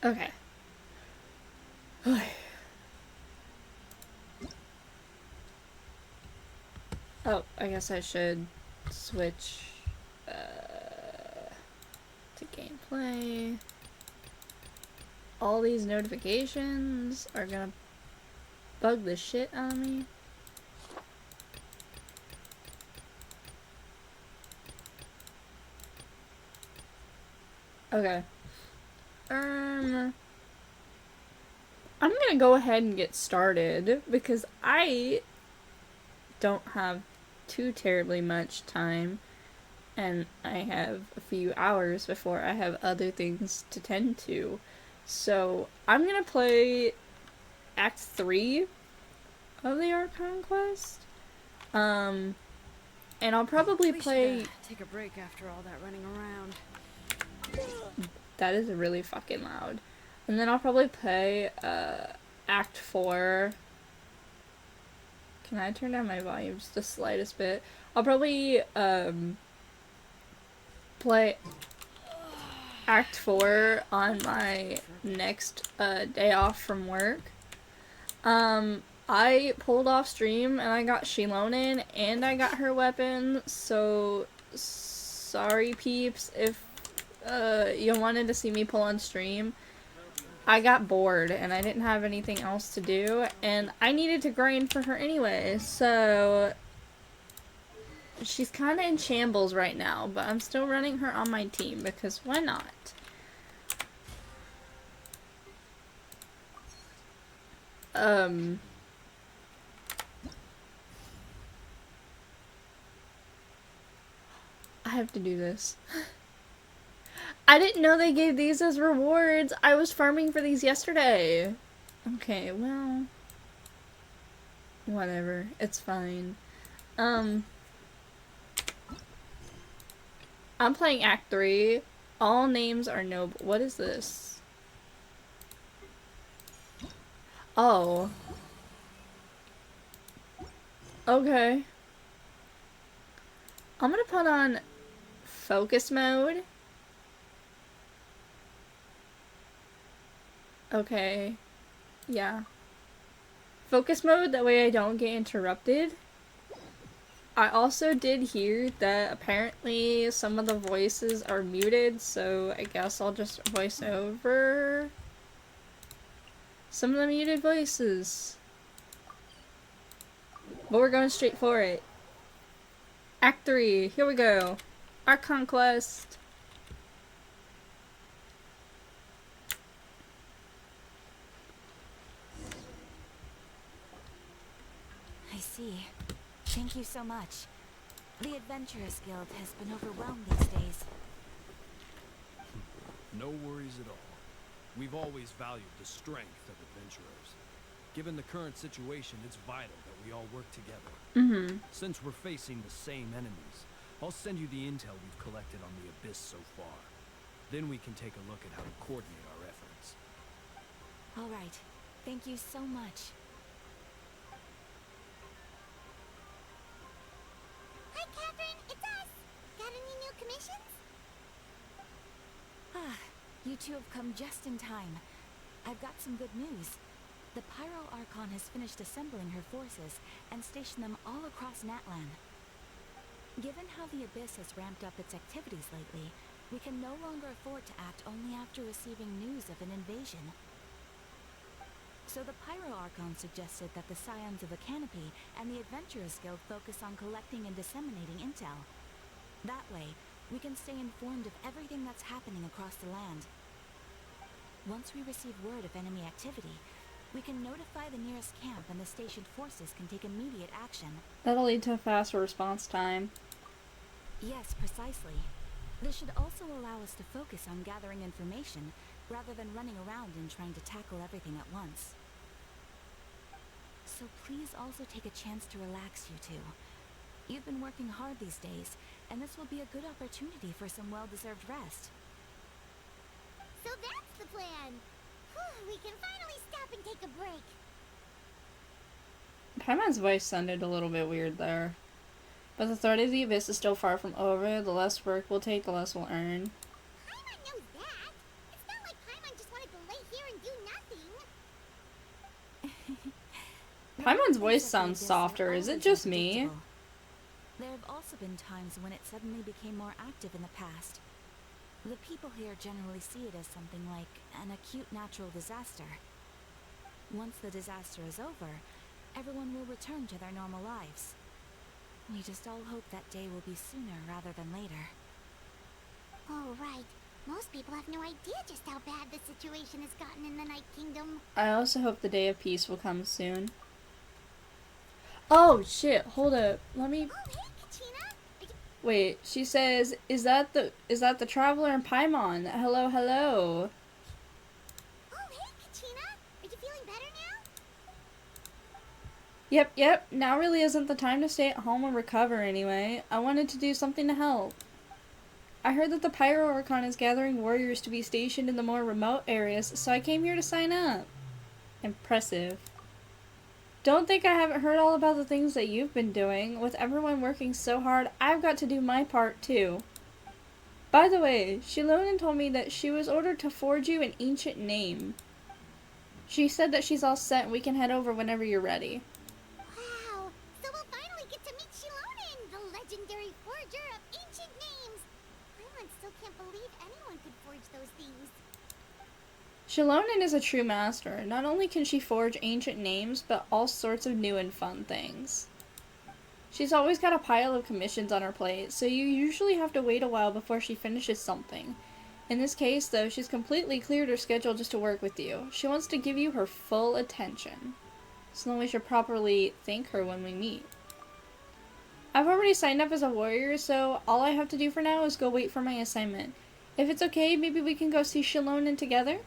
Okay. Oh, I guess I should switch to gameplay. All these notifications are gonna bug the shit out of me. Okay. I'm gonna go ahead and get started because I don't have too terribly much time and I have a few hours before I have other things to tend to. So I'm gonna play Act 3 of the Archon quest. And I'll probably play. Take a break after all that running around. That is really fucking loud. And then I'll probably play Act 4. Can I turn down my volume just the slightest bit? I'll probably play Act 4 on my next day off from work. I pulled off stream and I got Shilonen and I got her weapon, so sorry peeps if you wanted to see me pull on stream. I got bored and I didn't have anything else to do and I needed to grind for her anyway, so she's kind of in shambles right now, but I'm still running her on my team because why not? I have to do this. I didn't know they gave these as rewards. I was farming for these yesterday. Okay, well, whatever. It's fine. I'm playing Act 3. All names are noble. What is this? Oh. Okay. I'm gonna put on focus mode. Okay. Yeah. Focus mode, that way I don't get interrupted. I also did hear that apparently some of the voices are muted, so I guess I'll just voice over some of the muted voices. But we're going straight for it. Act 3, here we go. Our conquest. I see. Thank you so much. The Adventurers Guild has been overwhelmed these days. No worries at all. We've always valued the strength of adventurers. Given the current situation, it's vital that we all work together. Since we're facing the same enemies, I'll send you the intel we've collected on the Abyss so far. Then we can take a look at how to coordinate our efforts. All right. Thank you so much. Hi, Catherine. It's us. Got any new commissions? You two have come just in time. I've got some good news. The Pyro Archon has finished assembling her forces and stationed them all across Natlan. Given how the Abyss has ramped up its activities lately, we can no longer afford to act only after receiving news of an invasion. So the Pyro Archon suggested that the Scions of the Canopy and the Adventurers Guild focus on collecting and disseminating intel. That way, we can stay informed of everything that's happening across the land. Once we receive word of enemy activity, we can notify the nearest camp and the stationed forces can take immediate action. That'll lead to a faster response time. Yes, precisely. This should also allow us to focus on gathering information rather than running around and trying to tackle everything at once. So please also take a chance to relax, you two. You've been working hard these days, and this will be a good opportunity for some well-deserved rest. So that's the plan. We can finally stop and take a break. Paimon's voice sounded a little bit weird there. But the threat of the Abyss is still far from over. The less work we'll take, the less we'll earn. Paimon knows that. It's not like Paimon just wanted to lay Paimon's voice Things sounds like this are softer. Is it always just me? unpredictable. There have also been times when it suddenly became more active in the past. The people here generally see it as something like an acute natural disaster. Once the disaster is over, everyone will return to their normal lives. We just all hope that day will be sooner rather than later. Oh, right. Most people have no idea just how bad the situation has gotten in the Night Kingdom. I also hope the day of peace will come soon. Oh shit, hold up. Let me Oh, hey, Kachina! wait, she says, is that the traveler in Paimon? Hello, hello. Oh, hey, Kachina! Are you feeling better now? Yep, now really isn't the time to stay at home and recover anyway. I wanted to do something to help. I heard that the Pyro Archon is gathering warriors to be stationed in the more remote areas, so I came here to sign up. Impressive. Don't think I haven't heard all about the things that you've been doing. With everyone working so hard, I've got to do my part too. By the way, Shilonen told me that she was ordered to forge you an ancient name. She said that she's all set and we can head over whenever you're ready. Wow! So we'll finally get to meet Shilonen, the legendary forger of ancient names! Paimon still can't believe anyone could forge those things. Shilonen is a true master. Not only can she forge ancient names, but all sorts of new and fun things. She's always got a pile of commissions on her plate, so you usually have to wait a while before she finishes something. In this case, though, she's completely cleared her schedule just to work with you. She wants to give you her full attention. So we should properly thank her when we meet. I've already signed up as a warrior, so all I have to do for now is go wait for my assignment. If it's okay, maybe we can go see Shilonen together?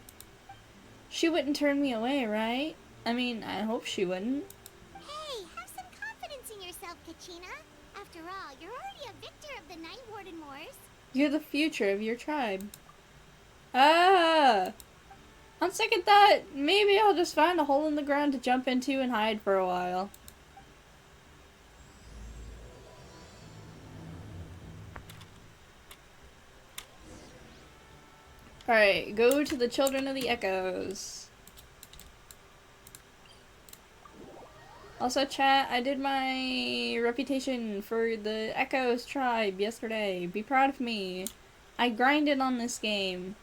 She wouldn't turn me away, right? I mean, I hope she wouldn't. Hey, have some confidence in yourself, Kachina. After all, you're already a victor of the Night Warden Wars. You're the future of your tribe. Ah! On second thought, maybe I'll just find a hole in the ground to jump into and hide for a while. Alright, go to the Children of the Echoes. Also, chat, I did my reputation for the Echoes tribe yesterday. Be proud of me. I grinded on this game.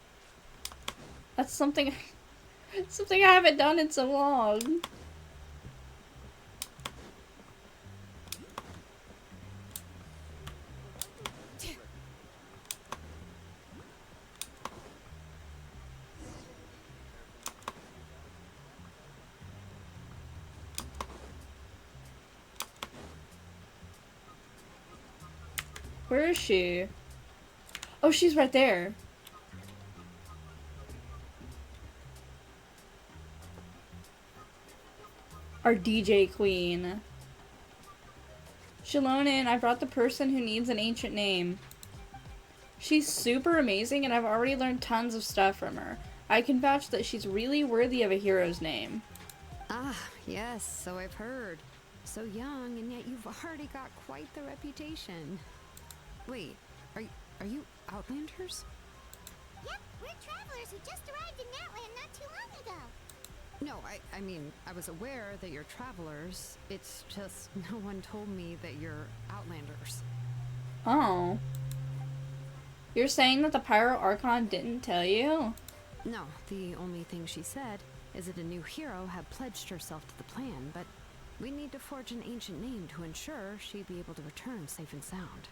That's something I haven't done in so long. Where is she? Oh, she's right there. Our DJ queen. Shilonen, I brought the person who needs an ancient name. She's super amazing and I've already learned tons of stuff from her. I can vouch that she's really worthy of a hero's name. Ah, yes, so I've heard. So young, and yet you've already got quite the reputation. Wait, are you Outlanders? Yep, we're travelers who just arrived in Natland not too long ago. No, I mean, I was aware that you're travelers. It's just no one told me that you're Outlanders. Oh. You're saying that the Pyro Archon didn't tell you? No, the only thing she said is that a new hero had pledged herself to the plan, but we need to forge an ancient name to ensure she'd be able to return safe and sound.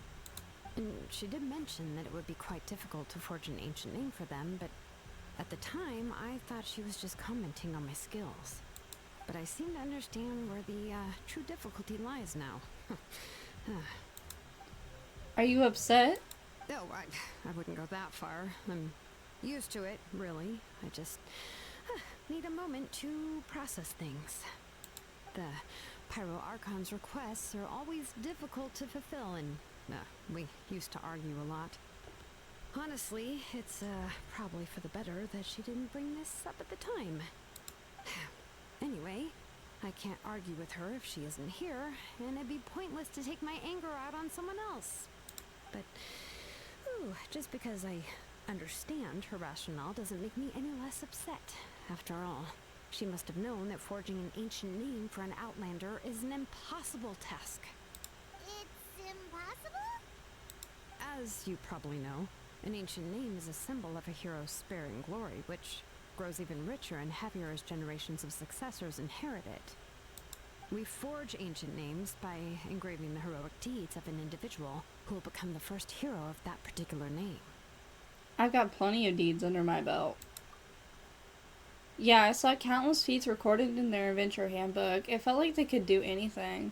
And she did mention that it would be quite difficult to forge an ancient name for them, but at the time, I thought she was just commenting on my skills. But I seem to understand where the true difficulty lies now. Are you upset? No, I wouldn't go that far. I'm used to it, really. I just need a moment to process things. The Pyro Archon's requests are always difficult to fulfill, and we used to argue a lot. Honestly, it's probably for the better that she didn't bring this up at the time. Anyway, I can't argue with her if she isn't here, and it'd be pointless to take my anger out on someone else. But, just because I understand her rationale doesn't make me any less upset, after all. She must have known that forging an ancient name for an outlander is an impossible task. It's impossible? As you probably know, an ancient name is a symbol of a hero's spirit and glory, which grows even richer and heavier as generations of successors inherit it. We forge ancient names by engraving the heroic deeds of an individual who will become the first hero of that particular name. I've got plenty of deeds under my belt. Yeah, I saw countless feats recorded in their adventure handbook. It felt like they could do anything.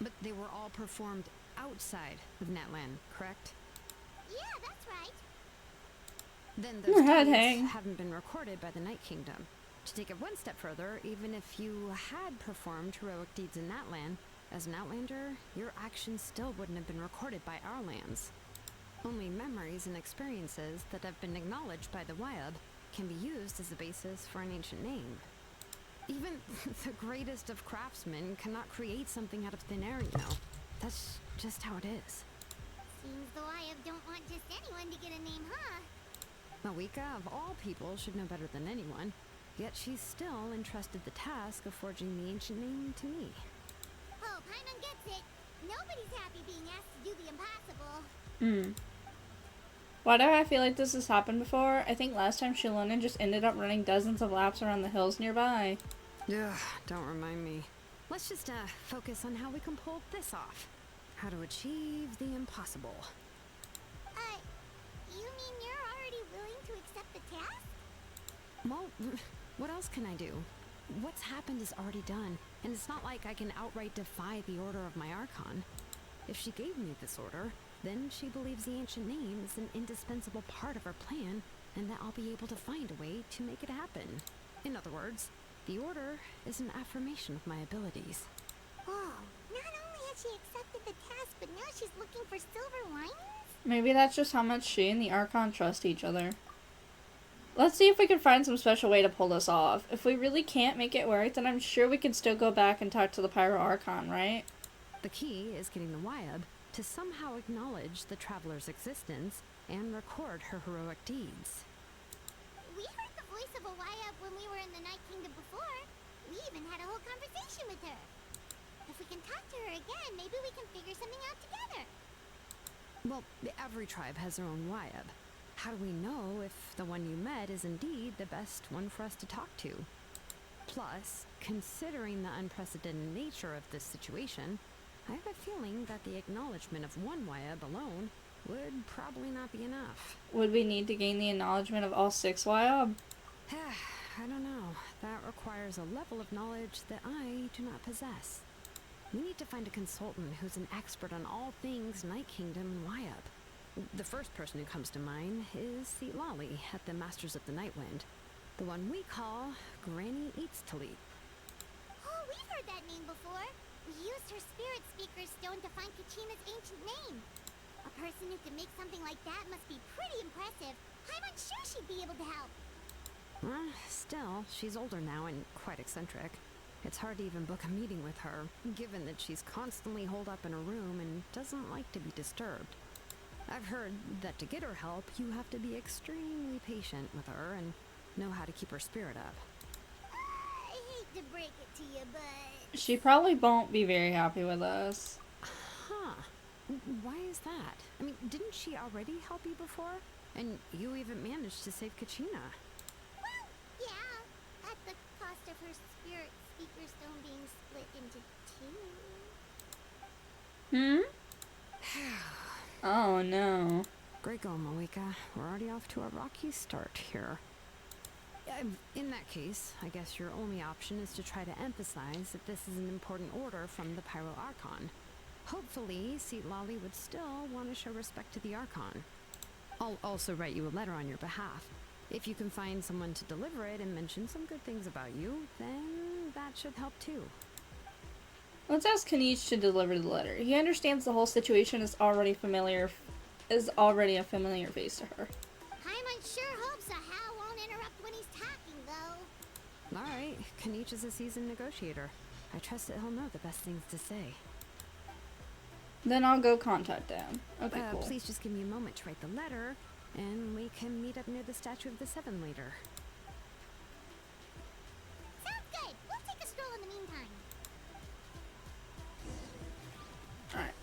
But they were all performed outside of Natlan, correct? Yeah, that's right. Then Your those head deeds hang. haven't been recorded by the Night Kingdom. To take it one step further, even if you had performed heroic deeds in Natlan, as an outlander, your actions still wouldn't have been recorded by our lands. Only memories and experiences that have been acknowledged by the Wyab can be used as a basis for an ancient name. Even the greatest of craftsmen cannot create something out of thin air, you know. That's just how it is. Seems the Wyab don't want just anyone to get a name, huh? Mawika, of all people, should know better than anyone, yet she's still entrusted the task of forging the ancient name to me. Oh, Paimon gets it. Nobody's happy being asked to do the impossible. Why do I feel like this has happened before? I think last time Shalona just ended up running dozens of laps around the hills nearby. Ugh, don't remind me. Let's just focus on how we can pull this off. How to achieve the impossible. You mean you're already willing to accept the task? Well, what else can I do? What's happened is already done, and it's not like I can outright defy the order of my Archon. If she gave me this order, then she believes the ancient name is an indispensable part of her plan, and that I'll be able to find a way to make it happen. In other words, the order is an affirmation of my abilities. Whoa, not only has she accepted the task, but now she's looking for silver linings? Maybe that's just how much she and the Archon trust each other. Let's see if we can find some special way to pull this off. If we really can't make it work, then I'm sure we can still go back and talk to the Pyro Archon, right? The key is getting the Wyab to somehow acknowledge the traveler's existence and record her heroic deeds. We heard the voice of a Wyab when we were in the Night Kingdom before. We even had a whole conversation with her. If we can talk to her again, maybe we can figure something out together. Well, every tribe has their own Wyab. How do we know if the one you met is indeed the best one for us to talk to? Plus, considering the unprecedented nature of this situation, I have a feeling that the acknowledgement of one Wyab alone would probably not be enough. Would we need to gain the acknowledgement of all 6 Wyab? I don't know. That requires a level of knowledge that I do not possess. We need to find a consultant who's an expert on all things Night Kingdom and Wyab. The first person who comes to mind is Lali at the Masters of the Nightwind, the one we call Granny Eats to Leap. Oh, we've heard that name before. We used her spirit speaker stone to find Kachina's ancient name. A person who can make something like that must be pretty impressive. I'm unsure she'd be able to help. Still, she's older now and quite eccentric. It's hard to even book a meeting with her, given that she's constantly holed up in a room and doesn't like to be disturbed. I've heard that to get her help, you have to be extremely patient with her and know how to keep her spirit up. I hate to break it to you, but... She probably won't be very happy with us. Huh. Why is that? I mean, didn't she already help you before? And you even managed to save Kachina. Well, yeah. At the cost of her spirit speaker stone being split into 2. Oh no. Great going, Malika. We're already off to a rocky start here. In that case, I guess your only option is to try to emphasize that this is an important order from the Pyro Archon. Hopefully, Lali would still want to show respect to the Archon. I'll also write you a letter on your behalf. If you can find someone to deliver it and mention some good things about you, then that should help too. Let's ask Kanich to deliver the letter. He understands the whole situation is already a familiar face to her. Paimon sure hopes a Hal won't interrupt when he's talking, though. Alright, Kanich is a seasoned negotiator. I trust that he'll know the best things to say. Then I'll go contact them. Okay, cool. Please just give me a moment to write the letter, and we can meet up near the Statue of the Seven later. Sounds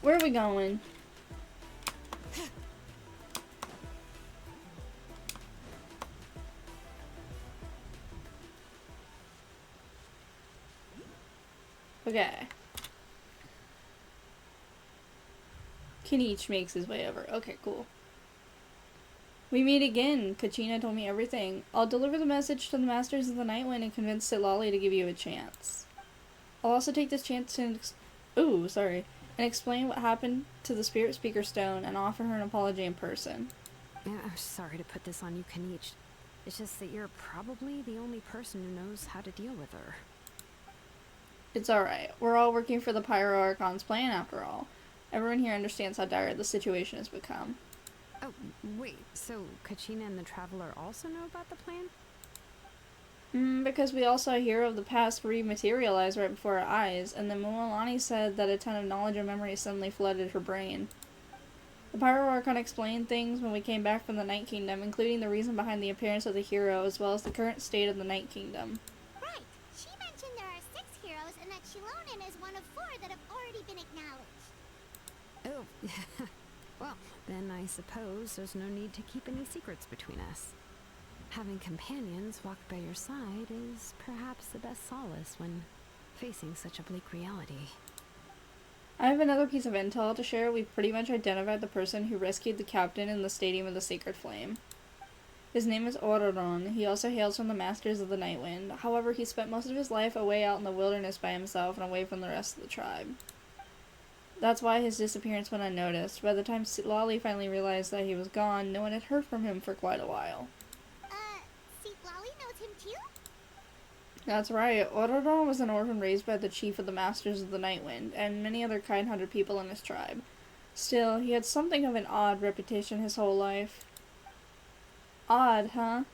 Where are we going? Okay. Kinich makes his way over. Okay, cool. We meet again. Kachina told me everything. I'll deliver the message to the Masters of the Nightwind and convince Sitlali to give you a chance. I'll also take this chance to and explain what happened to the Spirit Speaker Stone and offer her an apology in person. Yeah, I'm sorry to put this on you, Kanich. It's just that you're probably the only person who knows how to deal with her. It's alright. We're all working for the Pyro Archon's plan after all. Everyone here understands how dire the situation has become. Oh, wait, so Kachina and the Traveler also know about the plan? Because we all saw a hero of the past rematerialize right before our eyes, and then Mualani said that a ton of knowledge and memory suddenly flooded her brain. The Pyro Archon explained things when we came back from the Night Kingdom, including the reason behind the appearance of the hero, as well as the current state of the Night Kingdom. Right. She mentioned there are 6 heroes and that Shilonen is one of 4 that have already been acknowledged. Oh, well, then I suppose there's no need to keep any secrets between us. Having companions walk by your side is perhaps the best solace when facing such a bleak reality. I have another piece of intel to share. We've pretty much identified the person who rescued the captain in the Stadium of the Sacred Flame. His name is Ororon. He also hails from the Masters of the Nightwind. However, he spent most of his life away out in the wilderness by himself and away from the rest of the tribe. That's why his disappearance went unnoticed. By the time Sitlali finally realized that he was gone, no one had heard from him for quite a while. Sitlali knows him too? That's right. Ororon was an orphan raised by the chief of the Masters of the Nightwind, and many other kind-hearted people in his tribe. Still, he had something of an odd reputation his whole life. Odd, huh?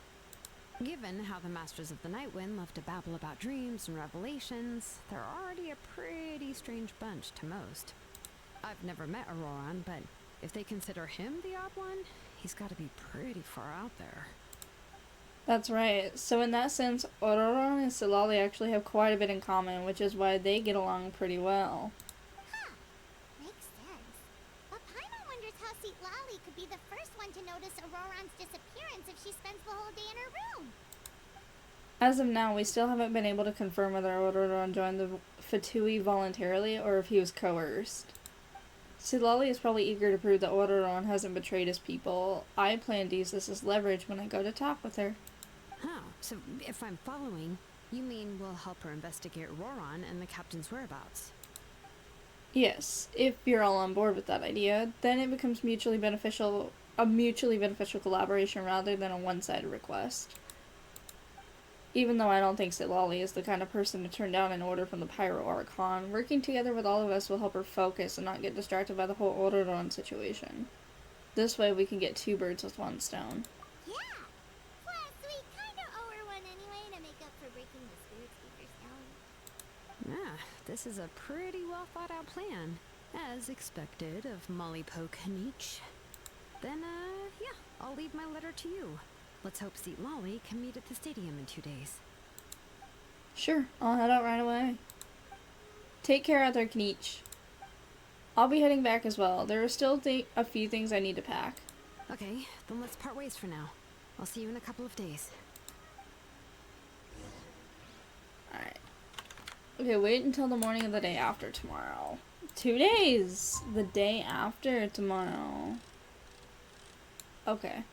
Given how the Masters of the Nightwind love to babble about dreams and revelations, they're already a pretty strange bunch to most. I've never met Auroran, but if they consider him the odd one, he's got to be pretty far out there. That's right. So in that sense, Ororon and Sitlali actually have quite a bit in common, which is why they get along pretty well. Huh. Makes sense. But Paimon wonders how Sitlali could be the first one to notice Auroran's disappearance if she spends the whole day in her room. As of now, we still haven't been able to confirm whether Ororon joined the Fatui voluntarily or if he was coerced. Sitlali is probably eager to prove that Ororon hasn't betrayed his people. I plan to use this as leverage when I go to talk with her. Huh, so if I'm following, you mean we'll help her investigate Auroran and the captain's whereabouts? Yes, if you're all on board with that idea, then it becomes a mutually beneficial collaboration rather than a one-sided request. Even though I don't think Sitlali is the kind of person to turn down an order from the Pyro Archon, working together with all of us will help her focus and not get distracted by the whole Ororon situation. This way we can get 2 birds with 1 stone. Yeah. Plus, we kinda owe her one anyway to make up for breaking the Spirit Speaker's down. Ah, this is a pretty well thought out plan, as expected of Molly Poke Kanich. Then, yeah, I'll leave my letter to you. Let's hope Sitlali can meet at the stadium in 2 days. Sure, I'll head out right away. Take care out there, Kanich. I'll be heading back as well. There are still a few things I need to pack. Okay, then let's part ways for now. I'll see you in a couple of days. Alright. Okay, wait until the morning of the day after tomorrow. 2 days! The day after tomorrow. Okay.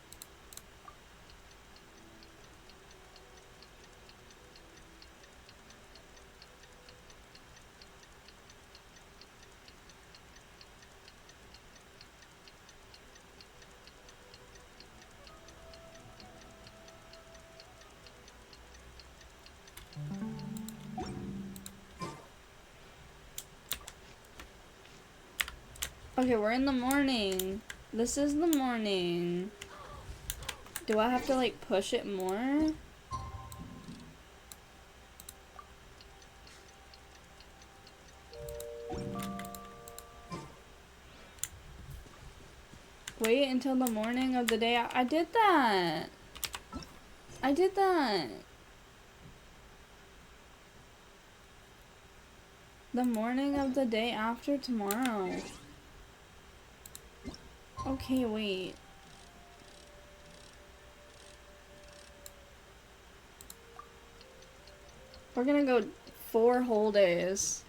Okay, we're in the morning. This is the morning. Do I have to, like, push it more? Wait until the morning of the day. I did that. I did that. The morning of the day after tomorrow. Okay, wait. We're gonna go 4 whole days.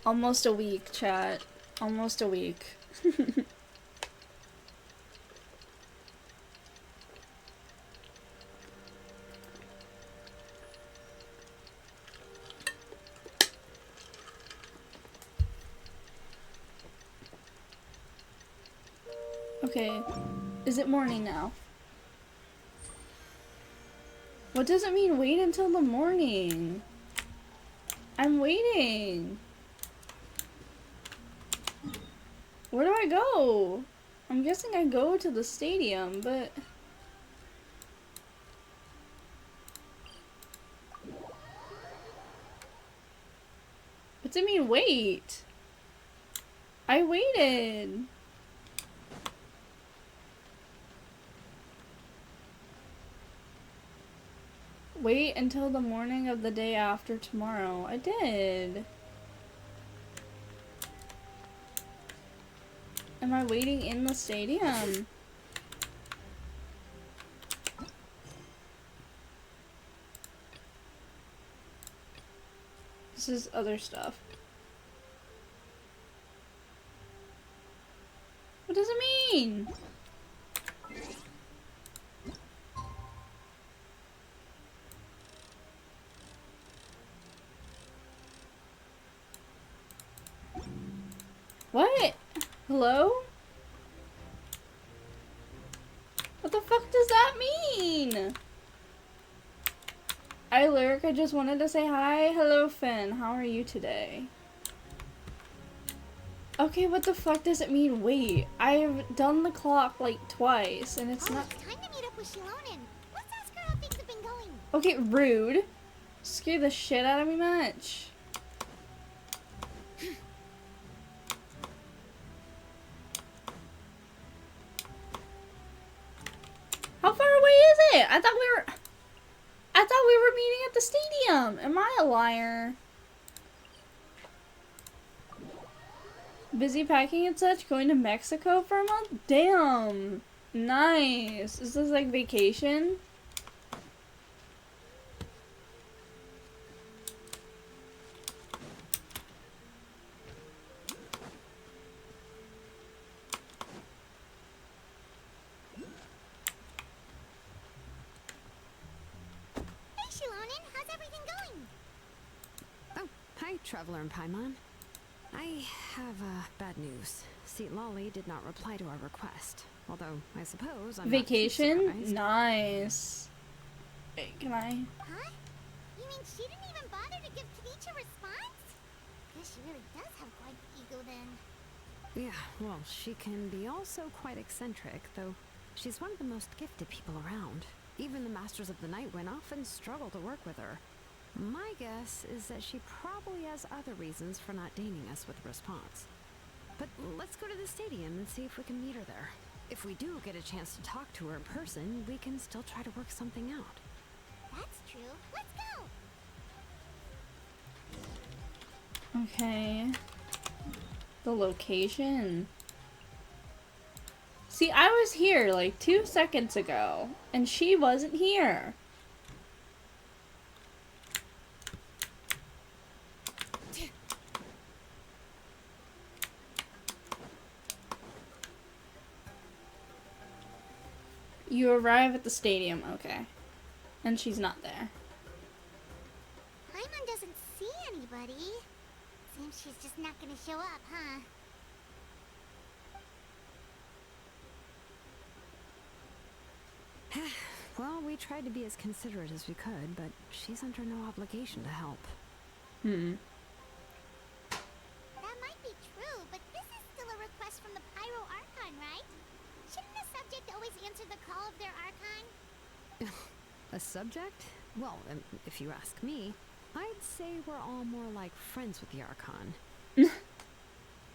Almost a week, chat. Almost a week. Okay. Is it morning now? What does it mean wait until the morning? I'm waiting. Where do I go? I'm guessing I go to the stadium, but... What does it mean wait? I waited. Wait until the morning of the day after tomorrow. I did. Am I waiting in the stadium? This is other stuff. What does it mean? What? Hello? What the fuck does that mean? Lyric, I just wanted to say hi. Hello, Finn. How are you today? Okay, what the fuck does it mean? Wait, I've done the clock like twice, and it's not. It's time to meet up with Shilonen. Let's ask her how things have been going. Okay, rude. Scare the shit out of me much. How far away is it? I thought we were meeting at the stadium. Am I a liar? Busy packing and such, going to Mexico for a month? Damn. Nice. Is this like vacation? Hey, Shilonen, how's everything going? Oh, hi, Traveler and Paimon. I have bad news. Seat Lolly did not reply to our request. Although, I suppose I'm Vacation? not too surprised. Nice. Wait, can I? Huh? You mean she didn't even bother to give Kenichi a response? Guess she really does have quite the ego then. Yeah, well, she can be also quite eccentric, though she's one of the most gifted people around. Even the Masters of the Night Wind often struggle to work with her. My guess is that she probably has other reasons for not deigning us with a response. But let's go to the stadium and see if we can meet her there. If we do get a chance to talk to her in person, we can still try to work something out. That's true. Let's go! Okay. The location. See, I was here like 2 seconds ago, and she wasn't here. You arrive at the stadium, okay. And she's not there. Paimon doesn't see anybody. Seems she's just not gonna show up, huh? Well, we tried to be as considerate as we could, but she's under no obligation to help. Hmm. That might be true, but this is still a request from the Pyro Archon, right? Shouldn't the subject always answer the call of their Archon? A subject? Well, if you ask me, I'd say we're all more like friends with the Archon.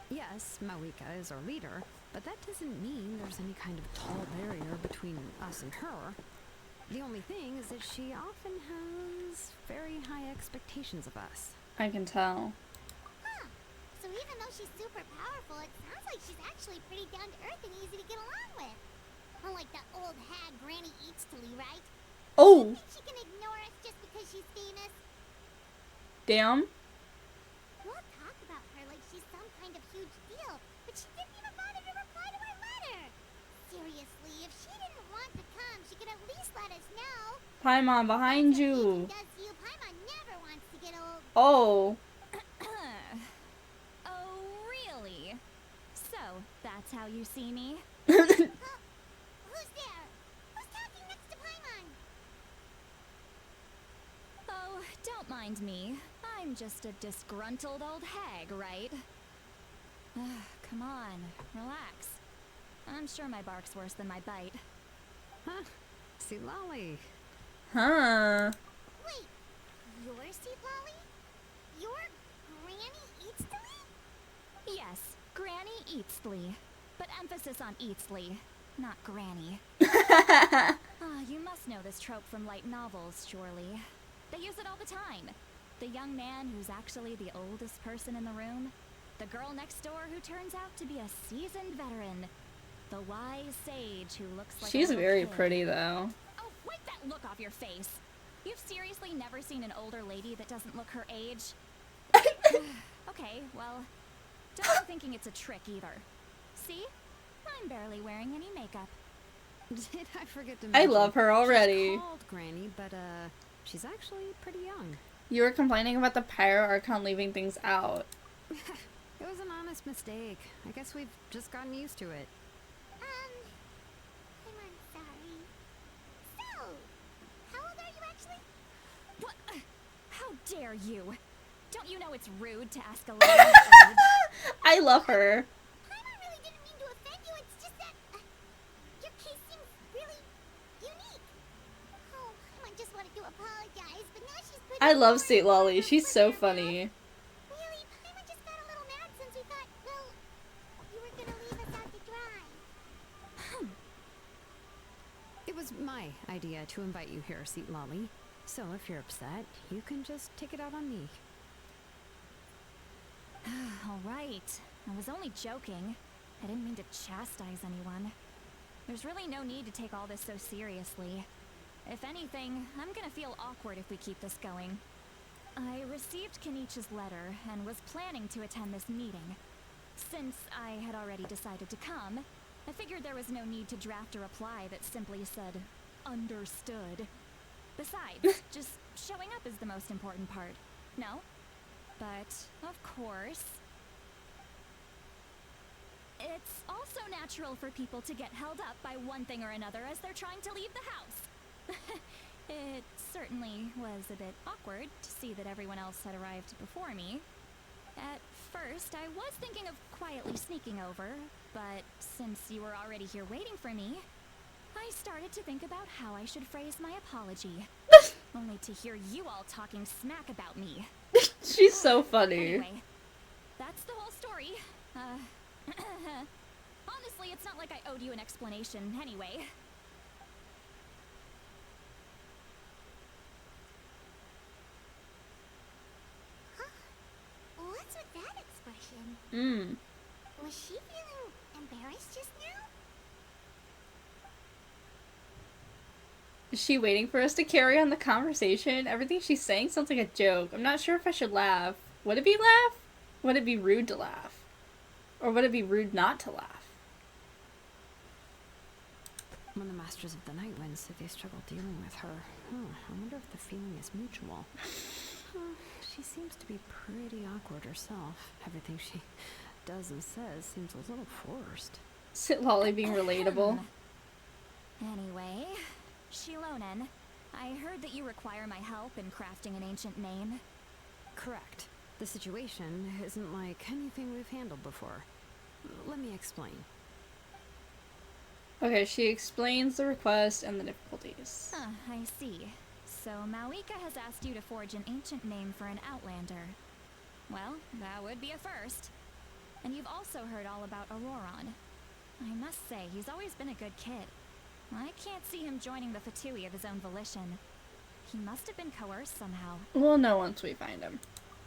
Yes, Mawika is our leader, but that doesn't mean there's any kind of tall barrier between us and her. The only thing is that she often has very high expectations of us. I can tell. Huh. So even though she's super powerful, it sounds like she's actually pretty down to earth and like the old hag Granny Eatstily, right? Oh, Think she can ignore us just because she's famous? damn. We'll talk about her like she's some kind of huge deal, but she didn't even bother to reply to our letter. Seriously, if she didn't want to come, she could at least let us know. Paimon, behind That's what you. aging does to you. Paimon never wants to get old. Oh. Oh, really? So, that's how you see me? Who's there? Who's talking next to Paimon? Oh, don't mind me. I'm just a disgruntled old hag, right? Come on, relax. I'm sure my bark's worse than my bite. Huh? See, Lolly. Huh. Wait, you're Seat Lolly? You're Granny Eatstily? Yes, Granny Eatsley. But emphasis on Eatsley, not Granny. You must know this trope from light novels, surely. They use it all the time. The young man who's actually the oldest person in the room. The girl next door who turns out to be a seasoned veteran. The wise sage who looks like She's a little very kid. pretty, though. Oh, wipe that look off your face. You've seriously never seen an older lady that doesn't look her age? Okay, well, don't go thinking it's a trick either. See? I'm barely wearing any makeup. Did I forget to I mention? love her already. She's called Granny, but she's actually pretty young. You were complaining about the Pyro Archon leaving things out. It was an honest mistake. I guess we've just gotten used to it. I'm sorry. So, how old are you actually? What? How dare you? Don't you know it's rude to ask a lady's age? I love her. Paimon really didn't mean to offend you. It's just that your case seems really unique. Oh, Paimon just wanted to apologize, but now she's putting I love more Sweet and more Lolly. of her She's foot so in her mouth. funny. Really, Paimon just got a little mad since we thought, well, you were gonna leave us out to dry. It was my idea to invite you here, Seat Lolly. So if you're upset, you can just take it out on me. All right. I was only joking. I didn't mean to chastise anyone. There's really no need to take all this so seriously. If anything, I'm gonna feel awkward if we keep this going. I received Kenichi's letter and was planning to attend this meeting. Since I had already decided to come, I figured there was no need to draft a reply that simply said, understood. Besides, just showing up is the most important part. No? But, of course, it's also natural for people to get held up by one thing or another as they're trying to leave the house. It certainly was a bit awkward to see that everyone else had arrived before me. At first, I was thinking of quietly sneaking over, but since you were already here waiting for me, I started to think about how I should phrase my apology. Only to hear you all talking smack about me. She's so funny. Anyway, that's the whole story. Honestly, it's not like I owed you an explanation anyway. What's with that expression? Mm. Was she feeling embarrassed just now? Is she waiting for us to carry on the conversation? Everything she's saying sounds like a joke. I'm not sure if I should laugh. Would it be laugh? Would it be rude to laugh? Or would it be rude not to laugh? When the Masters of the Night Wind said they struggle dealing with her, I wonder if the feeling is mutual. She seems to be pretty awkward herself. Everything she does and says seems a little forced. Sit Lolly being relatable. Anyway, Shilonen, I heard that you require my help in crafting an ancient name. Correct. The situation isn't like anything we've handled before. Let me explain. Okay, she explains the request and the difficulties. I see. So Malika has asked you to forge an ancient name for an Outlander. Well, that would be a first. And you've also heard all about Auroron. I must say, he's always been a good kid. I can't see him joining the Fatui of his own volition. He must have been coerced somehow. We'll know once we find him.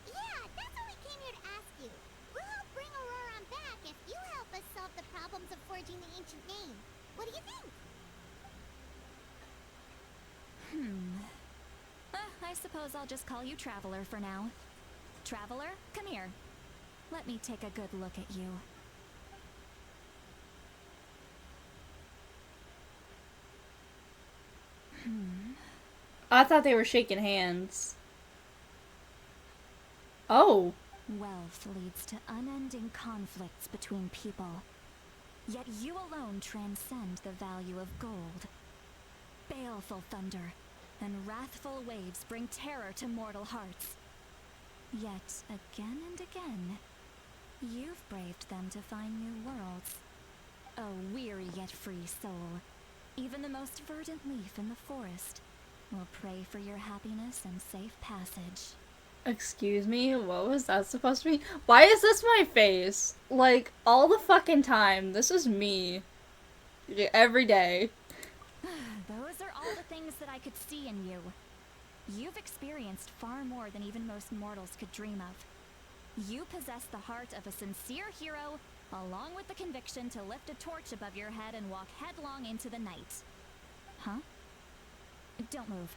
Yeah, that's what we came here to ask you. We'll help bring Auroron back if you help us solve the problems of forging the ancient name. What do you think? I suppose I'll just call you Traveler for now. Traveler, come here. Let me take a good look at you. I thought they were shaking hands. Oh. Wealth leads to unending conflicts between people. Yet you alone transcend the value of gold. Baleful thunder and wrathful waves bring terror to mortal hearts. Yet, again and again, you've braved them to find new worlds. O weary yet free soul, even the most verdant leaf in the forest will pray for your happiness and safe passage. Excuse me, what was that supposed to be? Why is this my face? Like, all the fucking time. This is me. Every day. Those are all the things that I could see in you. You've experienced far more than even most mortals could dream of. You possess the heart of a sincere hero, along with the conviction to lift a torch above your head and walk headlong into the night. Huh? Don't move.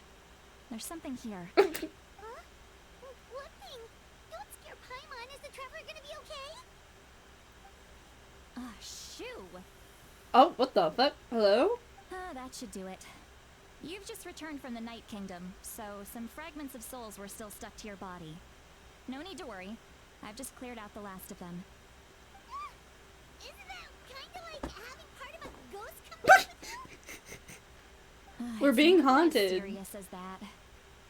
There's something here. Huh? What thing? Don't scare Paimon. Is the Traveler gonna be okay? Shoo! Oh, what the fuck? Hello? That should do it. You've just returned from the Night Kingdom, so some fragments of souls were still stuck to your body. No need to worry. I've just cleared out the last of them. Isn't that kinda like having part of a ghost come back with you? We're It's being not as haunted. serious as that.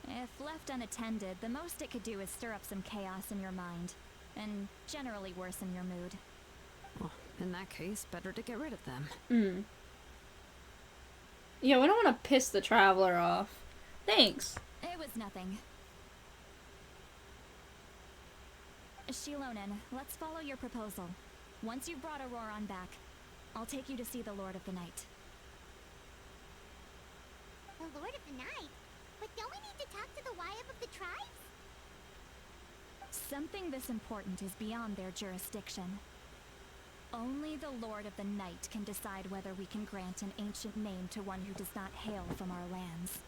If left unattended, the most it could do is stir up some chaos in your mind, and generally worsen your mood. Well, in that case, better to get rid of them. Yeah, we don't want to piss the Traveler off. Thanks. It was nothing. Shilonen, let's follow your proposal. Once you've brought Auroron back, I'll take you to see the Lord of the Night. The Lord of the Night? But don't we need to talk to the Wyab of the tribes? Something this important is beyond their jurisdiction. Only the Lord of the Night can decide whether we can grant an ancient name to one who does not hail from our lands.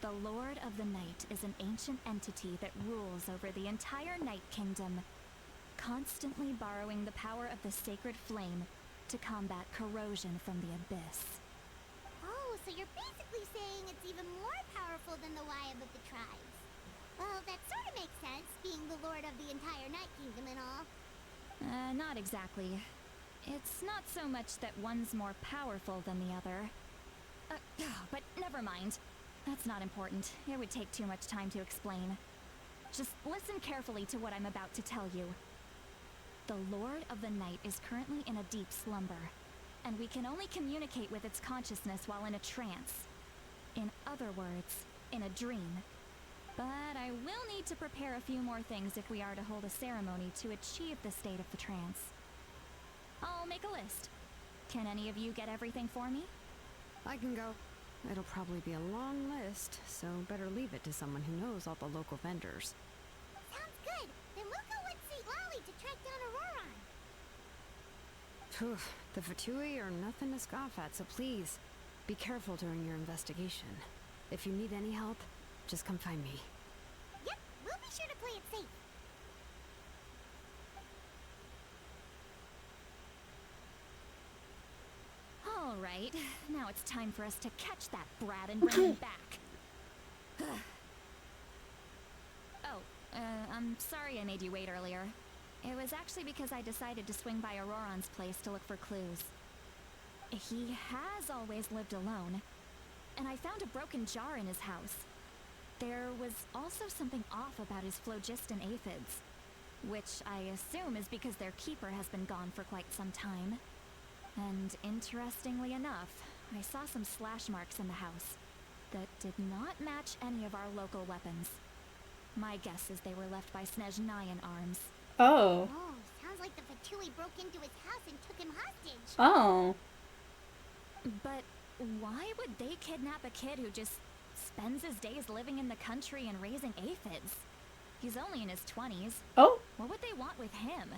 The Lord of the Night is an ancient entity that rules over the entire Night Kingdom, constantly borrowing the power of the sacred flame to combat corrosion from the abyss. Oh, so you're basically saying it's even more powerful than the Wyab of the tribes. Well, that sort of makes sense, being the Lord of the entire Night Kingdom and all. Not exactly. It's not so much that one's more powerful than the other. But never mind. That's not important. It would take too much time to explain. Just listen carefully to what I'm about to tell you. The Lord of the Night is currently in a deep slumber, and we can only communicate with its consciousness while in a trance. In other words, in a dream. But I will need to prepare a few more things if we are to hold a ceremony to achieve the state of the trance. I'll make a list. Can any of you get everything for me? I can go. It'll probably be a long list, so better leave it to someone who knows all the local vendors. Sounds good. Then we'll go with St. Lolly to track down Auroron. Phew, the Fatui are nothing to scoff at, so please, be careful during your investigation. If you need any help, just come find me. Yep, we'll be sure to play it safe. All right, now it's time for us to catch that brat and bring him back. I'm sorry I made you wait earlier. It was actually because I decided to swing by Auroron's place to look for clues. He has always lived alone, and I found a broken jar in his house. There was also something off about his phlogiston aphids, which I assume is because their keeper has been gone for quite some time. And interestingly enough, I saw some slash marks in the house that did not match any of our local weapons. My guess is they were left by Snezhnayan arms. Oh. Oh, sounds like the Fatui broke into his house and took him hostage. Oh. But why would they kidnap a kid who just spends his days living in the country and raising aphids? He's only in his 20s. Oh. What would they want with him?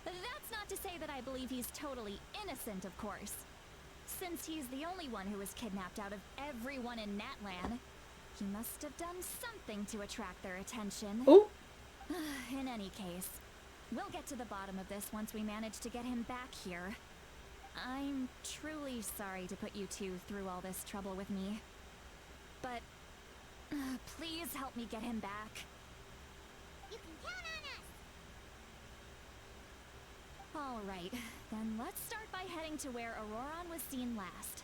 That's not to say that I believe he's totally innocent, of course. Since he's the only one who was kidnapped out of everyone in Natlan, he must have done something to attract their attention. Oh, In any case, we'll get to the bottom of this once we manage to get him back here. I'm truly sorry to put you two through all this trouble with me. But please help me get him back. You can count on us! All right, then let's start by heading to where Auroron was seen last.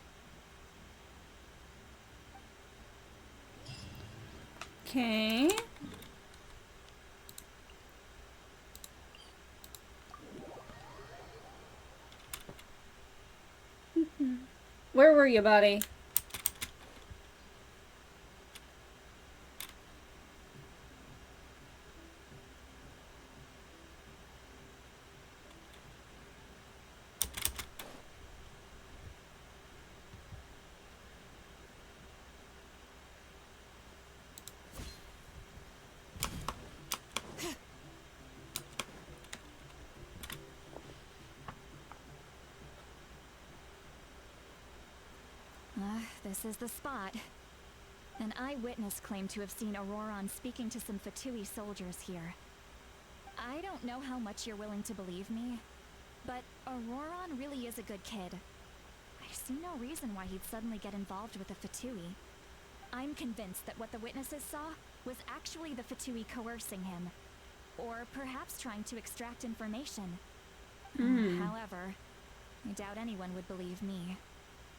okay. Where were you, buddy? This is the spot. An eyewitness claimed to have seen Auroron speaking to some Fatui soldiers here. I don't know how much you're willing to believe me, but Auroron really is a good kid. I see no reason why he'd suddenly get involved with the Fatui. I'm convinced that what the witnesses saw was actually the Fatui coercing him, or perhaps trying to extract information. However, I doubt anyone would believe me,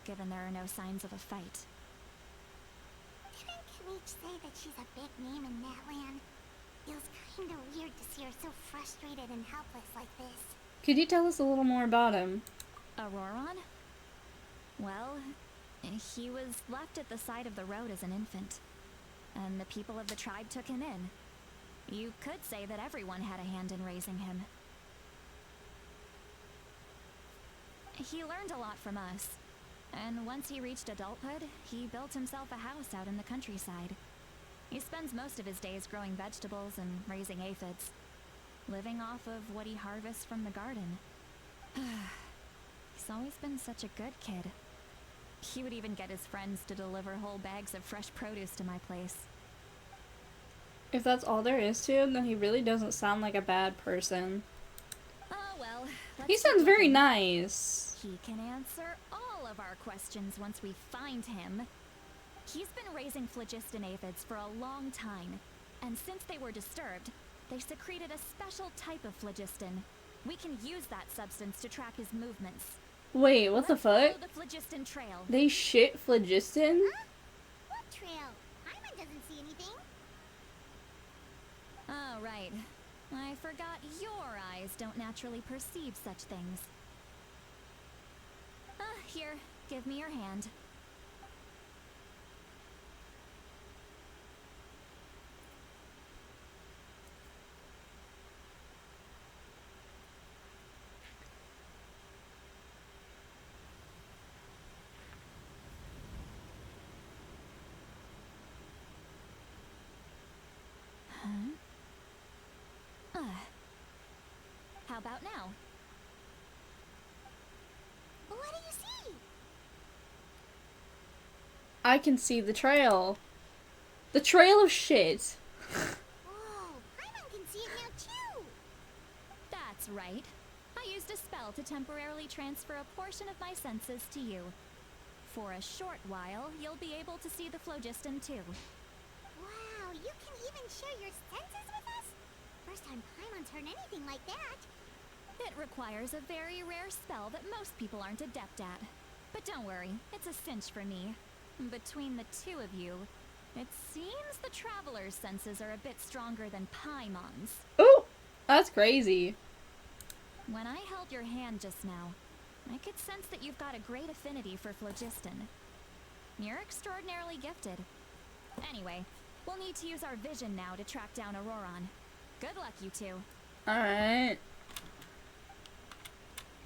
given there are no signs of a fight. Didn't Kaleech say that she's a big name in Natlan? Feels kinda weird to see her so frustrated and helpless like this. Could you tell us a little more about him? Auroron? Well, he was left at the side of the road as an infant, and the people of the tribe took him in. You could say that everyone had a hand in raising him. He learned a lot from us, and once he reached adulthood, he built himself a house out in the countryside. He spends most of his days growing vegetables and raising aphids, living off of what he harvests from the garden. He's always been such a good kid. He would even get his friends to deliver whole bags of fresh produce to my place. If that's all there is to him, then he really doesn't sound like a bad person. Oh well. He sounds very nice. He can answer all of our questions once we find him. He's been raising phlogiston aphids for a long time, and since they were disturbed, they secreted a special type of phlogiston. We can use that substance to track his movements. Wait, what the Let's follow fuck? the phlogiston trail. They shit phlogiston? Huh? What trail? Paimon doesn't see anything. Oh, right. I forgot your eyes don't naturally perceive such things. Here, give me your hand. How about now? What do you see? I can see the trail. The trail of shit. Whoa, Paimon can see it now too. That's right. I used a spell to temporarily transfer a portion of my senses to you. For a short while, you'll be able to see the phlogiston too. Wow, you can even share your senses with us? First time Paimon's heard anything like that. It requires a very rare spell that most people aren't adept at. But don't worry, it's a cinch for me. Between the two of you, it seems the Traveler's senses are a bit stronger than Paimon's. Ooh, that's crazy. When I held your hand just now, I could sense that you've got a great affinity for phlogiston. You're extraordinarily gifted. Anyway, we'll need to use our vision now to track down Auroron. Good luck, you two. Alright.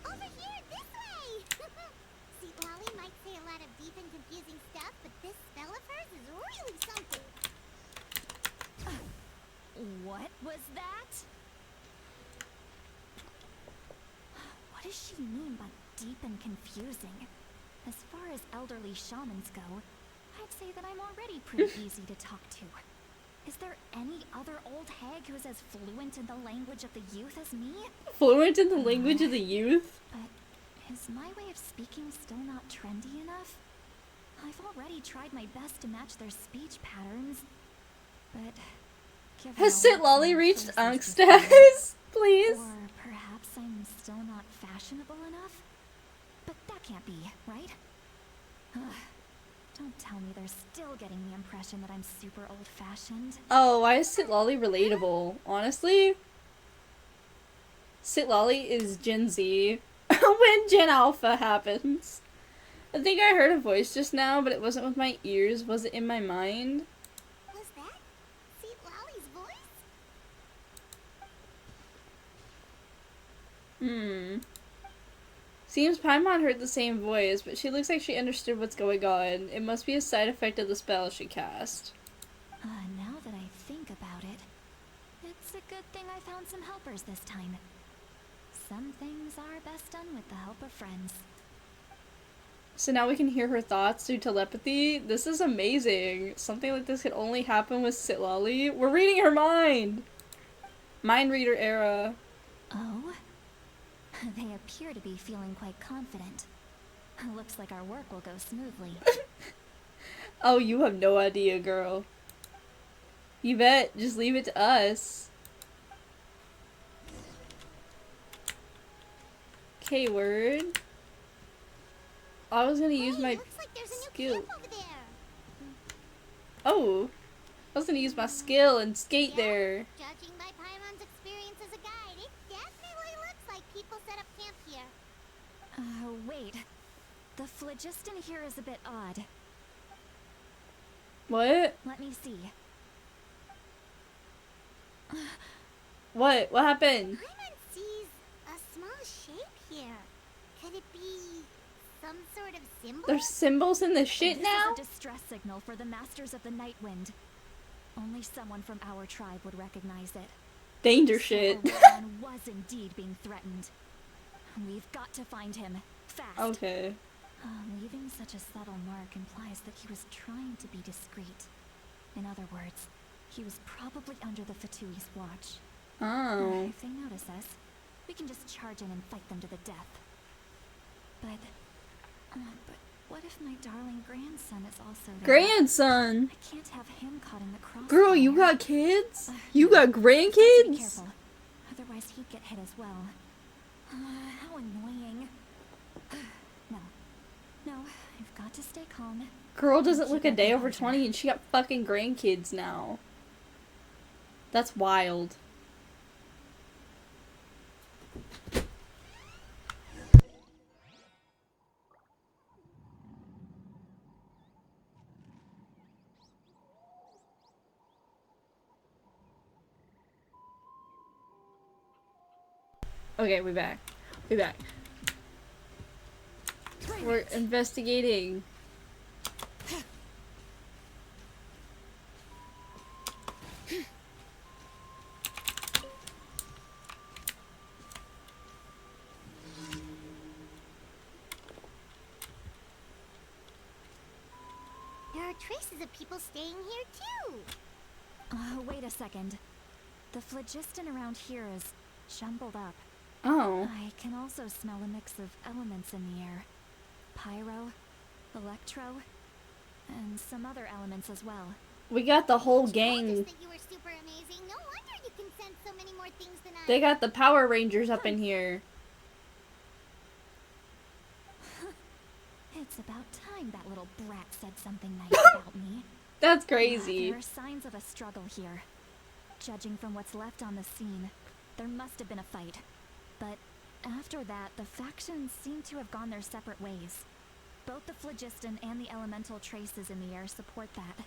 Over here, this way! See, Lolly might say a lot of deep and confusing stuff, but this spell of hers is really something. What was that? What does she mean by deep and confusing? As far as elderly shamans go, I'd say that I'm already pretty easy to talk to. Is there any other old hag who is as fluent in the language of the youth as me? Fluent in the language of the youth? But is my way of speaking still not trendy enough? I've already tried my best to match their speech patterns, but given Has all that's Sitlolly my reached choices Ankh this status? Please? Or perhaps I'm still not fashionable enough? But that can't be, right? Ugh. Don't tell me they're still getting the impression that I'm super old-fashioned. Oh, why is Sitlolly relatable? Honestly, Sitlolly is Gen Z when Gen Alpha happens. I think I heard a voice just now, but it wasn't with my ears. Was it in my mind? Was that Seat Lolly's voice? Seems Paimon heard the same voice, but she looks like she understood what's going on. It must be a side effect of the spell she cast. Now that I think about it, it's a good thing I found some helpers this time. Some things are best done with the help of friends. So now we can hear her thoughts through telepathy? This is amazing. Something like this could only happen with Sitlolly. We're reading her mind! Mind reader era. Oh? They appear to be feeling quite confident. Looks like our work will go smoothly. Oh, you have no idea, girl. You bet. Just leave it to us. Okay, word. I was gonna use my Looks like there's a new skill. camp over there. Oh, I was gonna use my skill and skate Yeah. there. Judging by Pyron's experience as a guide, it definitely looks like people set up camp here. Wait. The phlogiston here is a bit odd. What? Let me see. What? What happened? Pyron sees a small shape here. Could it be some sort of symbol? There's symbols in the shit This now? is a distress signal for the Masters of the Night Wind. Only someone from our tribe would recognize it. Danger So shit. Auroran was indeed being threatened. We've got to find him. Fast. Okay. Leaving such a subtle mark implies that he was trying to be discreet. In other words, he was probably under the Fatui's watch. Oh. If they notice us, we can just charge in and fight them to the death. But what if my darling grandson is also there? Grandson! I can't have him caught in the crossfire. Girl, you got kids? You got Let's be grandkids? careful. Otherwise he'd get hit as well. How annoying. No, I've got to stay calm. Girl doesn't look a day over 20 and she got fucking grandkids now. That's wild. Okay, we back. We back. We're investigating. There are traces of people staying here too. Wait a second. The phlogiston around here is jumbled up. Oh. I can also smell a mix of elements in the air. Pyro, electro, and some other elements as well. We got the whole Just gang. that you were super amazing. No wonder you can sense so many more things than I. They got the Power Rangers up in here. It's about time that little brat said something nice about me. That's crazy. There are signs of a struggle here. Judging from what's left on the scene, there must have been a fight. But after that, the factions seem to have gone their separate ways. Both the phlogiston and the elemental traces in the air support that.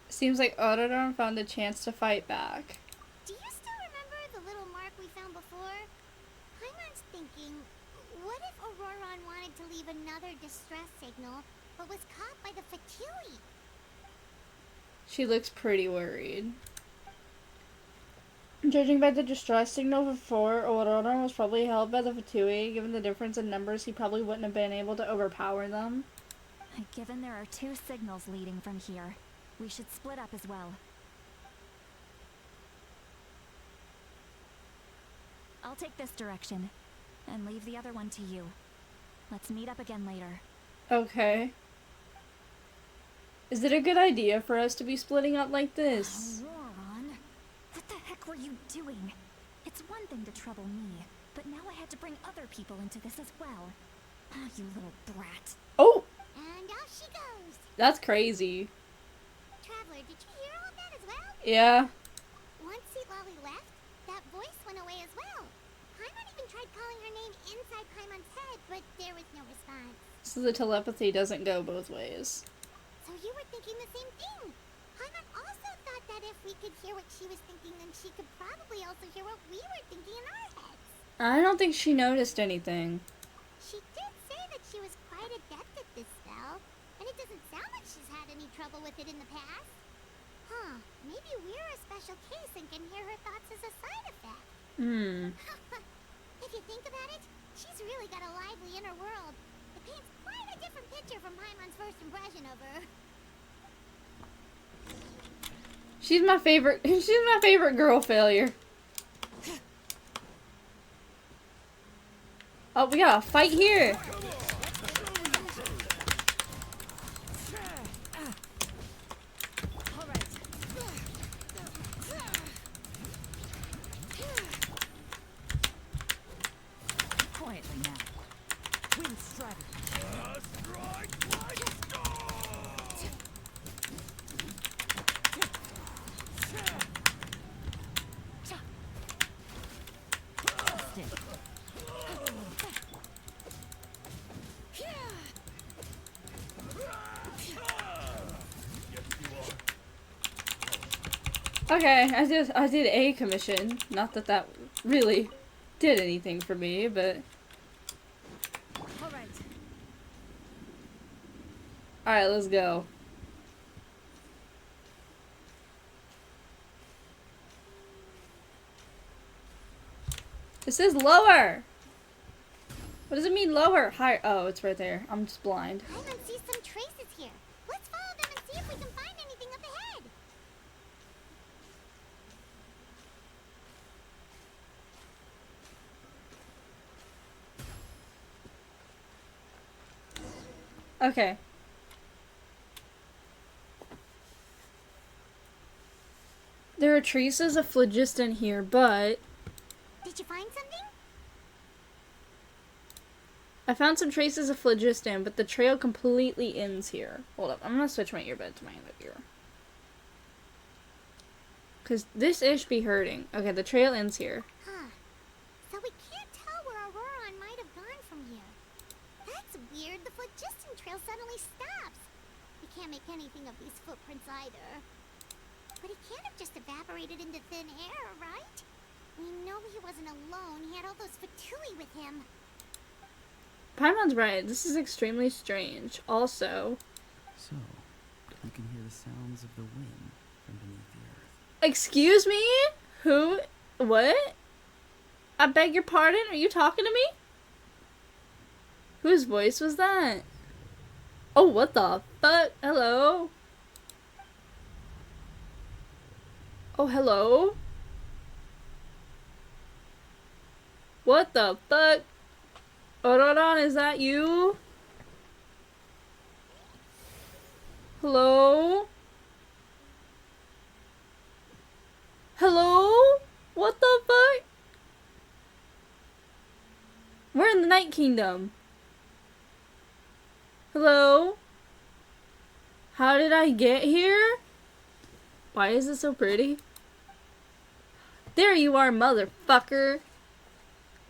Seems like Auroran found a chance to fight back. Do you still remember the little mark we found before? Paimon's thinking, what if Auroran wanted to leave another distress signal, but was caught by the Fatui? She looks pretty worried. Judging by the distress signal before, Aurora was probably held by the Fatui. Given the difference in numbers, he probably wouldn't have been able to overpower them. Given there are 2 signals leading from here, we should split up as well. I'll take this direction, and leave the other one to you. Let's meet up again later. Okay. Is it a good idea for us to be splitting up like this? Ron, what the heck were you doing? It's one thing to trouble me, but now I had to bring other people into this as well. Ah, you little brat. Oh! And off she goes. That's crazy. Traveler, did you hear all of that as well? Yeah. Once Lolly left, that voice went away as well. Paimon even tried calling her name inside Paimon's head, but there was no response. So the telepathy doesn't go both ways. So you were thinking the same thing. Paimon also thought that if we could hear what she was thinking, then she could probably also hear what we were thinking in our heads. I don't think she noticed anything. She did say that she was quite adept at this spell, and it doesn't sound like she's had any trouble with it in the past. Huh, maybe we're a special case and can hear her thoughts as a side effect. If you think about it, she's really got a lively inner world. It paints quite a different picture from Paimon's first impression of her. She's my favorite. She's my favorite girl failure. Oh, we got a fight here. Quietly now. Wind strategy. Okay, I did a commission. Not that that really did anything for me, but alright, let's go. It says lower! What does it mean lower? Higher. Oh, it's right there. I'm just blind. Paimon sees some traces here. Let's follow them and see if we can find anything up ahead. Okay. There are traces of phlogiston here, but Did you find something? I found some traces of phlogiston, but the trail completely ends here. Hold up, I'm gonna switch my earbud to my other ear. Cause this ish be hurting. Okay, the trail ends here. Huh. So we can't tell where Auroron might have gone from here. That's weird. The phlogiston trail suddenly stops. We can't make anything of these footprints either. But he can't have just evaporated into thin air, right? We know he wasn't alone. He had all those Fatui with him. Paimon's right. This is extremely strange. Also, So, you can hear the sounds of the wind from beneath the earth. excuse me? Who? What? I beg your pardon? Are you talking to me? Whose voice was that? Oh, what the fuck? Hello? Oh, hello? What the fuck? Ororon, is that you? Hello? Hello? What the fuck? We're in the Night Kingdom. Hello? How did I get here? Why is it so pretty? There you are, motherfucker.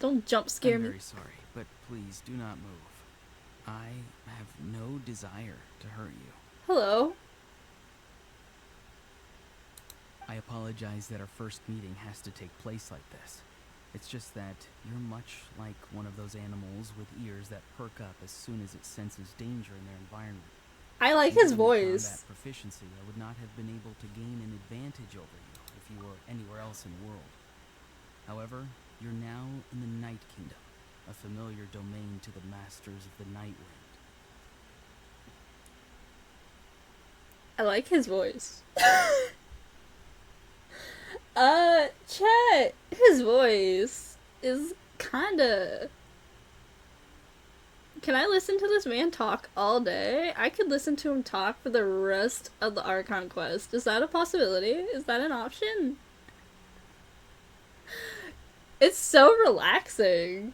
Don't jump scare I'm me. very sorry, but please do not move. I have no desire to hurt you. Hello? I apologize that our first meeting has to take place like this. It's just that you're much like one of those animals with ears that perk up as soon as it senses danger in their environment. I like his Given your voice. combat proficiency, I would not have been able to gain an advantage over you if you were anywhere else in the world. However, you're now in the Night Kingdom, a familiar domain to the masters of the Night Wind. I like his voice. Chat, his voice is kinda... Can I listen to this man talk all day? I could listen to him talk for the rest of the Archon quest. Is that a possibility? Is that an option? It's so relaxing.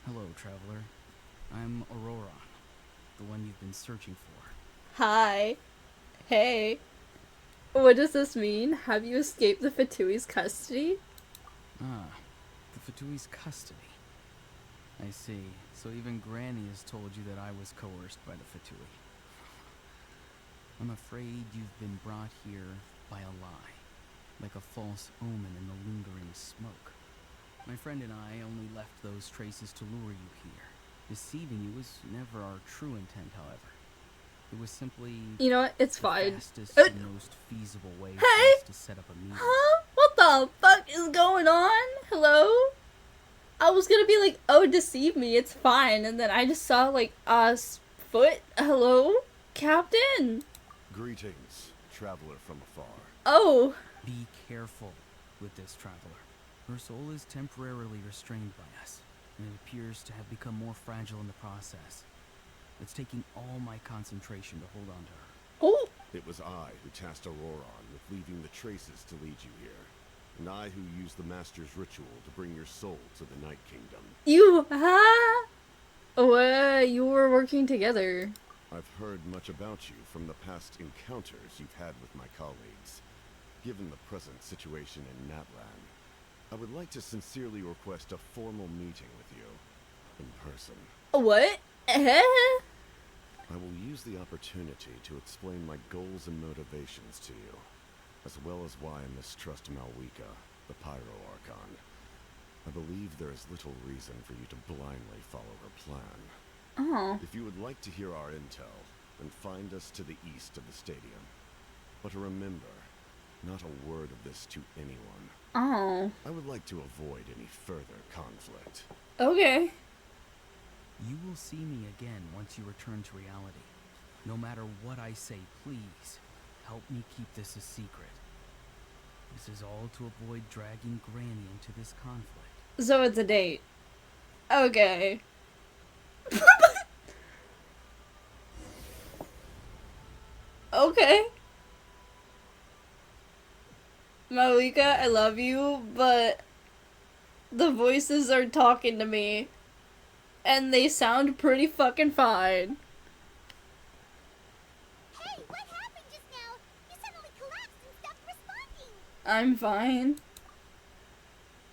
Hello, traveler. I'm Aurora, the one you've been searching for. Hi. Hey. What does this mean? Have you escaped the Fatui's custody? Ah, the Fatui's custody. I see. So even Granny has told you that I was coerced by the Fatui. I'm afraid you've been brought here by a lie, like a false omen in the lingering smoke. My friend and I only left those traces to lure you here. Deceiving you was never our true intent, however. It was simply You know what? It's the fine. fastest and most feasible way for us to set up a meeting. Huh? What the fuck is going on? Hello? I was gonna be like, oh, deceive me, it's fine. And then I just saw, like, a foot. Hello? Captain? Greetings, traveler from afar. Oh. Be careful with this traveler. Her soul is temporarily restrained by us, and it appears to have become more fragile in the process. It's taking all my concentration to hold on to her. Oh. It was I who tasked Auroron with leaving the traces to lead you here, and I who used the Master's ritual to bring your soul to the Night Kingdom. You, you were working together. I've heard much about you from the past encounters you've had with my colleagues. Given the present situation in Natlan, I would like to sincerely request a formal meeting with you, in person. What? I will use the opportunity to explain my goals and motivations to you, as well as why I mistrust Malwika, the Pyro Archon. I believe there is little reason for you to blindly follow her plan. Oh. If you would like to hear our intel, then find us to the east of the stadium. But remember, not a word of this to anyone. Oh. I would like to avoid any further conflict. Okay. You will see me again once you return to reality. No matter what I say, please, help me keep this a secret. This is all to avoid dragging Granny into this conflict. So it's a date. Okay. Okay. Malika, I love you, but the voices are talking to me. And they sound pretty fucking fine. Hey, what happened just now? You suddenly collapsed and stopped responding. I'm fine.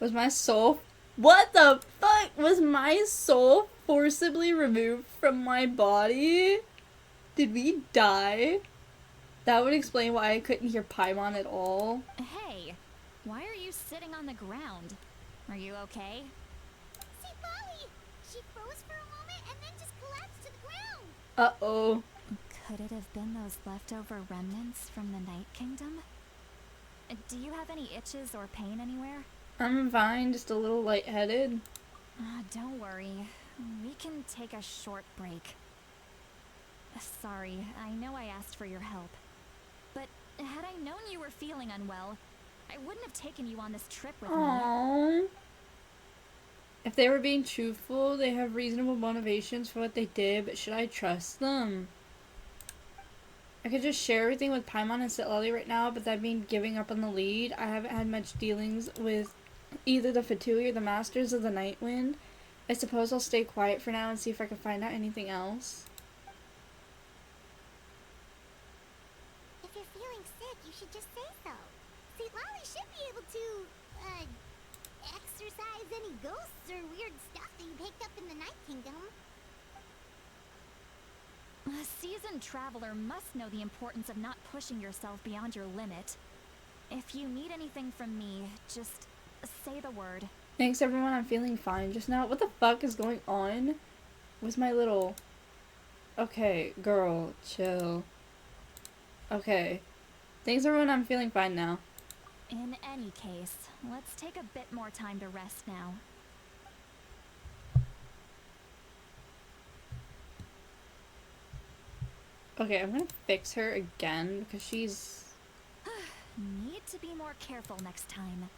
Was my soul... What the fuck? Was my soul forcibly removed from my body? Did we die? That would explain why I couldn't hear Paimon at all. Hey, why are you sitting on the ground? Are you okay? See, Molly! She froze for a moment and then just collapsed to the ground. Uh-oh. Could it have been those leftover remnants from the Night Kingdom? Do you have any itches or pain anywhere? I'm fine, just a little lightheaded. Don't worry. We can take a short break. Sorry, I know I asked for your help. But had I known you were feeling unwell, I wouldn't have taken you on this trip with me. Aww. If they were being truthful, they have reasonable motivations for what they did, but should I trust them? I could just share everything with Paimon and Sitlali right now, but that means giving up on the lead. I haven't had much dealings with either the Fatui or the Masters of the Night Wind. I suppose I'll stay quiet for now and see if I can find out anything else. If you're feeling sick, you should just say so. See, Lolly should be able to, exorcise any ghosts or weird stuff that you picked up in the Night Kingdom. A seasoned traveler must know the importance of not pushing yourself beyond your limit. If you need anything from me, just say the word. Thanks everyone, I'm feeling fine just now. What the fuck is going on? Where's my little... Okay, girl, chill. Okay. Thanks everyone, I'm feeling fine now. In any case, let's take a bit more time to rest now. Okay, I'm gonna fix her again because she's... Need to be more careful next time.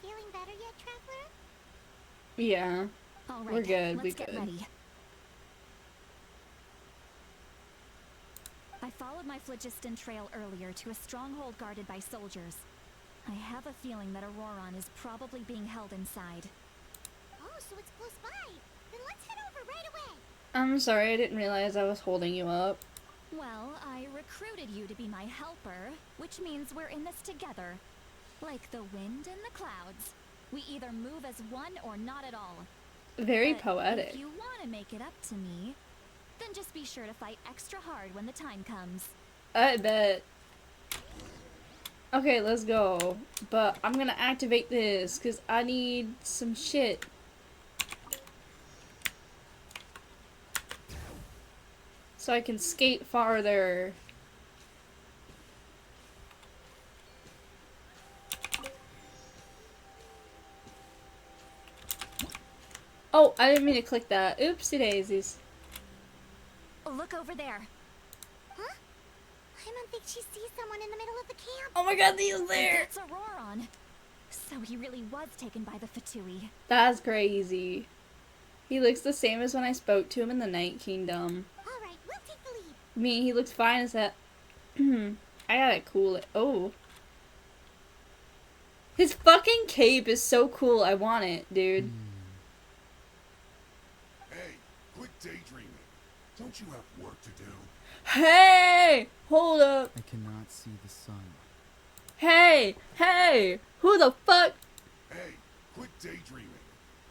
Feeling better yet, Traveler? Yeah. All right, We're good, let's we get good. ready. I followed my phlogiston trail earlier to a stronghold guarded by soldiers. I have a feeling that Auroron is probably being held inside. Oh, so it's close by. Then let's head over right away. I'm sorry, I didn't realize I was holding you up. Well, I recruited you to be my helper, which means we're in this together. Like the wind and the clouds. We either move as one or not at all. Very But poetic. if you want to make it up to me, then just be sure to fight extra hard when the time comes. I bet. Okay, let's go. But I'm gonna activate this because I need some shit. So I can skate farther. Oh, I didn't mean to click that. Oopsie daisies. Look over there. Huh? I don't think she sees someone in the middle of the camp. Oh my god, he's there! That's Auroron. So he really was taken by the Fatui. That's crazy. He looks the same as when I spoke to him in the Night Kingdom. All right, we'll take the lead. I mean, he looks fine as that. I gotta cool it. Oh. His fucking cape is so cool. I want it, dude. Hey, quit daydreaming. Don't you have work to do? Hey! Hold up. I cannot see the sun. Hey! Hey! Who the fuck? Hey, quit daydreaming.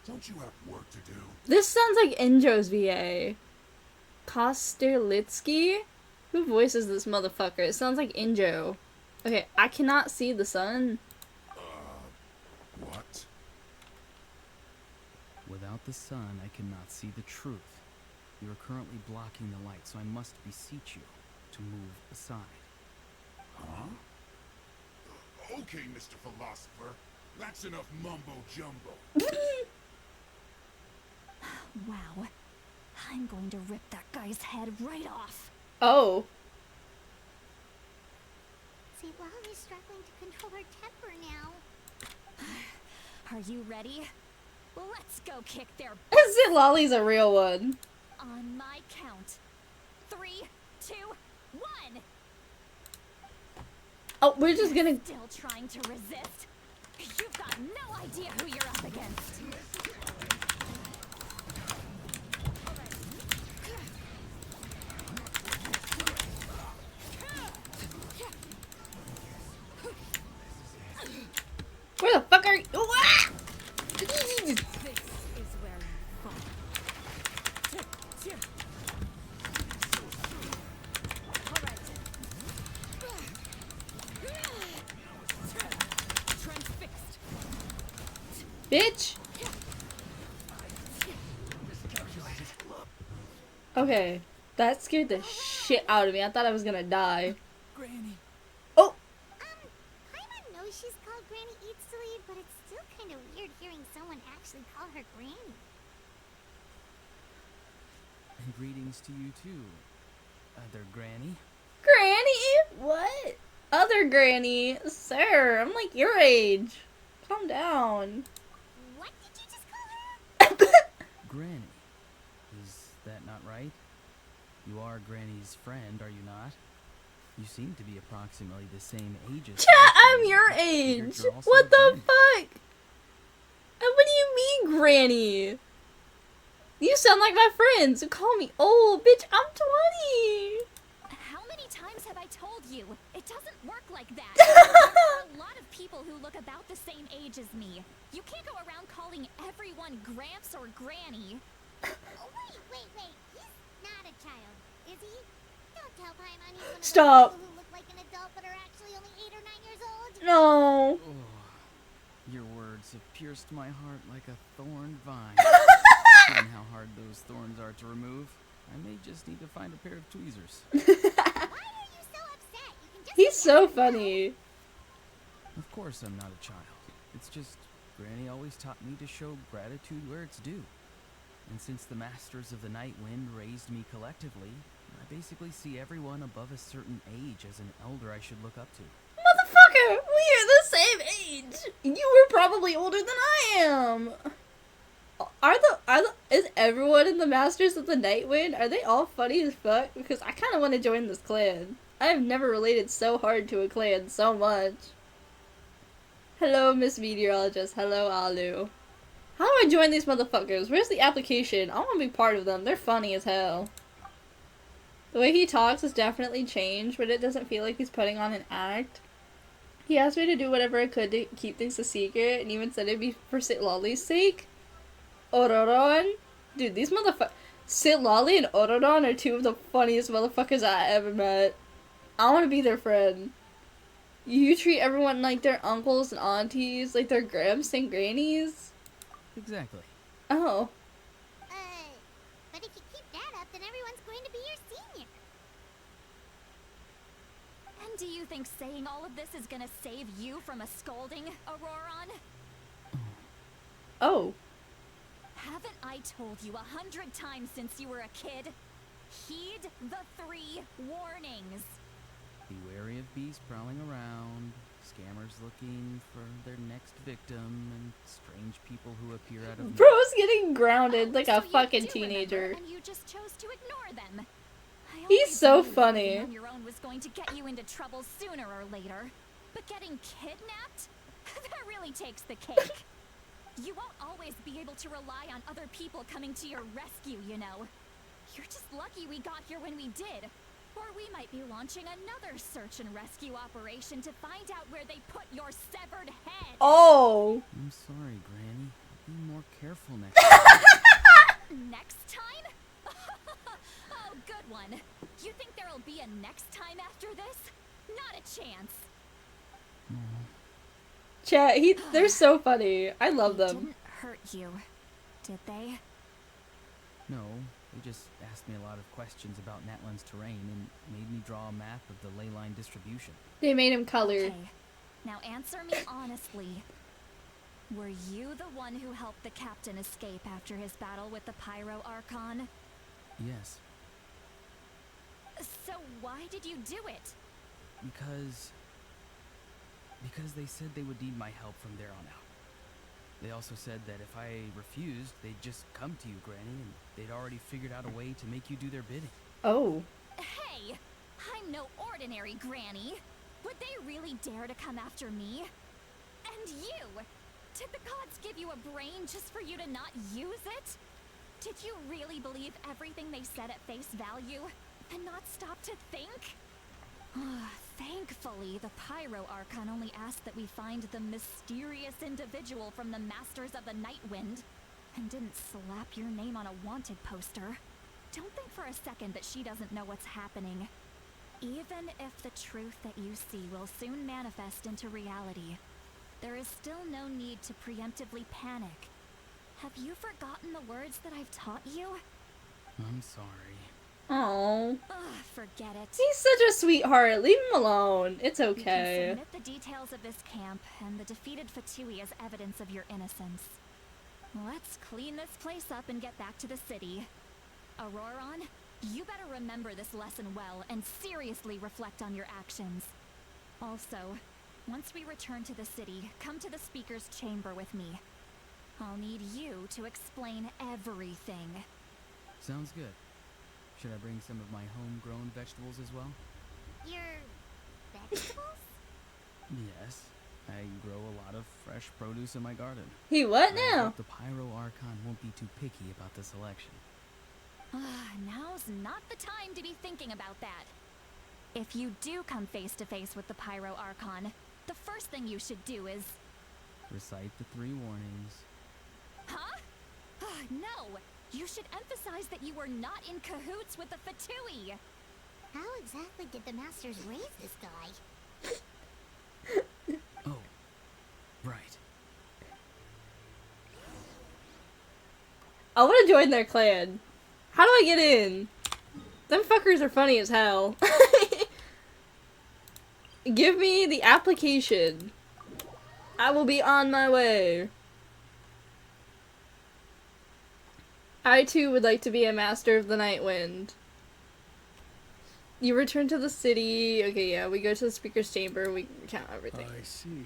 Don't you have work to do? This sounds like Injo's VA. Kosterlitsky? Who voices this motherfucker? It sounds like Injo. Okay, I cannot see the sun. What? Without the sun, I cannot see the truth. You are currently blocking the light, so I must beseech you to move aside. Huh? Okay, Mr. Philosopher. That's enough mumbo-jumbo. Wow. I'm going to rip that guy's head right off. Oh. See, Lolly's struggling to control her temper now. Are you ready? Let's go kick their Lolly's a real one. on my count. 3, 2, 1. Oh, we're just gonna... Still trying to resist? You've got no idea who you're up against. Where the fuck are you? Ah! This is where you fall. Alright. Transfixed. Bitch! Okay, that scared the shit out of me. I thought I was gonna die. Granny. Oh! Paimon knows she's called Granny Eatsilly, but it's still kind of weird hearing someone actually call her Granny. And greetings to you too, other Granny. Granny? What? Other Granny? Sir, I'm like your age. Calm down. What did you just call her? Granny. Is that not right? You are Granny's friend, are you not? You seem to be approximately the same age as Chat, her, so I'm your I figured age. you're also What a the Granny. fuck? And what do you mean, Granny? You sound like my friends who call me old. Bitch, I'm 20. How many times have I told you? It doesn't work like that. There are a lot of people who look about the same age as me. You can't go around calling everyone Gramps or Granny. Oh, wait. He's not a child, is he? Don't tell Paimon he's one of Stop. those people who look like an adult but are actually only 8 or 9 years old. No. Oh, your words have pierced my heart like a thorn vine. Given how hard those thorns are to remove, I may just need to find a pair of tweezers. Why are you so upset? You can just He's say so yes or no. funny. Of course I'm not a child. It's just Granny always taught me to show gratitude where it's due. And since the Masters of the Night Wind raised me collectively, I basically see everyone above a certain age as an elder I should look up to. Motherfucker, we are the same age. You were probably older than I am. Is everyone in the Masters of the Night Wind? Are they all funny as fuck? Because I kind of want to join this clan. I have never related so hard to a clan so much. Hello, Miss Meteorologist. Hello, Alu. How do I join these motherfuckers? Where's the application? I want to be part of them. They're funny as hell. The way he talks has definitely changed, but it doesn't feel like he's putting on an act. He asked me to do whatever I could to keep things a secret, and even said it'd be for Sitlali's sake. Ororon? Dude, these motherfuckers... Sitlali and Ororon are two of the funniest motherfuckers I ever met. I want to be their friend. You treat everyone like their uncles and aunties, like their gramps and grannies? Exactly. Oh. But if you keep that up, then everyone's going to be your senior. And do you think saying all of this is gonna save you from a scolding, Auroron? Oh. Haven't I told you 100 times since you were a kid? Heed the 3 warnings. Be wary of bees prowling around, scammers looking for their next victim, and strange people who appear out of Bro's getting grounded like so a fucking teenager. And you just chose to ignore them. I He's always so knew that funny. being on your own was going to get you into trouble sooner or later. But getting kidnapped? That really takes the cake. You won't always be able to rely on other people coming to your rescue, you know. You're just lucky we got here when we did. Or we might be launching another search and rescue operation to find out where they put your severed head. Oh. I'm sorry, Granny. Be more careful next time. Next time? Oh, good one. You think there'll be a next time after this? Not a chance. Chat, they're so funny. I love them. Didn't hurt you, did they? No, they just asked me a lot of questions about Natlan's terrain and made me draw a map of the ley line distribution. They made him colored. Okay. Now answer me honestly. Were you the one who helped the captain escape after his battle with the Pyro Archon? Yes. So why did you do it? Because they said they would need my help from there on out. They also said that if I refused, they'd just come to you, Granny, and they'd already figured out a way to make you do their bidding. Oh. Hey! I'm no ordinary Granny! Would they really dare to come after me? And you! Did the gods give you a brain just for you to not use it? Did you really believe everything they said at face value? And not stop to think? Thankfully, the Pyro Archon only asked that we find the mysterious individual from the Masters of the Night Wind, and didn't slap your name on a wanted poster. Don't think for a second that she doesn't know what's happening. Even if the truth that you see will soon manifest into reality, there is still no need to preemptively panic. Have you forgotten the words that I've taught you? I'm sorry. Oh. Forget it. He's such a sweetheart. Leave him alone. It's You okay. can submit the details of this camp and the defeated Fatui as evidence of your innocence. Let's clean this place up and get back to the city. Auroron, you better remember this lesson well and seriously reflect on your actions. Also, once we return to the city, come to the speaker's chamber with me. I'll need you to explain everything. Sounds good. Should I bring some of my homegrown vegetables as well? Your vegetables? Yes. I grow a lot of fresh produce in my garden. He what I now? hope the Pyro Archon won't be too picky about the selection. Now's not the time to be thinking about that. If you do come face to face with the Pyro Archon, the first thing you should do is... Recite the 3 warnings. Huh? No! You should emphasize that you were not in cahoots with the Fatui! How exactly did the masters raise this guy? Oh, right. I want to join their clan. How do I get in? Them fuckers are funny as hell. Give me the application. I will be on my way. I too would like to be a master of the Night Wind. You return to the city. Okay, yeah, we go to the speaker's chamber. We count everything. I see.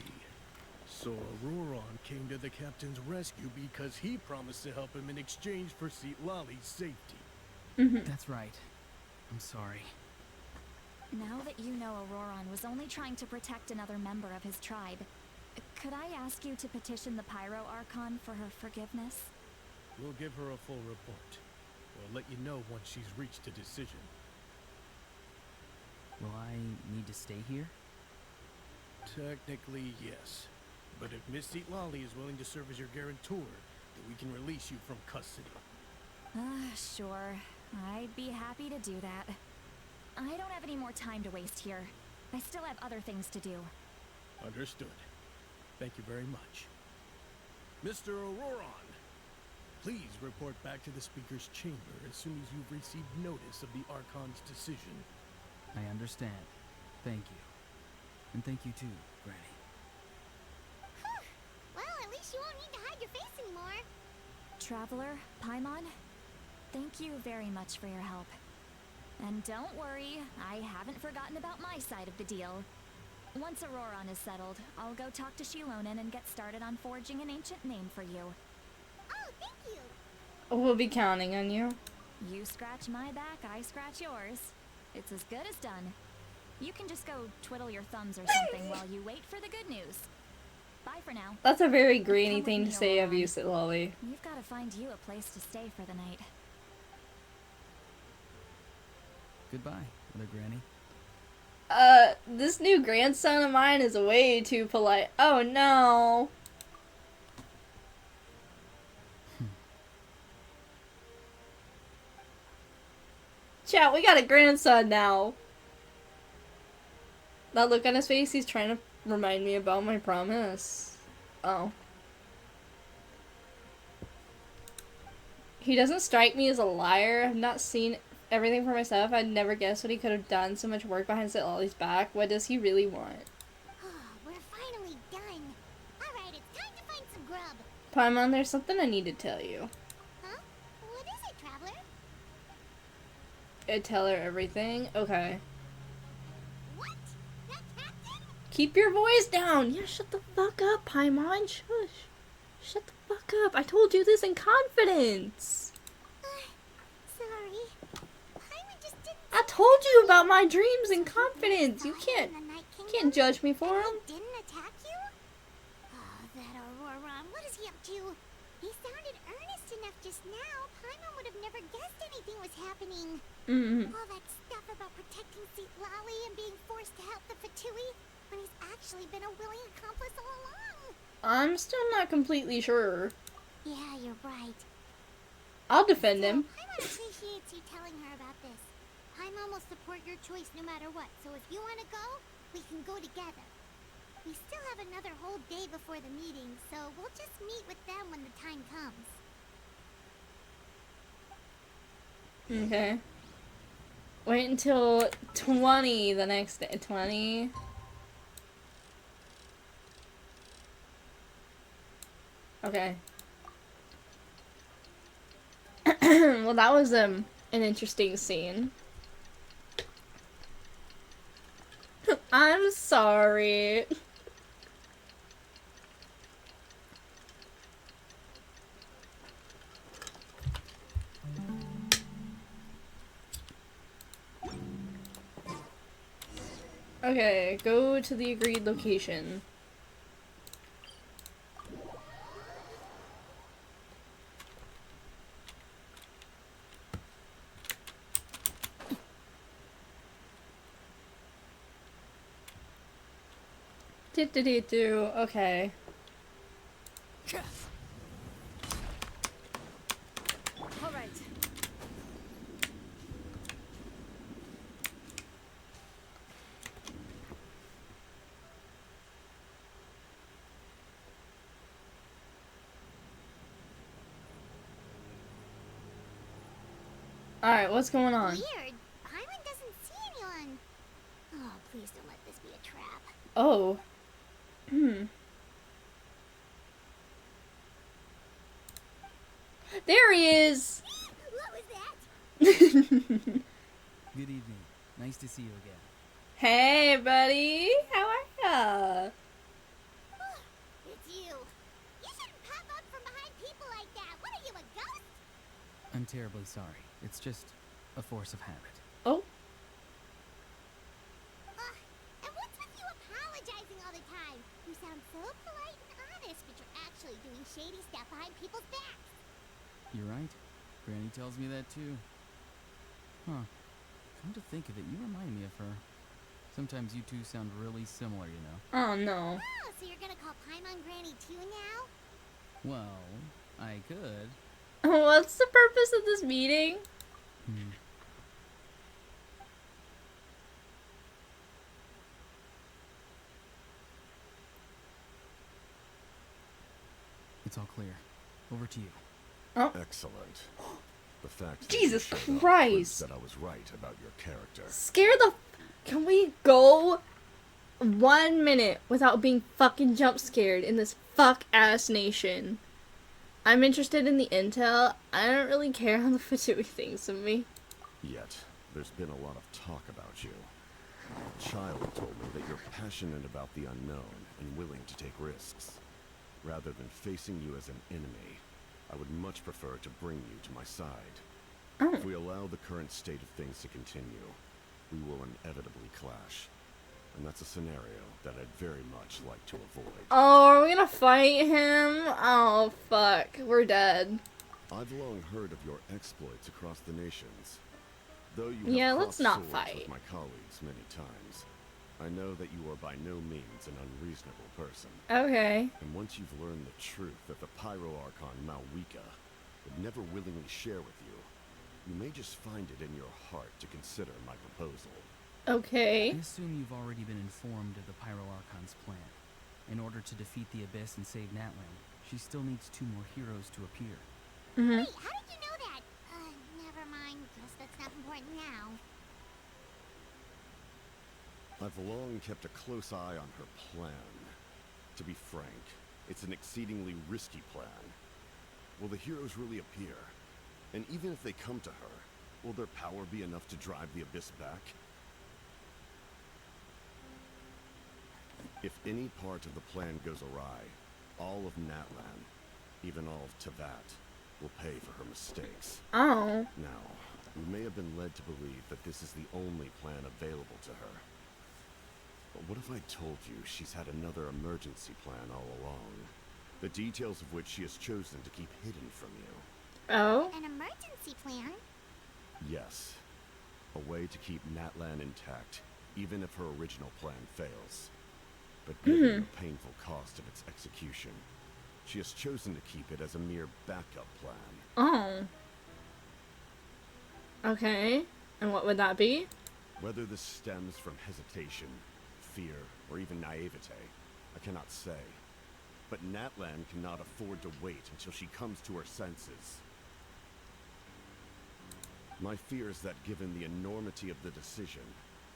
So Auroron came to the captain's rescue because he promised to help him in exchange for Lali's safety. That's right. I'm sorry. Now that you know Auroron was only trying to protect another member of his tribe, could I ask you to petition the Pyro Archon for her forgiveness? We'll give her a full report. We'll let you know once she's reached a decision. Will I need to stay here? Technically, yes. But if Miss Lali is willing to serve as your guarantor, then we can release you from custody. Sure. I'd be happy to do that. I don't have any more time to waste here. I still have other things to do. Understood. Thank you very much. Mr. Auroron, please report back to the Speaker's chamber as soon as you've received notice of the Archon's decision. I understand. Thank you. And thank you too, Granny. Well, at least you won't need to hide your face anymore. Traveler, Paimon, thank you very much for your help. And don't worry, I haven't forgotten about my side of the deal. Once Auroron is settled, I'll go talk to Shilonen and get started on forging an ancient name for you. Oh, thank you. We'll be counting on you. You scratch my back, I scratch yours. It's as good as done. You can just go twiddle your thumbs or something while you wait for the good news. Bye for now. That's a very Granny Come thing with to me, say of Auroron. you, Sitlali. We've got to find you a place to stay for the night. Goodbye, Mother Granny. This new grandson of mine is way too polite. Oh no. Chat, we got a grandson now. That look on his face, he's trying to remind me about my promise. Oh. He doesn't strike me as a liar. I've not seen everything for myself. I'd never guessed what he could have done so much work behind Sitlali's back. What does he really want? We're finally done. Alright, it's time to find some grub. Paimon, there's something I need to tell you. Huh? What is it, Traveler? I tell her everything. Okay. What? That captain? Keep your voice down. Yeah, shut the fuck up, Paimon. Shush. Shut the fuck up. I told you this in confidence. Sorry. Paimon just didn't. I told you about my dreams in confidence. You can't The Night Kingdom, can't judge me for and them. he didn't attack you? Oh, that Auroron. What is he up to? He sounded earnest enough just now. Paimon would have never guessed anything was happening. All that stuff about protecting Lali and being forced to help the Fatui when he's actually been a willing accomplice all along. I'm still not completely sure. Yeah, you're right. I'll defend him. Paimon appreciates you telling her about this. Paimon will support your choice no matter what, so if you want to go, we can go together. We still have another whole day before the meeting, so we'll just meet with them when the time comes. Okay. Wait until 20 the next day. 20. Okay. Well, that was an interesting scene. I'm sorry. Okay, go to the agreed location. Do. Okay. All right. Alright, what's going on? Weird. Paimon doesn't see anyone. Oh, please don't let this be a trap. Oh. There he is! What was that? Good evening. Nice to see you again. Hey, buddy! How are ya? It's you. You shouldn't pop up from behind people like that. What are you, a ghost? I'm terribly sorry. It's just a force of habit. Oh. And what's with you apologizing all the time? You sound so polite and honest, but you're actually doing shady stuff behind people's backs. You're right. Granny tells me that too. Huh. Come to think of it, you remind me of her. Sometimes you two sound really similar, you know. Oh, no. Oh, so you're gonna call Paimon Granny too now? Well, I could. What's the purpose of this meeting? It's all clear. Over to you. Oh. Excellent. The fact that Jesus you showed up Christ. proves that I was right about your character. Scare the... Can we go 1 minute without being fucking jump scared in this fuck-ass nation? I'm interested in the intel. I don't really care how the Fatui thinks of me. Yet, there's been a lot of talk about you. A child told me that you're passionate about the unknown and willing to take risks. Rather than facing you as an enemy, I would much prefer to bring you to my side. Oh. If we allow the current state of things to continue, we will inevitably clash. And that's a scenario that I'd very much like to avoid. Oh, are we gonna fight him? Oh, fuck. We're dead. I've long heard of your exploits across the nations. Though you Yeah, have let's crossed not swords fight. with my colleagues many times, I know that you are by no means an unreasonable person. Okay. And once you've learned the truth that the Pyro Archon Malwika would never willingly share with you, you may just find it in your heart to consider my proposal. Okay. I assume you've already been informed of the Pyro Archon's plan. In order to defeat the Abyss and save Natlan, she still needs 2 more heroes to appear. Mm-hmm. Wait, how did you know that? Never mind. Guess that's not important now. I've long kept a close eye on her plan. To be frank, it's an exceedingly risky plan. Will the heroes really appear? And even if they come to her, will their power be enough to drive the Abyss back? If any part of the plan goes awry, all of Natlan, even all of Teyvat, will pay for her mistakes. Oh. Now, we may have been led to believe that this is the only plan available to her. But what if I told you she's had another emergency plan all along? The details of which she has chosen to keep hidden from you. Oh? An emergency plan? Yes. A way to keep Natlan intact, even if her original plan fails. But given the painful cost of its execution, she has chosen to keep it as a mere backup plan. Oh. Okay. And what would that be? Whether this stems from hesitation, fear, or even naivete, I cannot say. But Natlan cannot afford to wait until she comes to her senses. My fear is that given the enormity of the decision,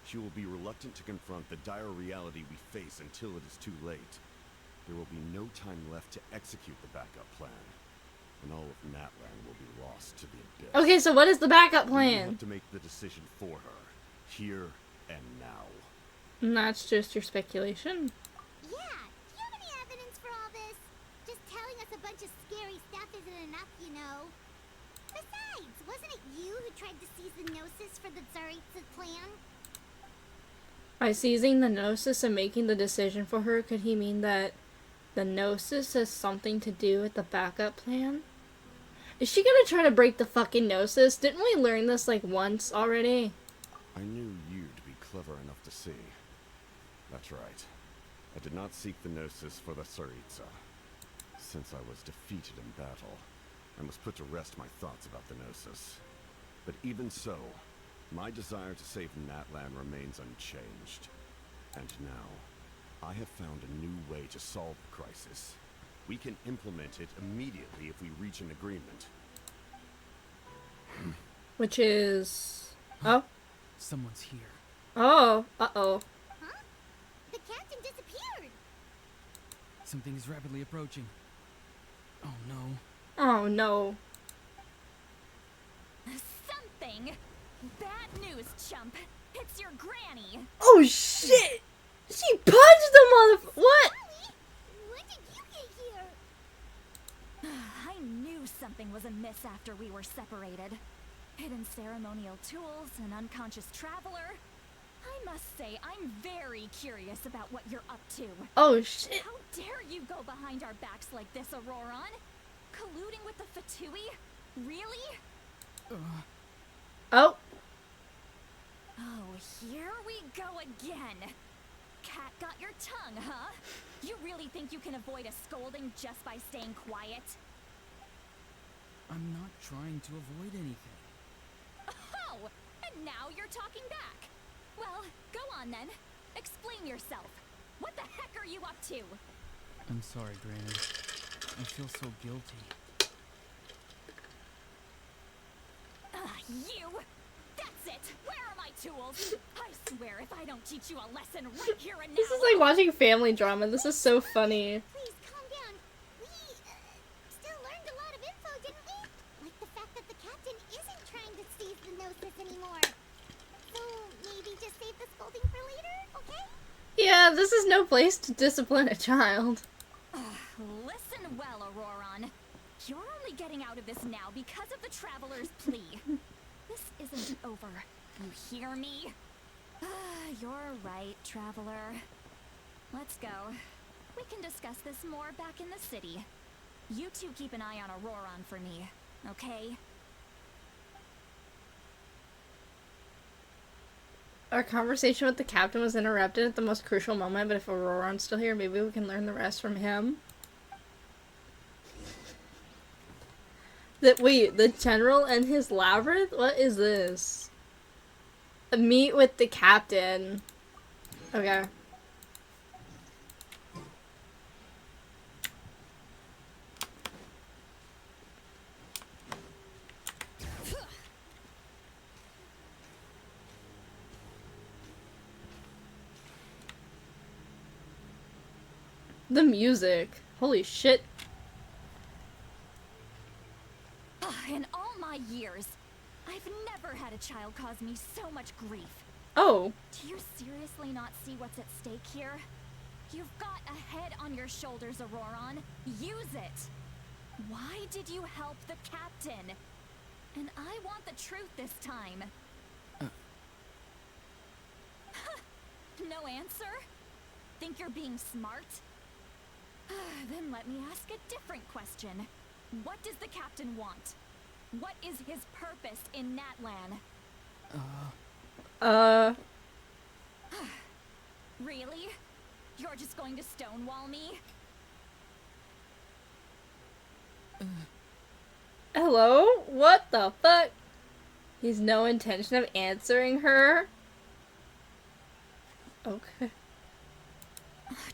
she will be reluctant to confront the dire reality we face until it is too late. There will be no time left to execute the backup plan, and all of Natlan will be lost to the Abyss. Okay, so what is the backup We will plan? have to make the decision for her, here and now. And that's just your speculation. Yeah. Do you have any evidence for all this? Just telling us a bunch of scary stuff isn't enough, you know. Besides, wasn't it you who tried to seize the Gnosis for the Tsaritsa plan? By seizing the Gnosis and making the decision for her, could he mean that the Gnosis has something to do with the backup plan? Is she gonna try to break the fucking Gnosis? Didn't we learn this like once already? I knew you to be clever enough to see. That's right. I did not seek the Gnosis for the Tsaritsa. Since I was defeated in battle, I must put to rest my thoughts about the Gnosis. But even so, my desire to save Natlan remains unchanged. And now, I have found a new way to solve the crisis. We can implement it immediately if we reach an agreement. Which is... Oh. Someone's here. Oh. Uh-oh. Huh? The captain disappeared. Something is rapidly approaching. Oh no. Oh, no. thing. Bad news, chump. It's your granny. Oh shit! She punched the what? When did you get here? I knew something was amiss after we were separated. Hidden ceremonial tools, an unconscious traveler. I must say, I'm very curious about what you're up to. Oh shit! How dare you go behind our backs like this, Auroron? Colluding with the Fatui? Really? Oh. Oh, here we go again. Cat got your tongue, huh? You really think you can avoid a scolding just by staying quiet? I'm not trying to avoid anything. Oh! And now you're talking back. Well, go on then. Explain yourself. What the heck are you up to? I'm sorry, Granny. I feel so guilty. You! That's it! Where are my tools? I swear if I don't teach you a lesson right here and now... This is like watching family drama. This is so funny. Please calm down. We still learned a lot of info, didn't we? Like the fact that the captain isn't trying to seize the Gnosis anymore. So maybe just save the scolding for later, okay? Yeah, this is no place to discipline a child. Listen well, Auroron. You're only getting out of this now because of the Traveler's plea. This isn't over. You hear me? You're right, Traveler. Let's go. We can discuss this more back in the city. You two keep an eye on Auroron for me, okay? Our conversation with the captain was interrupted at the most crucial moment, but if Auroron's still here, maybe we can learn the rest from him. Wait, the general and his labyrinth? What is this? Meet with the captain. Okay. The music. Holy shit. In all my years, I've never had a child cause me so much grief. Oh. Do you seriously not see what's at stake here? You've got a head on your shoulders, Auroron. Use it! Why did you help the captain? And I want the truth this time. No answer? Think you're being smart? Then let me ask a different question. What does the captain want? What is his purpose in Natlan? Really? You're just going to stonewall me? Hello? What the fuck? He's no intention of answering her? Okay.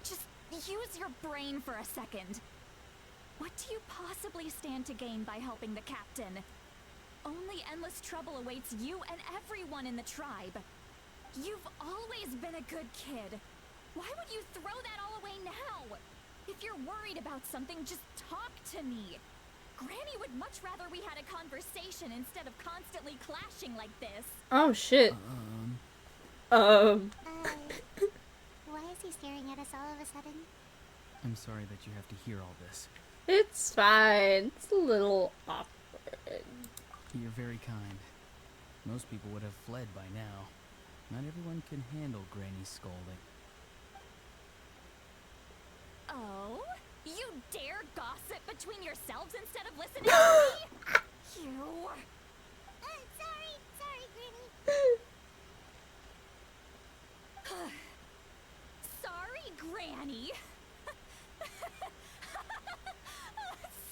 Just use your brain for a second. What do you possibly stand to gain by helping the captain? Only endless trouble awaits you and everyone in the tribe. You've always been a good kid. Why would you throw that all away now? If you're worried about something, just talk to me. Granny would much rather we had a conversation instead of constantly clashing like this. Oh shit. Why is he staring at us all of a sudden? I'm sorry that you have to hear all this. It's fine. It's a little awkward. You're very kind. Most people would have fled by now. Not everyone can handle Granny's scolding. Oh? You dare gossip between yourselves instead of listening to me? You... Sorry, Granny. Sorry, Granny.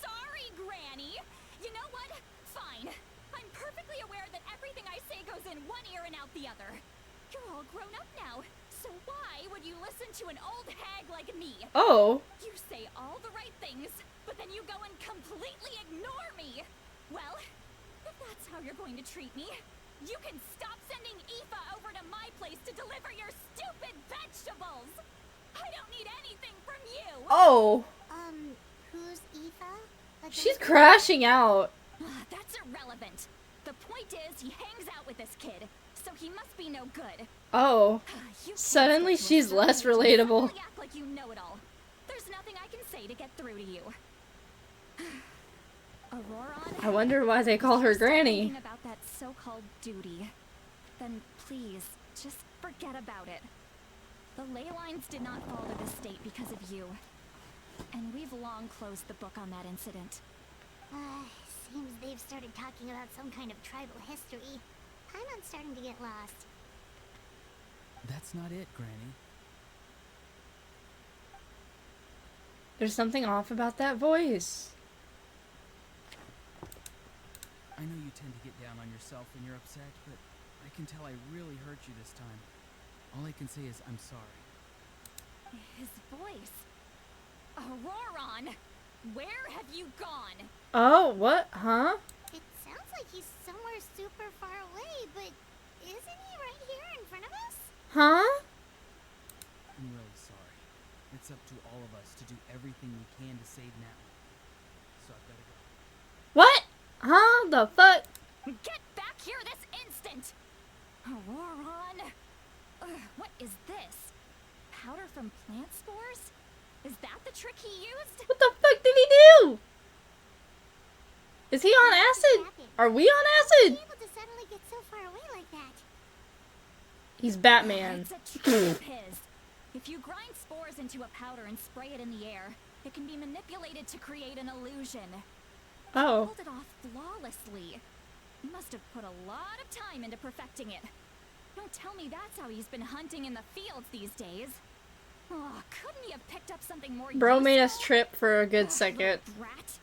Sorry, Granny. You know what? Fine. I'm perfectly aware that everything I say goes in one ear and out the other. You're all grown up now, so why would you listen to an old hag like me? Oh. You say all the right things, but then you go and completely ignore me. Well, if that's how you're going to treat me, you can stop sending Aoife over to my place to deliver your stupid vegetables. I don't need anything from you. Oh. Who's Aoife? She's crashing out. That's irrelevant. The point is, he hangs out with this kid, so he must be no good. Oh. You can't Suddenly stick to a she's certain less age and relatable. suddenly act like you know it all. There's nothing I can say to get through to you. Auroron, I wonder why they call her if you're still Granny. thinking about that so-called duty, then please, just forget about it. The ley lines did not fall to this state because of you. And we've long closed the book on that incident. Seems they've started talking about some kind of tribal history. I'm starting to get lost. That's not it, Granny. There's something off about that voice. I know you tend to get down on yourself when you're upset, but I can tell I really hurt you this time. All I can say is I'm sorry. His voice. Auroron! Where have you gone? Oh, what? Huh? It sounds like he's somewhere super far away, but isn't he right here in front of us? Huh? I'm really sorry. It's up to all of us to do everything we can to save Nat. So I've got to go. What? Huh? The fuck? Get back here this instant! Auroron! What is this? Powder from plant spores? Is that the trick he used? What the fuck did he do? Is he on acid? Are we on acid? Able to suddenly get so far away like that. He's Batman. It's a trick of his. If you grind spores into a powder and spray it in the air, it can be manipulated to create an illusion. Oh. Pulled it off flawlessly. He must have put a lot of time into perfecting it. Don't tell me that's how he's been hunting in the fields these days. Oh, couldn't he have picked up something more Bro made us useful? trip for a good Ugh, second. little brat.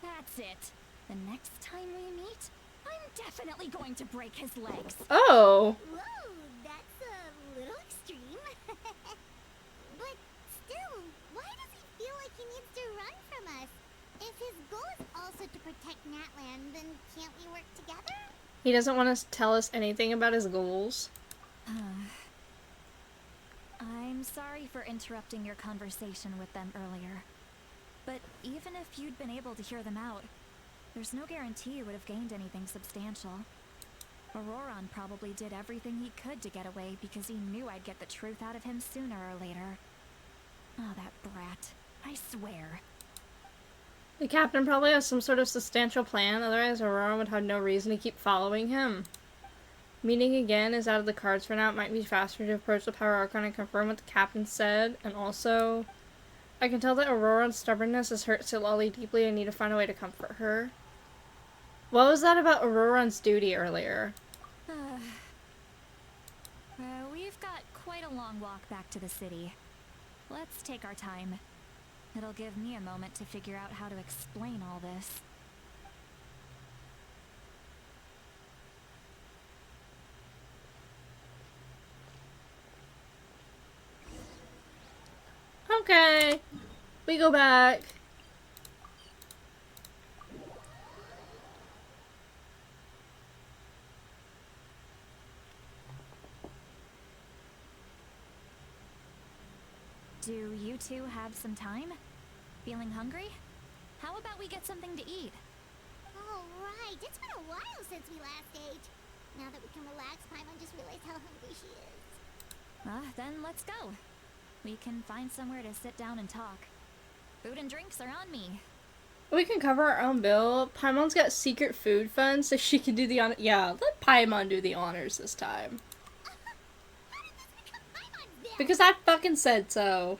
That's it. The next time we meet, I'm definitely going to break his legs. Oh. Whoa, that's a little extreme. But still, why does he feel like he needs to run from us? If his goal is also to protect Natland, then can't we work together? He doesn't want to tell us anything about his goals. I'm sorry for interrupting your conversation with them earlier. But even if you'd been able to hear them out, there's no guarantee you would have gained anything substantial. Auroron probably did everything he could to get away because he knew I'd get the truth out of him sooner or later. Oh, that brat. I swear. The captain probably has some sort of substantial plan, otherwise Aurora would have no reason to keep following him. Meeting again is out of the cards for now. It might be faster to approach the Power Archon and confirm what the captain said, and also, I can tell that Aurora's stubbornness has hurt Silali deeply. I need to find a way to comfort her. What was that about Aurora's duty earlier? We've got quite a long walk back to the city. Let's take our time. It'll give me a moment to figure out how to explain all this. Okay, we go back. Do you two have some time? Feeling hungry? How about we get something to eat? Alright, it's been a while since we last ate. Now that we can relax, Paimon just realized how hungry she is. Then let's go. We can find somewhere to sit down and talk. Food and drinks are on me. We can cover our own bill. Paimon's got secret food funds, so she can do the honor. Yeah, let Paimon do the honors this time. How did this become Paimon's bill? Because I fucking said so.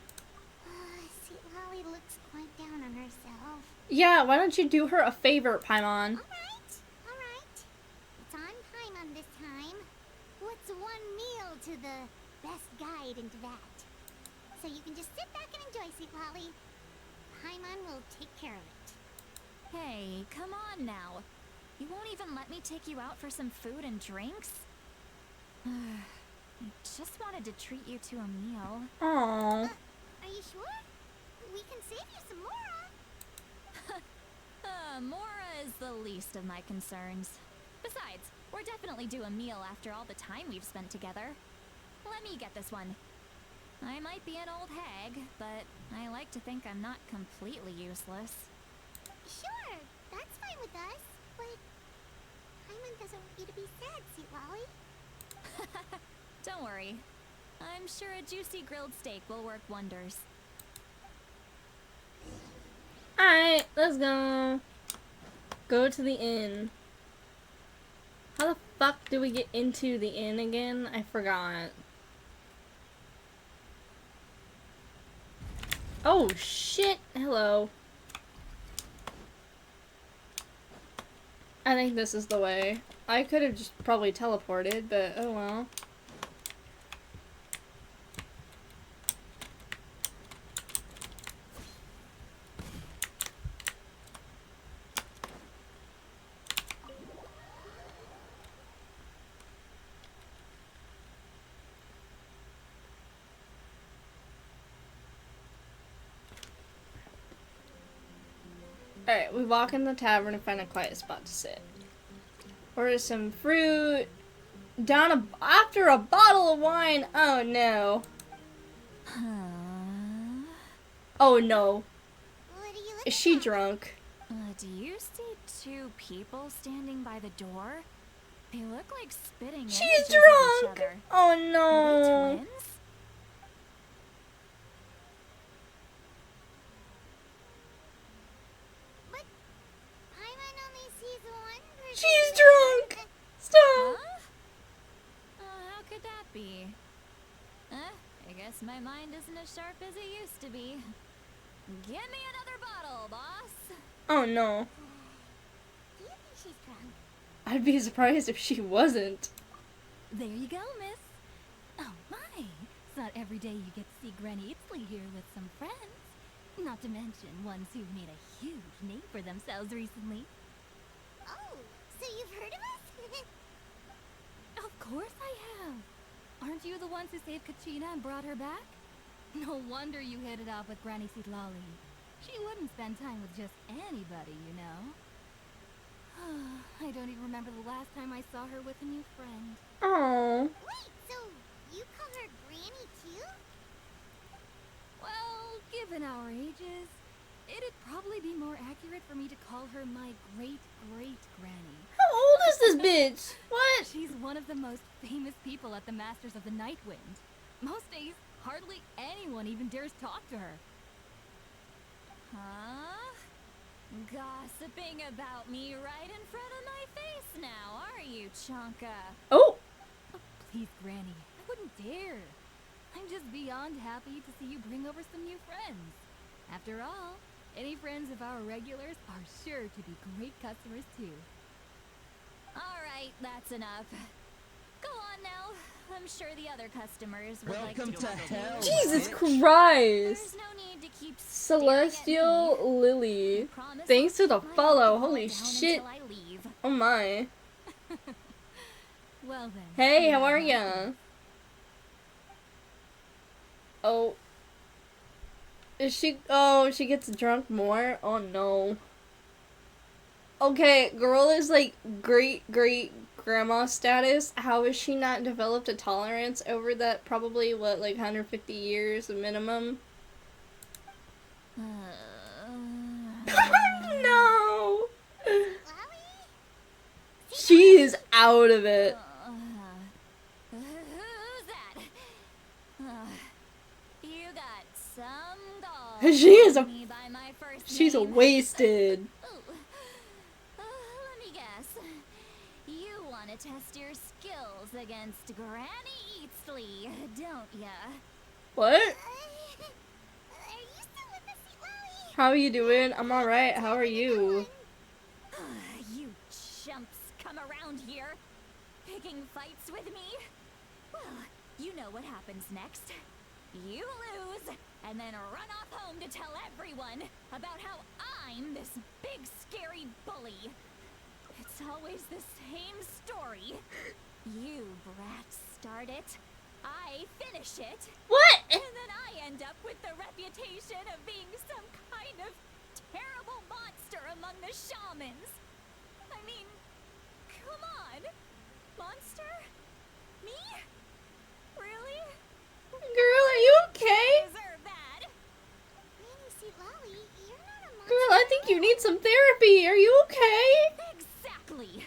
See, Lolly looks quite down on herself. Yeah, why don't you do her a favor, Paimon? Alright. It's on Paimon this time. What's one meal to the best guide into that? So you can just sit back and enjoy, sweet Lolly. Paimon will take care of it. Hey, come on now. You won't even let me take you out for some food and drinks? I just wanted to treat you to a meal. Aww. Are you sure? We can save you some more. Mora is the least of my concerns. Besides, we're definitely due a meal after all the time we've spent together. Let me get this one. I might be an old hag, but I like to think I'm not completely useless. Sure, that's fine with us. But Paimon want you to be sad, Sweet Lolly. Don't worry. I'm sure a juicy grilled steak will work wonders. Alright, let's go. Go to the inn. How the fuck do we get into the inn again? I forgot. Oh shit, hello. I think this is the way. I could have just probably teleported, but oh well. Alright, we walk in the tavern and find a quiet spot to sit. Order some fruit. After a bottle of wine. Oh no. Oh no. What are you looking Is she at? drunk? Do you see two people standing by the door? They look like spitting She's images of each drunk! other. Oh Are they no. twins? But Paimon only sees one person. She's drunk! Stop! Huh? How could that be? I guess my mind isn't as sharp as it used to be. Give me another bottle, boss! Oh no. Do you think she's drunk? I'd be surprised if she wasn't. There you go, miss. Oh my! It's not every day you get to see Granny Itzley here with some friends. Not to mention ones who've made a huge name for themselves recently. Oh, so you've heard of us? Of course I have. Aren't you the ones who saved Kachina and brought her back? No wonder you hit it off with Granny Sitlali. She wouldn't spend time with just anybody, you know. I don't even remember the last time I saw her with a new friend. Oh. Wait, so you call her Granny too? Well, given our ages, it'd probably be more accurate for me to call her my great-great-granny. How old is this bitch? What? She's one of the most famous people at the Masters of the Night Wind. Most days, hardly anyone even dares talk to her. Huh? Gossiping about me right in front of my face now, are you, Chonka? Oh. Oh, please, Granny, I wouldn't dare. I'm just beyond happy to see you bring over some new friends. After all, any friends of our regulars are sure to be great customers too. Alright, that's enough. Go on now. I'm sure the other customers would like to Welcome to hell. Jesus bitch. Christ. There's no need to keep Celestial Lily. Promise Thanks to the I'll keep my follow. alcohol Holy down shit. until I leave. Oh my. Well then. Hey, you how have are my ya? thanks. Oh. Is she? Oh, she gets drunk more? Oh no. Okay, girl is like great grandma status. How has she not developed a tolerance over that probably, what, like 150 years minimum? No! Wowie? She is out of it. Who's that? You got some gall. She is a- calling me by my first She's name. wasted. Ooh. Let me guess. You want to test your skills against Granny Eatsley, don't ya? What? Are you still with us, Sweet Wowie? How are you doing? I'm alright. How are you? You chumps come around here, picking fights with me? Well, you know what happens next. You lose, and then run off home to tell everyone about how I'm this big scary bully. It's always the same story. You brats start it, I finish it, What? and then I end up with the reputation of being some kind of terrible monster among the shamans. I mean, come on. Monster? Me? Really? Girl, are you okay? Deserve that. Granny Sweet Lolly, you're not a monster. Girl, I think you need some therapy. Are you okay? Exactly.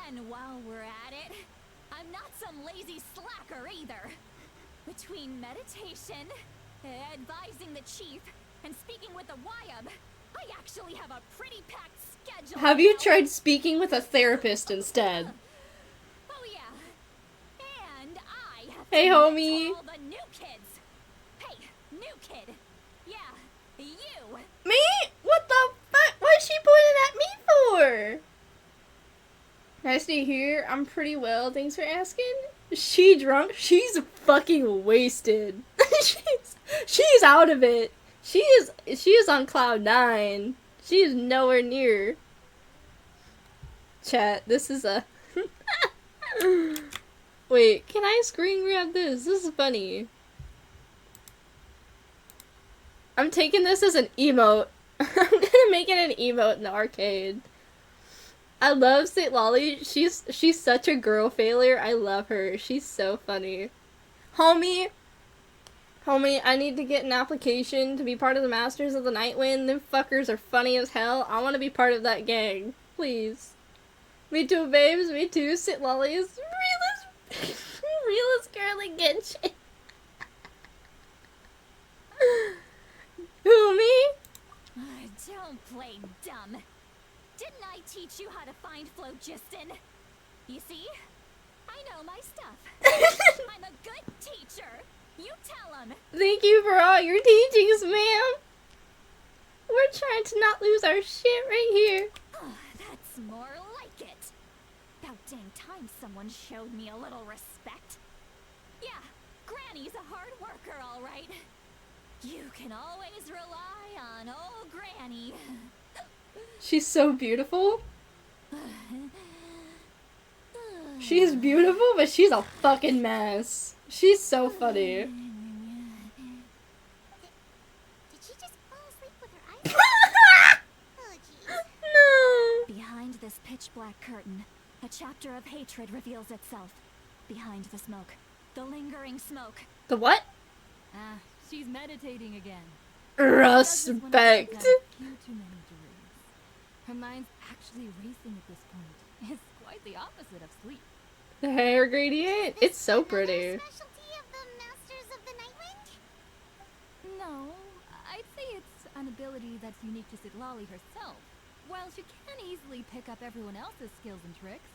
And And while we're at it, I'm not some lazy slacker either. Between meditation, advising the chief, and speaking with the Wyab, I actually have a pretty packed schedule. Have you now. tried speaking with a therapist instead? Oh yeah. And I have Hey, to homie. mentor all the new kids. Hey, new kid. Yeah, you. Me? What the fuck? What's she pointing at me for? Nice to hear. I'm pretty well. Thanks for asking. She drunk? She's fucking wasted. she's out of it. She is on cloud 9. She is nowhere near. Chat, this is a wait, can I screen grab this? This is funny. I'm taking this as an emote. I'm gonna make it an emote in the arcade. I love St. Lolly. She's such a girl failure. I love her. She's so funny. Homie, I need to get an application to be part of the Masters of the Nightwind. Them fuckers are funny as hell. I want to be part of that gang. Please. Me too, babes. Me too. St. Lolly is realest girl in Genshin. Who, me? Don't play dumb. Didn't I teach you how to find phlogiston? You see? I know my stuff. I'm a good teacher. You tell him. Thank you for all your teachings, ma'am. We're trying to not lose our shit right here. That's more like it. About dang time someone showed me a little respect. Yeah, Granny's a hard worker, all right. You can always rely on old Granny. She's so beautiful. She's beautiful, but she's a fucking mess. She's so funny. Did she just fall asleep with her eyes? Oh, jeez. No. Behind this pitch-black curtain, a chapter of hatred reveals itself. Behind the smoke, the lingering smoke. The what? Ah, she's meditating again. Respect. Few too many dreams. Her mind's actually racing at this point. It's quite the opposite of sleep. The hair gradient. It's so pretty. Specialty of the Masters of the Nightwind? No, I'd say it's an ability that's unique to Sitlali herself. While she can easily pick up everyone else's skills and tricks,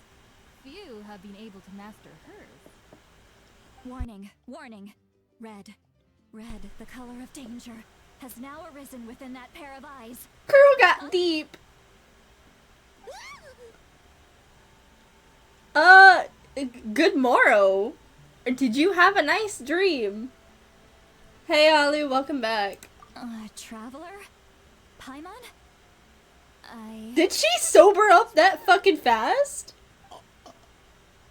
few have been able to master hers. Warning, warning. Red, the color of danger, has now arisen within that pair of eyes. Girl got deep. Good morrow. Did you have a nice dream? Hey, Ollie, welcome back. Traveler? Paimon? Did she sober up that fucking fast?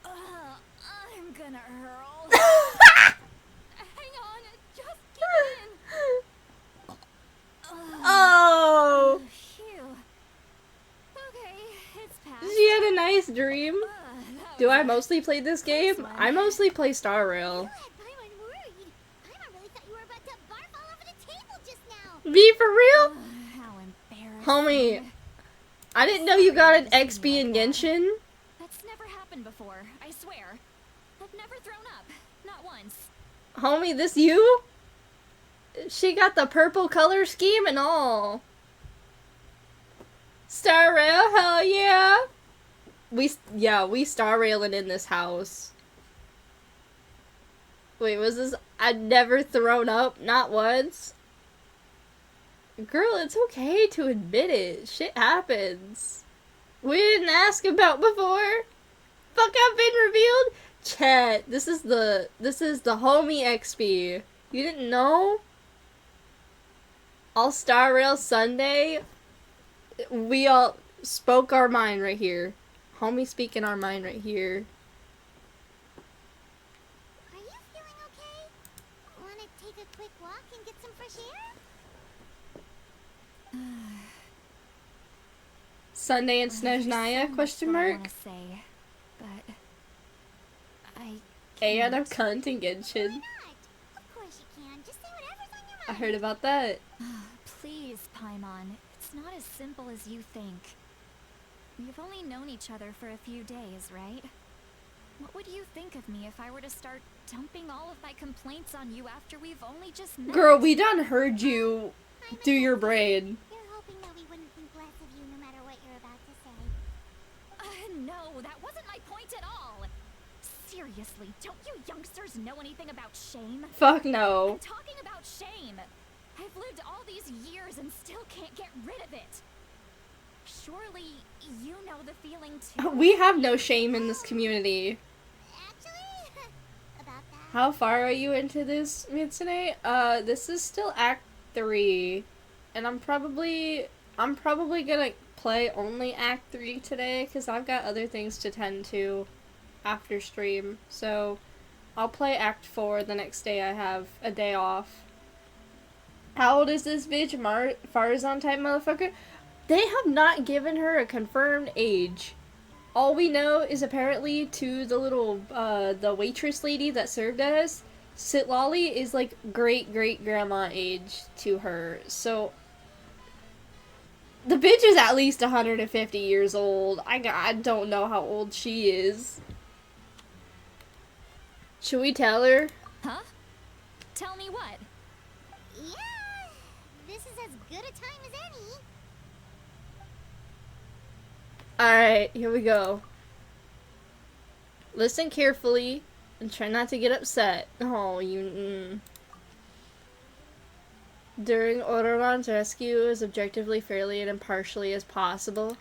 I'm gonna hurl. Hang on, just keep it in. Oh. Phew. Okay, it's past. She had a nice dream. That Do was I a mostly play this game? close one. I mostly play Star Rail. You had Paimon worried. Paimon really thought you were about to barf all over the table just now. Be for real? How embarrassing. Homie, I didn't know you got an XP in Genshin. That's never happened before, I swear. I've never thrown up. Not once. Homie, this you? She got the purple color scheme and all. Star Rail, hell yeah. We Star Railing in this house. Wait, was this? I'd never thrown up, not once. Girl, it's okay to admit it. Shit happens. We didn't ask about before. Fuck, I've been revealed. Chat, this is the homie XP. You didn't know? All Star Rail Sunday. We all spoke our mind right here. Homie speaking our mind right here. Are you feeling okay? Want to take a quick walk and get some fresh air? Sunday in Snezhnaya? Question I mark. want to say, but I And I'm can't. cunt in Genshin. Why not? Of course you can. Just say whatever's on your I mind. heard about that. Please, Paimon. It's not as simple as you think. We've only known each other for a few days, right? What would you think of me if I were to start dumping all of my complaints on you after we've only just met? Girl, we done heard you do your braid. You're hoping that we wouldn't think less of you no matter what you're about to say. No, that wasn't my point at all. Seriously, don't you youngsters know anything about shame? Fuck no. I'm talking about shame. I've lived all these years and still can't get rid of it. Surely, you know the feeling too. We have no shame in this community. Actually, about that. How far are you into this, Mitsune? This is still Act 3. And I'm probably gonna play only Act 3 today, because I've got other things to tend to after stream. So, I'll play Act 4 the next day I have a day off. How old is this bitch? Farazan type motherfucker? They have not given her a confirmed age. All we know is apparently to the little, the waitress lady that served us, Sitlali is like great-great-grandma age to her. So, the bitch is at least 150 years old. I don't know how old she is. Should we tell her? Huh? Tell me what? Yeah, this is as good a time as any. Alright, here we go. Listen carefully and try not to get upset. Oh, you... During Ororon's rescue, as objectively, fairly, and impartially as possible.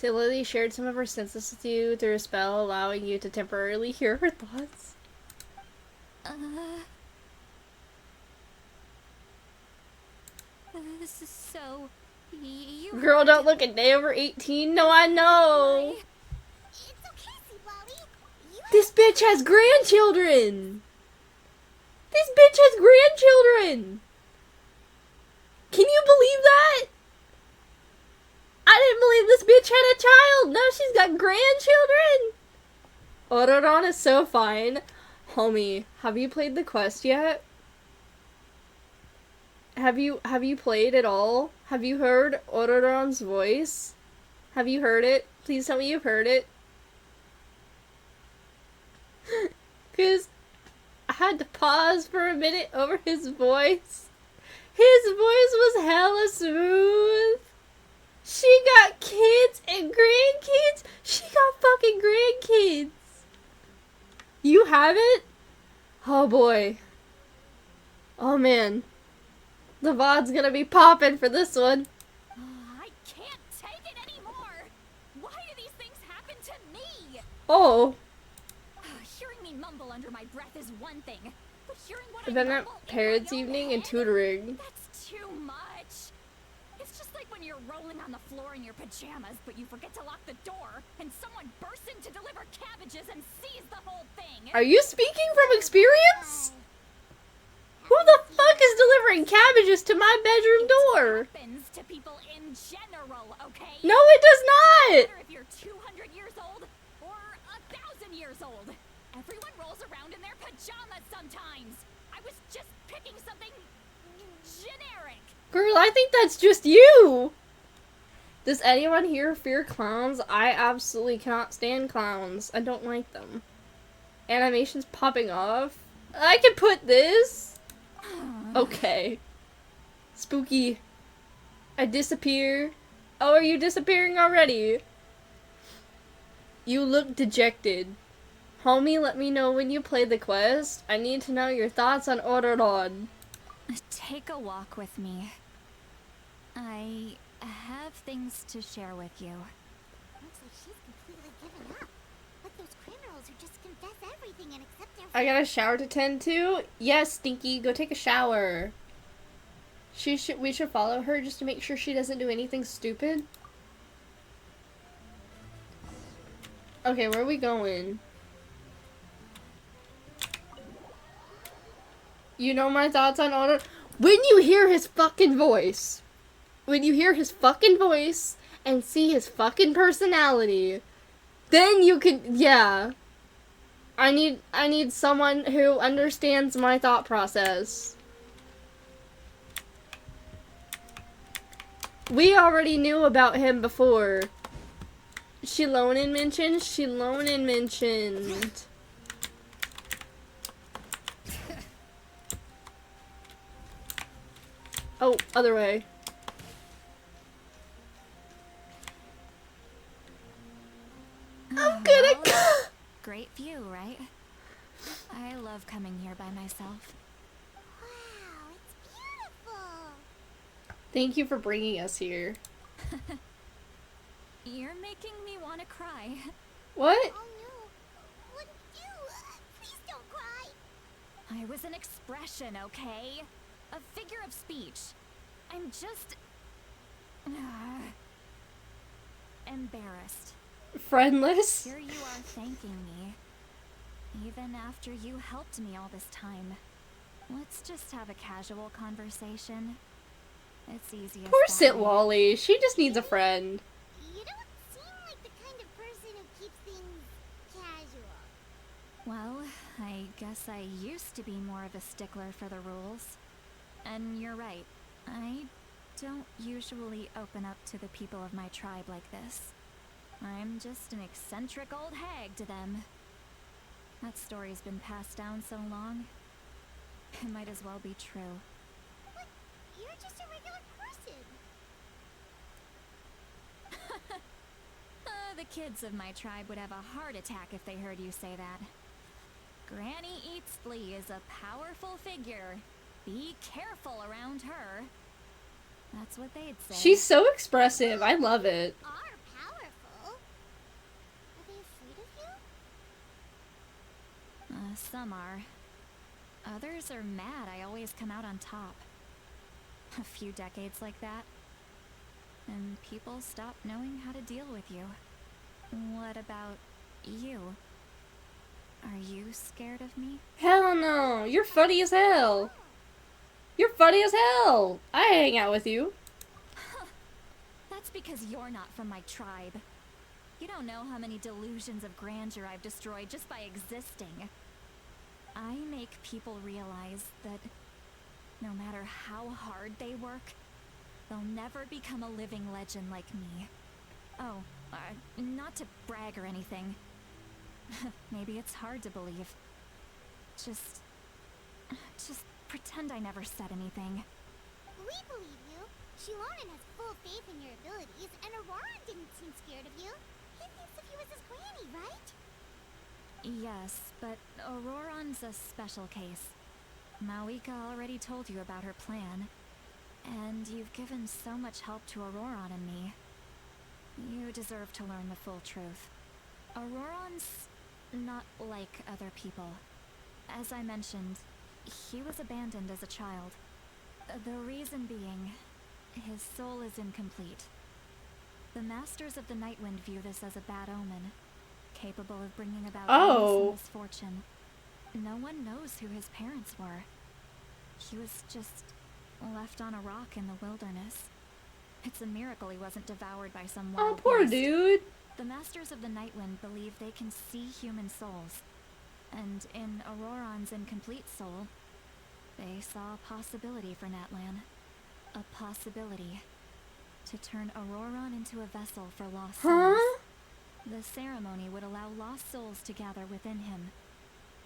Lily shared some of her senses with you through a spell, allowing you to temporarily hear her thoughts. This is so... You Girl, don't look a day over 18. No, I know. It's okay, Sitlali. This bitch has grandchildren. This bitch has grandchildren. Can you believe that? I didn't believe this bitch had a child. Now she's got grandchildren. Ororon is so fine. Homie, have you played the quest yet? Have you played at all? Have you heard Ororon's voice? Have you heard it? Please tell me you've heard it. Cause I had to pause for a minute over his voice. His voice was hella smooth. She got kids and grandkids. She got fucking grandkids. You haven't? Oh boy. Oh man. The VOD's gonna be popping for this one. I can't take it anymore! Why do these things happen to me? Oh. Hearing me mumble under my breath is one thing, but hearing what Then I at mumble parents' in my own evening and head, tutoring. that's too much. It's just like when you're rolling on the floor in your pajamas, but you forget to lock the door, and someone bursts in to deliver cabbages and sees the whole thing. Are you speaking from experience? Who the fuck is delivering cabbages to my bedroom door? Happens to people in general, okay? No, it does No not! matter if you're 200 years old or 1,000 years old. Everyone rolls around in their pajamas sometimes. I was just picking something generic. Girl, I think that's just you! Does anyone here fear clowns? I absolutely cannot stand clowns. I don't like them. Animations popping off? I can put this! Okay. Spooky. I disappear. Oh, are you disappearing already? You look dejected. Homie, let me know when you play the quest. I need to know your thoughts on Ororon. Take a walk with me. I have things to share with you. Looks like she's completely given up. Like those criminals who just confess everything and accept their... I got a shower to tend to? Yes, Stinky, go take a shower. We should follow her just to make sure she doesn't do anything stupid. Okay, where are we going? You know my thoughts on Ororon? When you hear his fucking voice. When you hear his fucking voice and see his fucking personality, then you can, yeah. I need someone who understands my thought process. We already knew about him before. Shilonen mentioned. Shilonen mentioned. Oh, other way. I'm gonna. Great view, right? I love coming here by myself. Wow, it's beautiful. Thank you for bringing us here. You're making me want to cry. What? Oh no. What did we do? Please don't cry. I was an expression, okay? A figure of speech. I'm just... embarrassed. Friendless? Here you are thanking me. Even after you helped me all this time. Let's just have a casual conversation. It's easiest Poor that Sit way. Lolly. She just needs a friend. You don't seem like the kind of person who keeps things casual. Well, I guess I used to be more of a stickler for the rules. And you're right. I don't usually open up to the people of my tribe like this. I'm just an eccentric old hag to them. That story's been passed down so long, it might as well be true. But you're just a regular person. The kids of my tribe would have a heart attack if they heard you say that. Granny Eats Flea is a powerful figure. Be careful around her. That's what they'd say. She's so expressive. I love it. Are powerful. Are they afraid of you? Some are. Others are mad I always come out on top. A few decades like that, and people stop knowing how to deal with you. What about you? Are you scared of me? Hell no. You're funny as hell. You're funny as hell. I hang out with you. That's because you're not from my tribe. You don't know how many delusions of grandeur I've destroyed just by existing. I make people realize that no matter how hard they work, they'll never become a living legend like me. Oh, not to brag or anything. Maybe it's hard to believe. Just pretend I never said anything. We believe you. Shilonen has full faith in your abilities, and Auroran didn't seem scared of you. He thinks of you as his granny, right? Yes, but Auroran's a special case. Malika already told you about her plan. And you've given so much help to Auroran and me. You deserve to learn the full truth. Auroran's not like other people. As I mentioned, he was abandoned as a child. The reason being, his soul is incomplete. The Masters of the Nightwind view this as a bad omen, capable of bringing about endless misfortune. No one knows who his parents were. He was just left on a rock in the wilderness. It's a miracle he wasn't devoured by some wild Oh, poor beast. dude. The Masters of the Nightwind believe they can see human souls. And in Auroran's incomplete soul, they saw a possibility for Natlan. A possibility to turn Auroran into a vessel for lost souls. The ceremony would allow lost souls to gather within him.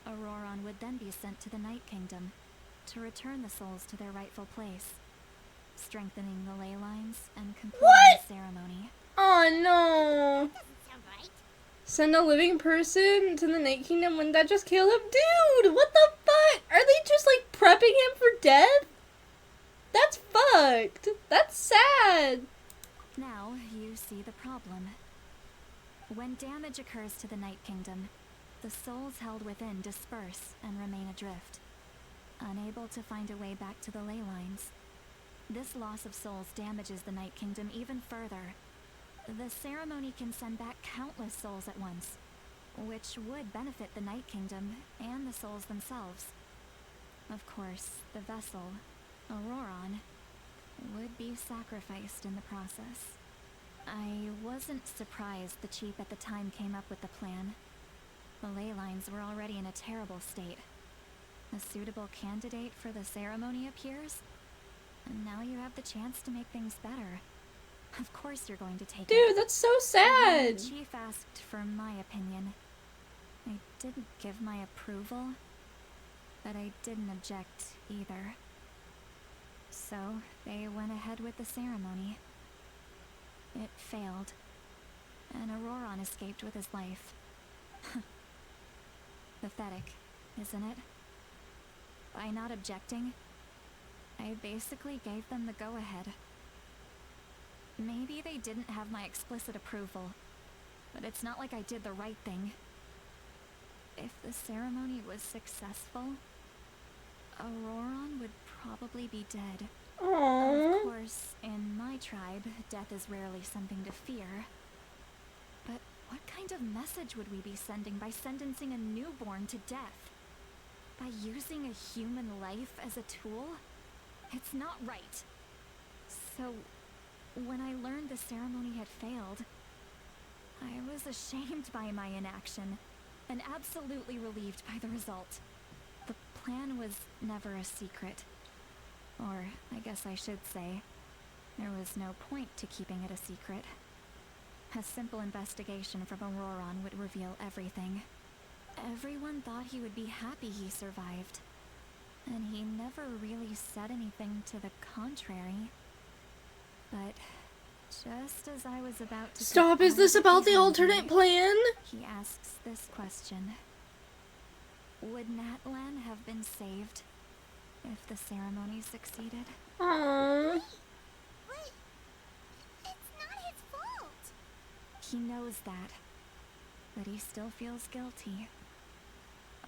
Auroran would then be sent to the Night Kingdom to return the souls to their rightful place, strengthening the ley lines and completing the ceremony. Oh no. Doesn't sound right. Send a living person to the Night Kingdom? Wouldn't that just kill him? Dude, what the fuck? Are they just like prepping him for death? That's fucked. That's sad. Now you see the problem. When damage occurs to the Night Kingdom, the souls held within disperse and remain adrift, unable to find a way back to the ley lines. This loss of souls damages the Night Kingdom even further. The ceremony can send back countless souls at once, which would benefit the Night Kingdom and the souls themselves. Of course, the vessel, Auroran, would be sacrificed in the process. I wasn't surprised the chief at the time came up with the plan. The ley lines were already in a terrible state. A suitable candidate for the ceremony appears, and now you have the chance to make things better. Of course you're going to take it. Dude, that's so When sad. the chief asked for my opinion, I didn't give my approval, but I didn't object either. So, they went ahead with the ceremony. It failed, and Auroron escaped with his life. Pathetic, isn't it? By not objecting, I basically gave them the go-ahead. Maybe they didn't have my explicit approval, but it's not like I did the right thing. If the ceremony was successful, Auroron would probably be dead. Aww. Of course, in my tribe, death is rarely something to fear. But what kind of message would we be sending by sentencing a newborn to death? By using a human life as a tool? It's not right. So, when I learned the ceremony had failed, I was ashamed by my inaction, and absolutely relieved by the result. The plan was never a secret. Or, I guess I should say, there was no point to keeping it a secret. A simple investigation from Auroron would reveal everything. Everyone thought he would be happy he survived. And he never really said anything to the contrary. But just as I was about to Stop, is this about the alternate plan? he asks this question. Would Natlan have been saved if the ceremony succeeded? Aww. But it's not his fault. He knows that, but he still feels guilty.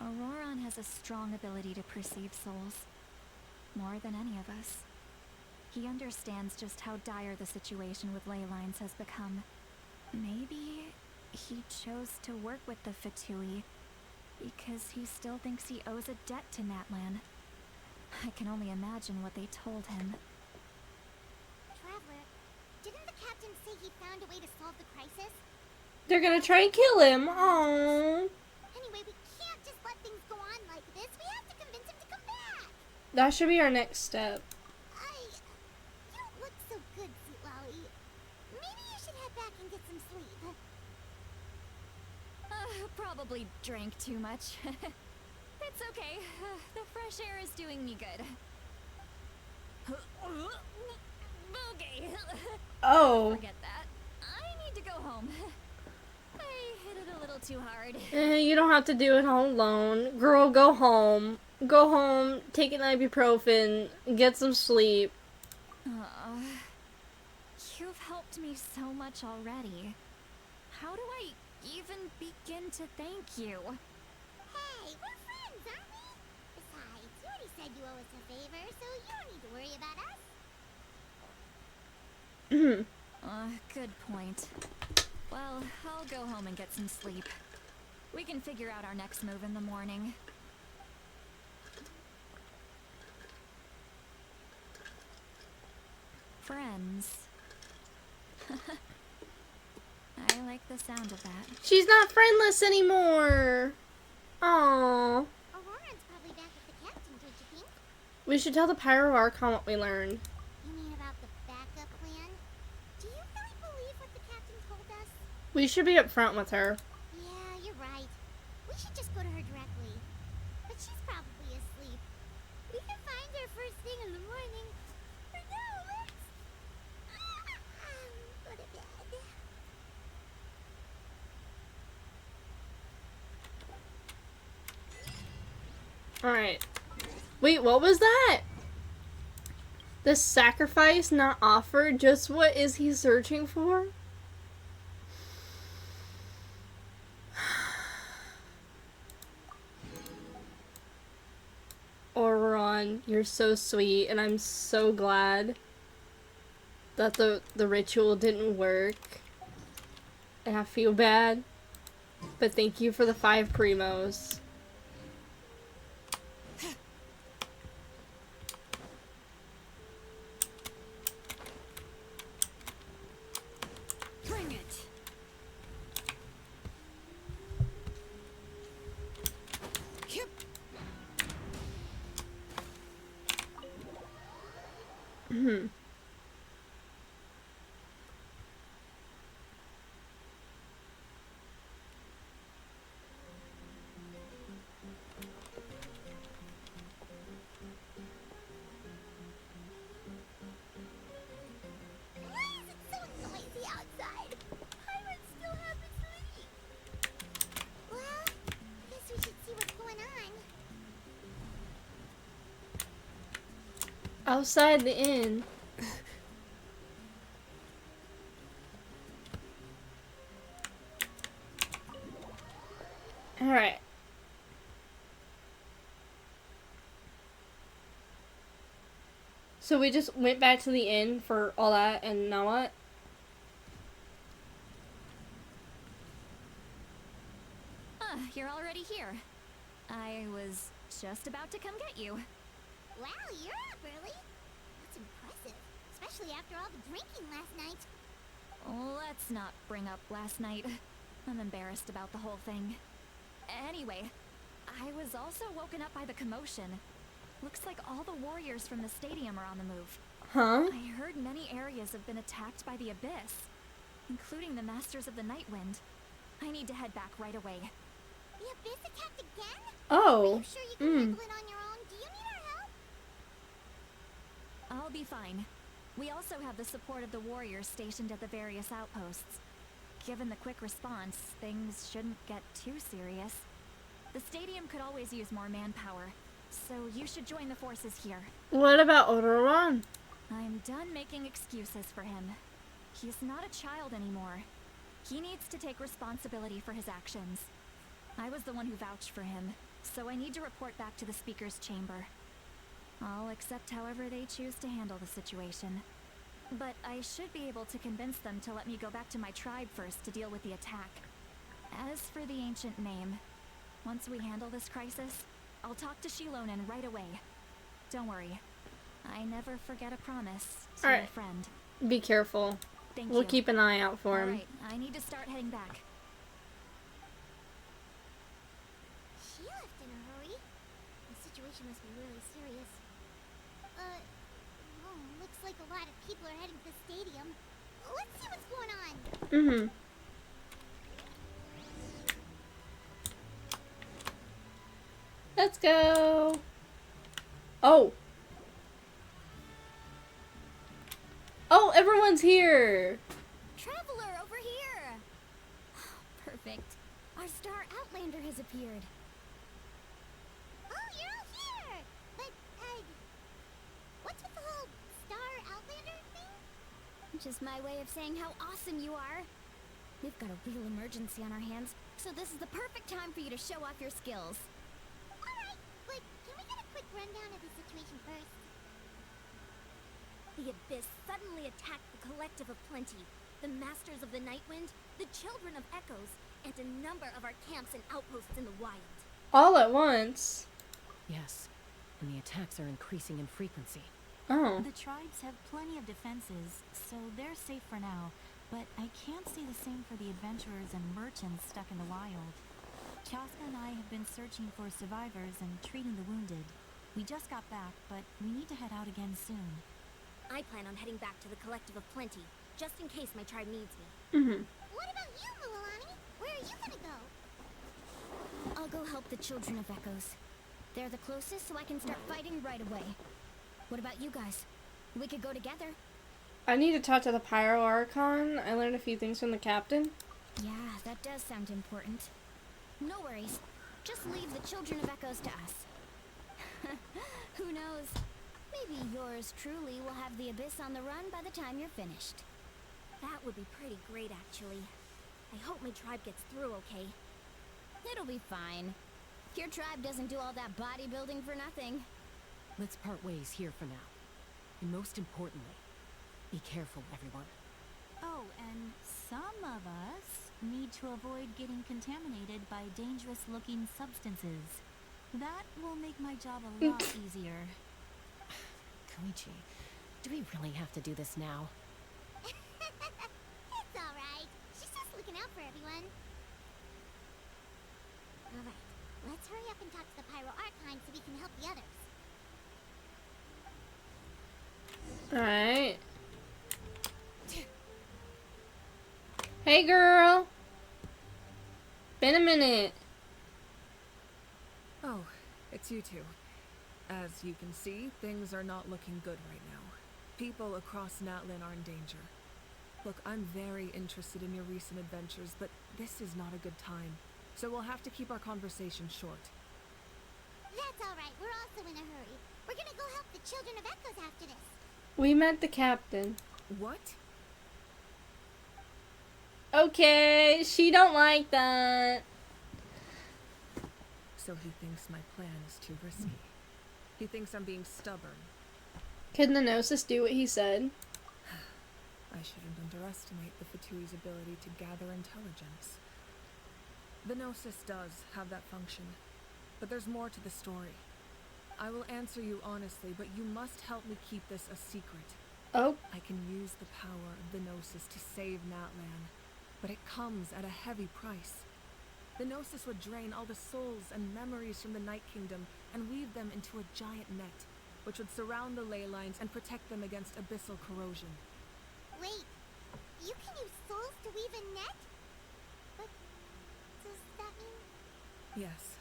Auroron has a strong ability to perceive souls, more than any of us. He understands just how dire the situation with ley lines has become. Maybe he chose to work with the Fatui because he still thinks he owes a debt to Natlan. I can only imagine what they told him. Traveler, didn't the captain say he found a way to solve the crisis? They're gonna try and kill him. Aww. Anyway, we can't just let things go on like this. We have to convince him to come back. That should be our next step. You don't look so good, Sweet Lolly. Maybe you should head back and get some sleep. Probably drank too much. It's okay. The fresh air is doing me good. Okay. Oh. Forget that. I need to go home. I hit it a little too hard. You don't have to do it all alone. Girl, go home. Go home, take an ibuprofen, get some sleep. You've helped me so much already. How do I even begin to thank you? Hey, we're friends, aren't we? Besides, you already said you owe us a favor, so you don't need to worry about us. Good point. Well, I'll go home and get some sleep. We can figure out our next move in the morning. Friends. I like the sound of that. She's not friendless anymore. Aww. Auroran's probably back with the captain, don't you think? We should tell the Pyro Archon what we learned. You mean about the backup plan? Do you really believe what the captain told us? We should be upfront with her. Yeah, you're right. We should just go to her directly. But she's probably asleep. We can find her first thing in the morning. For now, let's... go to bed. Alright. Wait, what was that? The sacrifice not offered? Just what is he searching for? Auroron, you're so sweet, and I'm so glad that the ritual didn't work. And I feel bad. But thank you for the 5 primos. Bring it. Yep. Outside the inn. Alright. So we just went back to the inn for all that, and now what? You're already here. I was just about to come get you. Wow, you're up early. That's impressive, especially after all the drinking last night. Let's not bring up last night. I'm embarrassed about the whole thing. Anyway, I was also woken up by the commotion. Looks like all the warriors from the stadium are on the move. Huh? I heard many areas have been attacked by the Abyss, including the Masters of the Nightwind. I need to head back right away. The Abyss attacked again? Oh. Are you sure you can handle it on your own? Do you need our help? I'll be fine. We also have the support of the warriors stationed at the various outposts. Given the quick response, things shouldn't get too serious. The stadium could always use more manpower, so you should join the forces here. What about Odoron? I'm done making excuses for him. He's not a child anymore. He needs to take responsibility for his actions. I was the one who vouched for him, so I need to report back to the Speaker's Chamber. I'll accept however they choose to handle the situation. But I should be able to convince them to let me go back to my tribe first to deal with the attack. As for the ancient name, once we handle this crisis, I'll talk to Shilonen right away. Don't worry. I never forget a promise to a friend. Be careful. Thank We'll you. keep an eye out for him. Alright, I need to start heading back. She left in a hurry. The situation must be really serious. Looks like a lot of people are heading to the stadium. Let's see what's going on. Mm-hmm. Let's go. Oh. Oh, everyone's here. Traveler over here. Perfect. Our star outlander has appeared. Oh, you're all here. But, what's with the whole star outlander thing? Just my way of saying how awesome you are. We've got a real emergency on our hands, so this is the perfect time for you to show off your skills. Alright, but can we get a quick rundown of the situation first? The Abyss suddenly attacked the Collective of Plenty, the Masters of the Nightwind, the Children of Echoes, and a number of our camps and outposts in the wild. All at once. Yes, and the attacks are increasing in frequency. Oh. The tribes have plenty of defenses, so they're safe for now, but I can't say the same for the adventurers and merchants stuck in the wild. Chaska and I have been searching for survivors and treating the wounded. We just got back, but we need to head out again soon. I plan on heading back to the Collective of Plenty, just in case my tribe needs me. Mm-hmm. What about you, Mulalani? Where are you gonna go? I'll go help the Children of Echoes. They're the closest, so I can start fighting right away. What about you guys? We could go together. I need to talk to the Pyro Archon. I learned a few things from the captain. Yeah, that does sound important. No worries. Just leave the Children of Echoes to us. Who knows? Maybe yours truly will have the Abyss on the run by the time you're finished. That would be pretty great, actually. I hope my tribe gets through okay. It'll be fine. Your tribe doesn't do all that bodybuilding for nothing. Let's part ways here for now. And most importantly, be careful, everyone. Oh, and some of us need to avoid getting contaminated by dangerous-looking substances. That will make my job a lot easier. Koichi, do we really have to do this now? It's alright. She's just looking out for everyone. Alright, let's hurry up and talk to the Pyro Archon so we can help the others. Alright. Hey, girl. Been a minute. Oh, it's you two. As you can see, things are not looking good right now. People across Natlin are in danger. Look, I'm very interested in your recent adventures, but this is not a good time. So we'll have to keep our conversation short. That's alright, we're also in a hurry. We're gonna go help the Children of Echoes after this. We met the captain. What? Okay, she don't like that. So he thinks my plan is too risky. He thinks I'm being stubborn. Could the Gnosis do what he said? I shouldn't underestimate the Fatui's ability to gather intelligence. The Gnosis does have that function, but there's more to the story. I will answer you honestly, but you must help me keep this a secret. Oh. I can use the power of the Gnosis to save Natlan, but it comes at a heavy price. The Gnosis would drain all the souls and memories from the Night Kingdom and weave them into a giant net, which would surround the ley lines and protect them against abyssal corrosion. Wait, you can use souls to weave a net? But does that mean... Yes.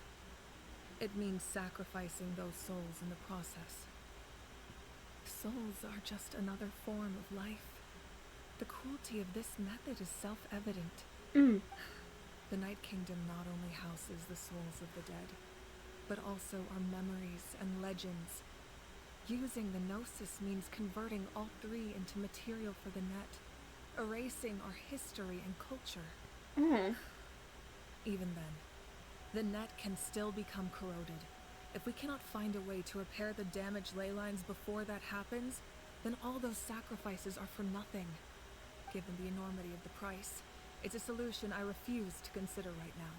It means sacrificing those souls in the process. Souls are just another form of life. The cruelty of this method is self-evident. The Night Kingdom not only houses the souls of the dead, but also our memories and legends. Using the Gnosis means converting all three into material for the net, erasing our history and culture. Even then, the net can still become corroded. If we cannot find a way to repair the damaged ley lines before that happens, then all those sacrifices are for nothing. Given the enormity of the price, it's a solution I refuse to consider right now.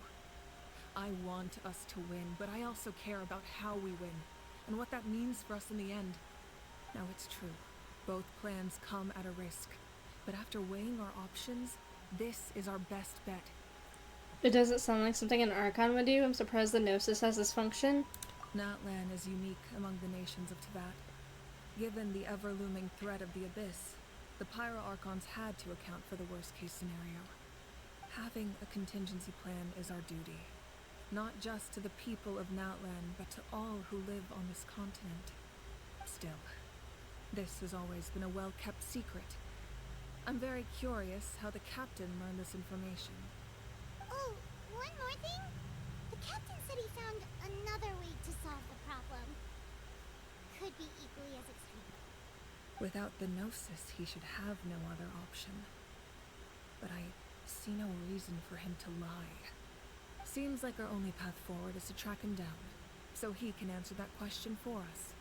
I want us to win, but I also care about how we win, and what that means for us in the end. Now it's true, both plans come at a risk, but after weighing our options, this is our best bet. It doesn't sound like something an Archon would do. I'm surprised the Gnosis has this function. Natlan is unique among the nations of Teyvat. Given the ever-looming threat of the Abyss, the Pyro Archons had to account for the worst-case scenario. Having a contingency plan is our duty, not just to the people of Natlan, but to all who live on this continent. Still, this has always been a well-kept secret. I'm very curious how the captain learned this information. Oh, one more thing? The captain said he found another way to solve the problem. Could be equally as extreme. Without the Gnosis, he should have no other option. But I see no reason for him to lie. Seems like our only path forward is to track him down, so he can answer that question for us.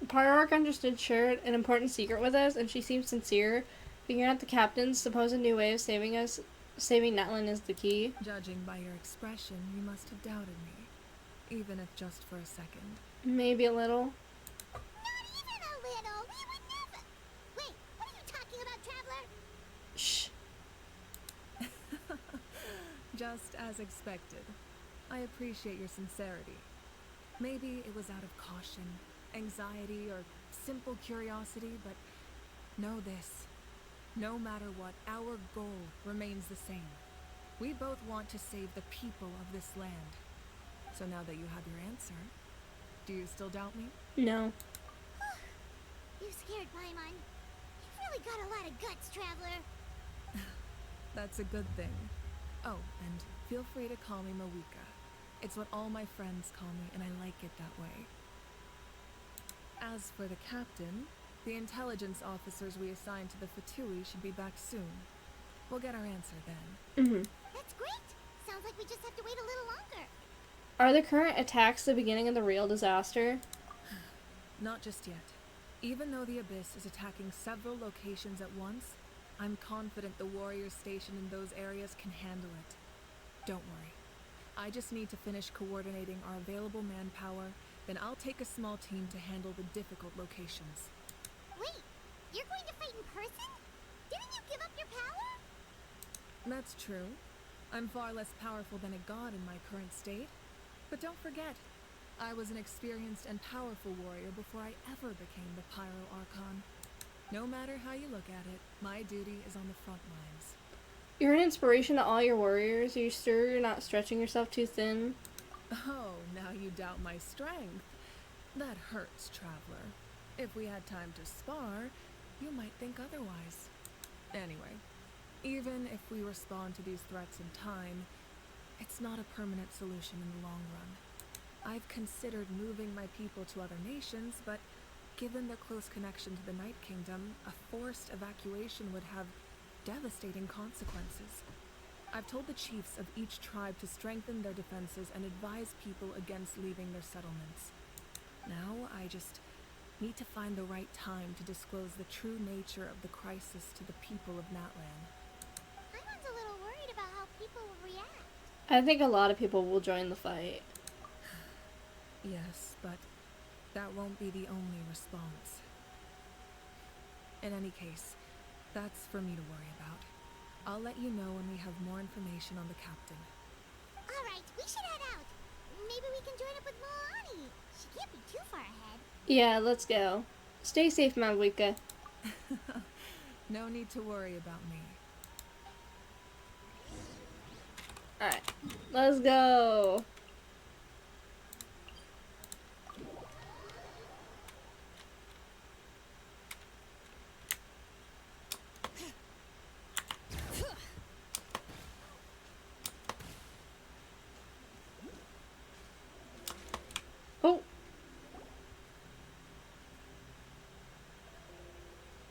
Pyro Archon just did share an important secret with us, and she seems sincere. Figuring out the captain's supposed new way of saving Natlan is the key. Judging by your expression, you must have doubted me, even if just for a second. Maybe a little. Not even a little! We would never... Wait, what are you talking about, Traveler? Shh. Just as expected. I appreciate your sincerity. Maybe it was out of caution, anxiety, or simple curiosity, but know this. No matter what, our goal remains the same. We both want to save the people of this land. So now that you have your answer, do you still doubt me? No. You scared Paimon. You've really got a lot of guts, Traveler. That's a good thing. Oh, and feel free to call me Mawika. It's what all my friends call me, and I like it that way. As for the captain, the intelligence officers we assigned to the Fatui should be back soon. We'll get our answer then. That's great! Sounds like we just have to wait a little longer. Are the current attacks the beginning of the real disaster? Not just yet. Even though the Abyss is attacking several locations at once, I'm confident the warriors stationed in those areas can handle it. Don't worry. I just need to finish coordinating our available manpower, then I'll take a small team to handle the difficult locations. Wait, you're going to fight in person? Didn't you give up your power? That's true. I'm far less powerful than a god in my current state. But don't forget, I was an experienced and powerful warrior before I ever became the Pyro Archon. No matter how you look at it, my duty is on the front lines. You're an inspiration to all your warriors. Are you sure you're not stretching yourself too thin? Oh, now you doubt my strength. That hurts, Traveler. If we had time to spar, you might think otherwise. Anyway, even if we respond to these threats in time, it's not a permanent solution in the long run. I've considered moving my people to other nations, but given their close connection to the Night Kingdom, a forced evacuation would have devastating consequences. I've told the chiefs of each tribe to strengthen their defenses and advise people against leaving their settlements. Now, I just need to find the right time to disclose the true nature of the crisis to the people of Natlan. Paimon's a little worried about how people will react. I think a lot of people will join the fight. Yes, but that won't be the only response. In any case, that's for me to worry about. I'll let you know when we have more information on the captain. Alright, we should head out. Maybe we can join up with Moani. She can't be too far ahead. Yeah, let's go. Stay safe, Malwika. No need to worry about me. Alright, let's go. Oh.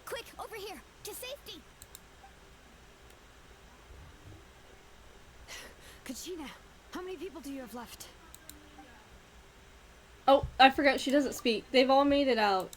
Quick, over here, to safety! Kachina, how many people do you have left? Oh, I forgot she doesn't speak. They've all made it out.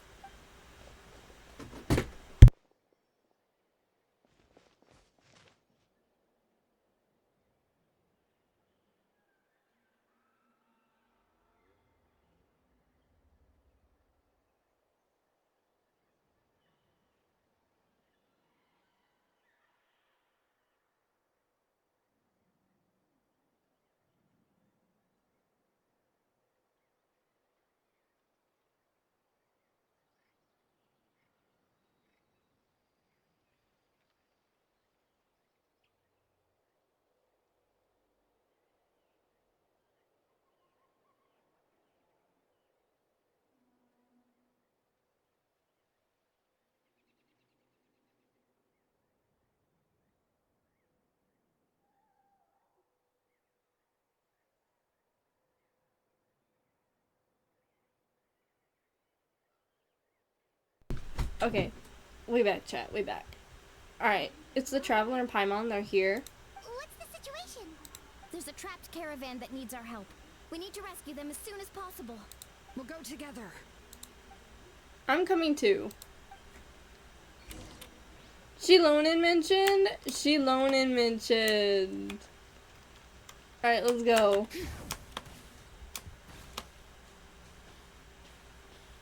Okay, way back, chat, way back. Alright, it's the Traveler and Paimon, they're here. What's the situation? There's a trapped caravan that needs our help. We need to rescue them as soon as possible. We'll go together. I'm coming too. Shilonen mentioned? Shilonen mentioned. Alright, let's go.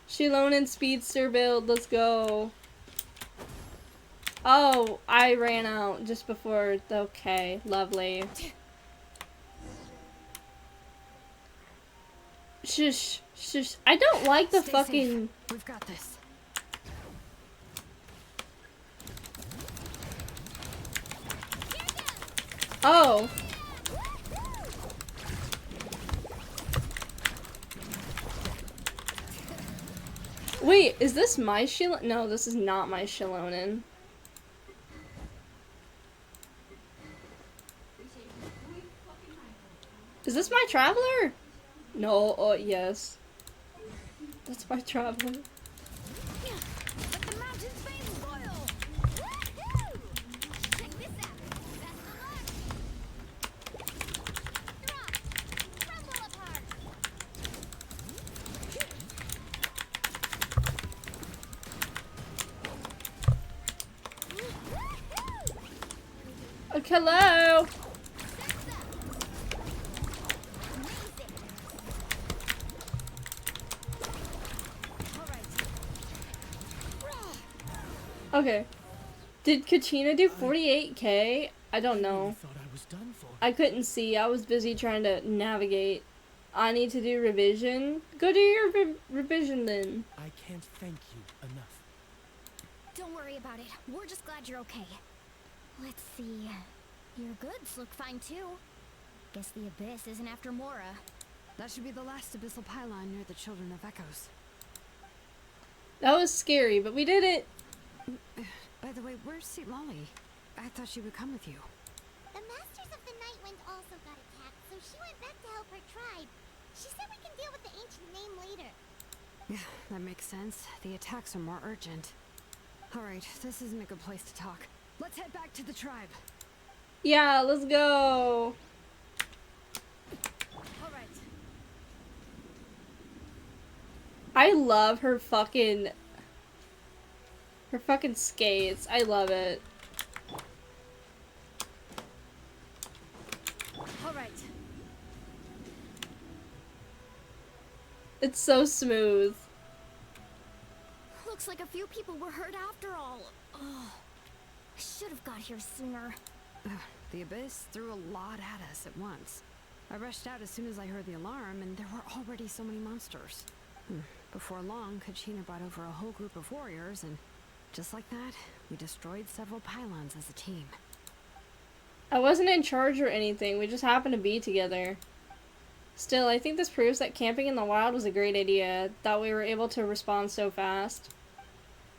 Shilonen speedster build, let's go. Oh, I ran out just before. Okay, lovely. Shush, shush. I don't like the Stay fucking... safe. We've got this. Oh. Wait, is this my Shilonen? No, this is not my Shilonen. Is this my Traveler? No, oh yes. That's my Traveler. Let the mountains veins boil! Check this out! Best of luck! Drop! Crumble apart! Hello! Okay. Did Kachina do 48k? I don't know. Thought I was done for. I couldn't see. I was busy trying to navigate. I need to do revision. Go do your revision then. I can't thank you enough. Don't worry about it. We're just glad you're okay. Let's see. Your goods look fine too. Guess the Abyss isn't after Mora. That should be the last abyssal pylon near the Children of Echoes. That was scary, but we did it. By the way, where's Seat Lolly? I thought she would come with you. The Masters of the Night Wind also got attacked, so she went back to help her tribe. She said we can deal with the ancient name later. Yeah, that makes sense. The attacks are more urgent. Alright, this isn't a good place to talk. Let's head back to the tribe. Yeah, let's go. Alright. I love her fucking skates. I love it. Alright. It's so smooth. Looks like a few people were hurt after all. Oh, I should have got here sooner. The Abyss threw a lot at us at once. I rushed out as soon as I heard the alarm, and there were already so many monsters. Before long, Kachina brought over a whole group of warriors, and just like that, we destroyed several pylons as a team. I wasn't in charge or anything. We just happened to be together. Still, I think this proves that camping in the wild was a great idea, that we were able to respond so fast.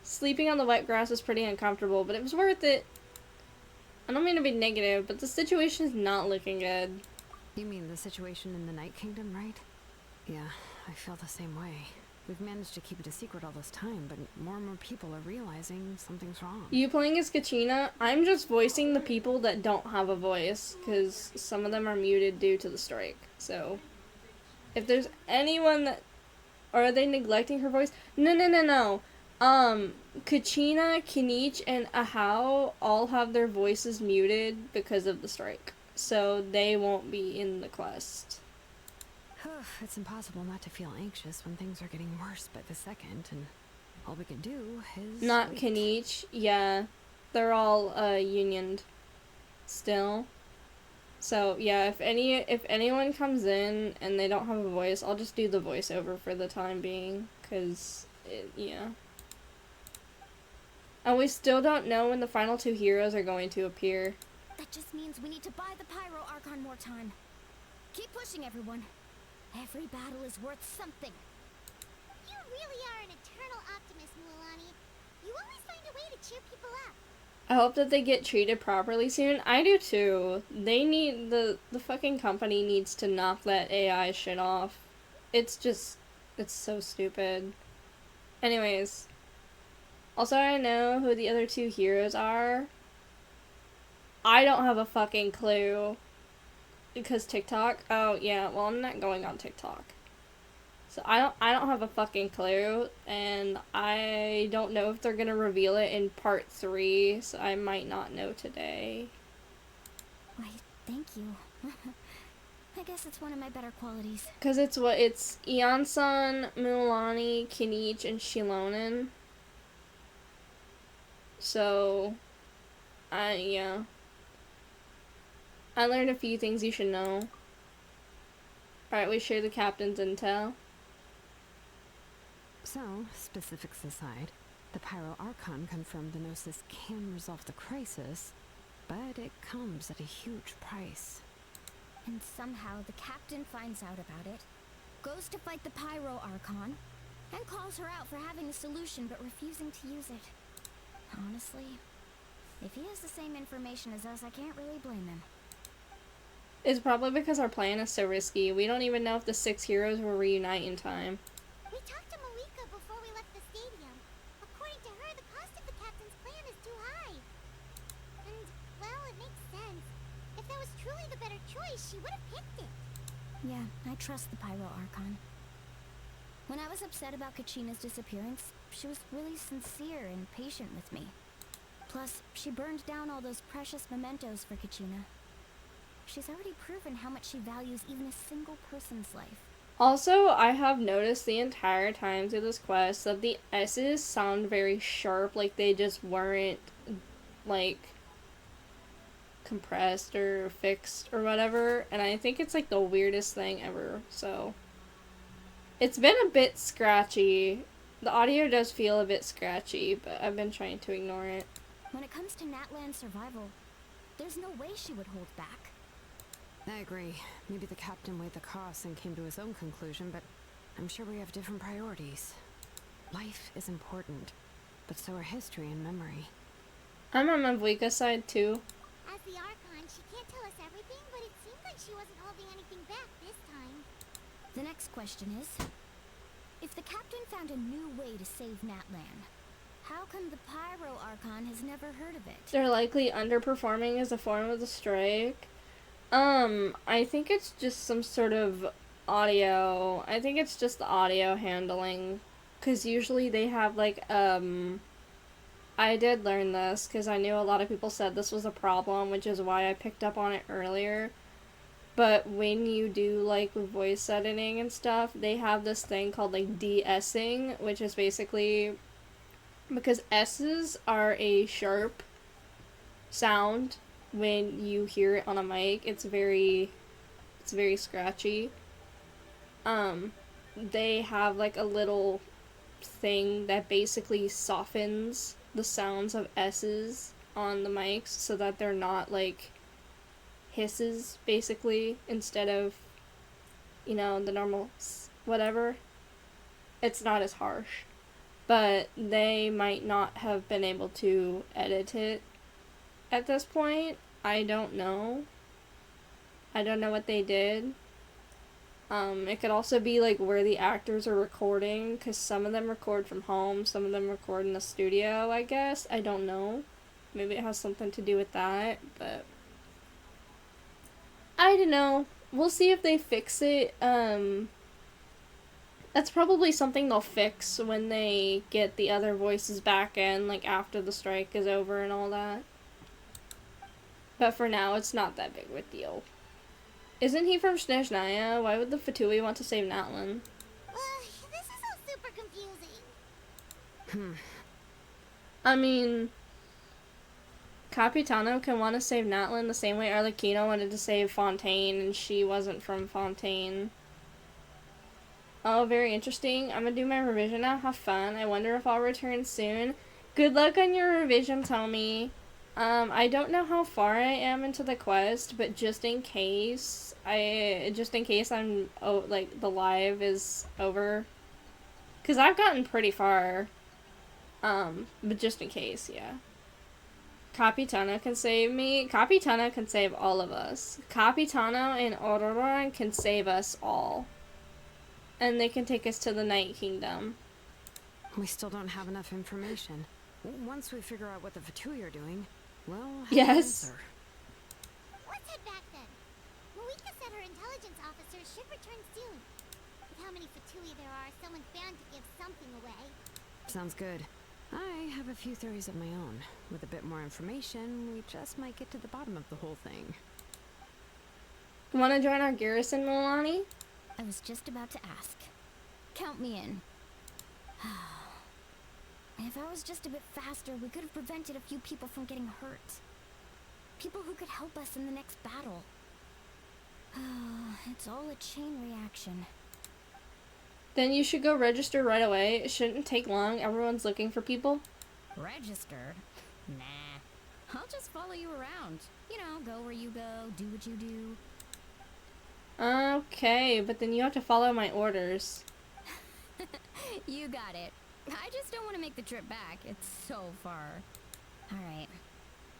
Sleeping on the wet grass was pretty uncomfortable, but it was worth it. I don't mean to be negative, but the situation is not looking good. You mean the situation in the Night Kingdom, right? Yeah, I feel the same way. We've managed to keep it a secret all this time, but more and more people are realizing something's wrong. You playing as Kachina? I'm just voicing the people that don't have a voice, because some of them are muted due to the strike. So, if there's anyone that... Or are they neglecting her voice? No. Kachina, Kinich, and Ahau all have their voices muted because of the strike. So, they won't be in the quest. It's impossible not to feel anxious when things are getting worse by the second, and all we can do is... Not wait. Kinich, yeah. They're all, unioned still. So, yeah, if anyone comes in and they don't have a voice, I'll just do the voiceover for the time being, because, yeah. And we still don't know when the final two heroes are going to appear. That just means we need to buy the Pyro Archon more time. Keep pushing, everyone. Every battle is worth something. You really are an eternal optimist, Mualani. You always find a way to cheer people up. I hope that they get treated properly soon. I do too. They need, the fucking company needs to knock that AI shit off. It's so stupid. Anyways. Also, I know who the other two heroes are. I don't have a fucking clue. Because TikTok? Oh, yeah, well, I'm not going on TikTok. So I don't have a fucking clue, and I don't know if they're gonna reveal it in part 3, so I might not know today. Why, thank you. I guess it's one of my better qualities. Because it's Eon-san, Mualani, Kinich, and Shilonen. So, yeah. I learned a few things you should know. Alright, we share the captain's intel. So, specifics aside, the Pyro Archon confirmed the Gnosis can resolve the crisis, but it comes at a huge price. And somehow the captain finds out about it, goes to fight the Pyro Archon, and calls her out for having a solution but refusing to use it. Honestly, if he has the same information as us, I can't really blame him. It's probably because our plan is so risky. We don't even know if the 6 heroes will reunite in time. We talked to Malika before we left the stadium. According to her, the cost of the captain's plan is too high. And, well, it makes sense. If that was truly the better choice, she would have picked it. Yeah, I trust the Pyro Archon. When I was upset about Kachina's disappearance, she was really sincere and patient with me. Plus, she burned down all those precious mementos for Kachina. She's already proven how much she values even a single person's life. Also, I have noticed the entire time through this quest that the S's sound very sharp, like they just weren't, like, compressed or fixed or whatever, and I think it's, like, the weirdest thing ever, so. It's been a bit scratchy. The audio does feel a bit scratchy, but I've been trying to ignore it. When it comes to Natlan survival, there's no way she would hold back. I agree. Maybe the captain weighed the costs and came to his own conclusion, but I'm sure we have different priorities. Life is important, but so are history and memory. I'm on Mavwika's side, too. As the Archon, she can't tell us everything, but it seemed like she wasn't holding anything back this time. The next question is, if the captain found a new way to save Natlan, how come the Pyro Archon has never heard of it? They're likely underperforming as a form of the strike. I think it's just some sort of audio. I think it's just the audio handling. Because usually they have, like, I did learn this because I knew a lot of people said this was a problem, which is why I picked up on it earlier. But when you do, like, voice editing and stuff, they have this thing called, like, de-essing, which is basically because S's are a sharp sound when you hear it on a mic. It's very scratchy. They have, like, a little thing that basically softens the sounds of S's on the mics so that they're not, like, hisses, basically, instead of, you know, the normal whatever. It's not as harsh. But they might not have been able to edit it at this point. I don't know. I don't know what they did. It could also be, like, where the actors are recording, because some of them record from home, some of them record in the studio, I guess. I don't know. Maybe it has something to do with that, but I don't know. We'll see if they fix it. That's probably something they'll fix when they get the other voices back in, like, after the strike is over and all that. But for now, it's not that big of a deal. Isn't he from Snezhnaya? Why would the Fatui want to save Natlan? This is all super confusing. I mean, Capitano can want to save Natlan the same way Arlecchino wanted to save Fontaine, and she wasn't from Fontaine. Oh, very interesting. I'm gonna do my revision now. Have fun. I wonder if I'll return soon. Good luck on your revision, Tommy. I don't know how far I am into the quest, but just in case I'm, like, the live is over. Because I've gotten pretty far. But just in case, yeah. Capitano can save me. Capitano can save all of us. Capitano and Auroran can save us all. And they can take us to the Night Kingdom. We still don't have enough information. Once we figure out what the Fatui are doing, well, yes. Let's head back then. Malika said her intelligence officers should return soon. With how many Fatui there are, someone's bound to give something away. Sounds good. I have a few theories of my own. With a bit more information, we just might get to the bottom of the whole thing. Want to join our garrison, Milani? I was just about to ask. Count me in. If I was just a bit faster, we could have prevented a few people from getting hurt. People who could help us in the next battle. It's all a chain reaction. Then you should go register right away. It shouldn't take long. Everyone's looking for people. Registered? Nah. I'll just follow you around. You know, go where you go, do what you do. Okay, but then you have to follow my orders. You got it. I just don't want to make the trip back. It's so far. Alright.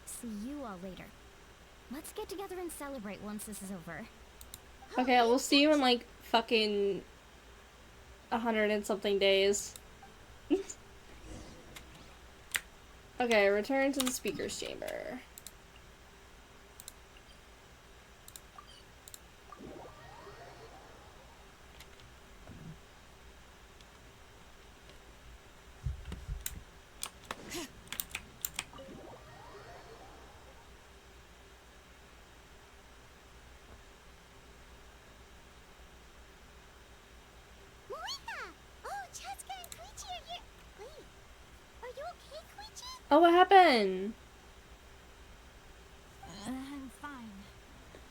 See you all later. Let's get together and celebrate once this is over. Okay, we'll see you in, like, fucking 100 and something days. Okay, return to the speaker's chamber. Oh, what happened? I'm fine.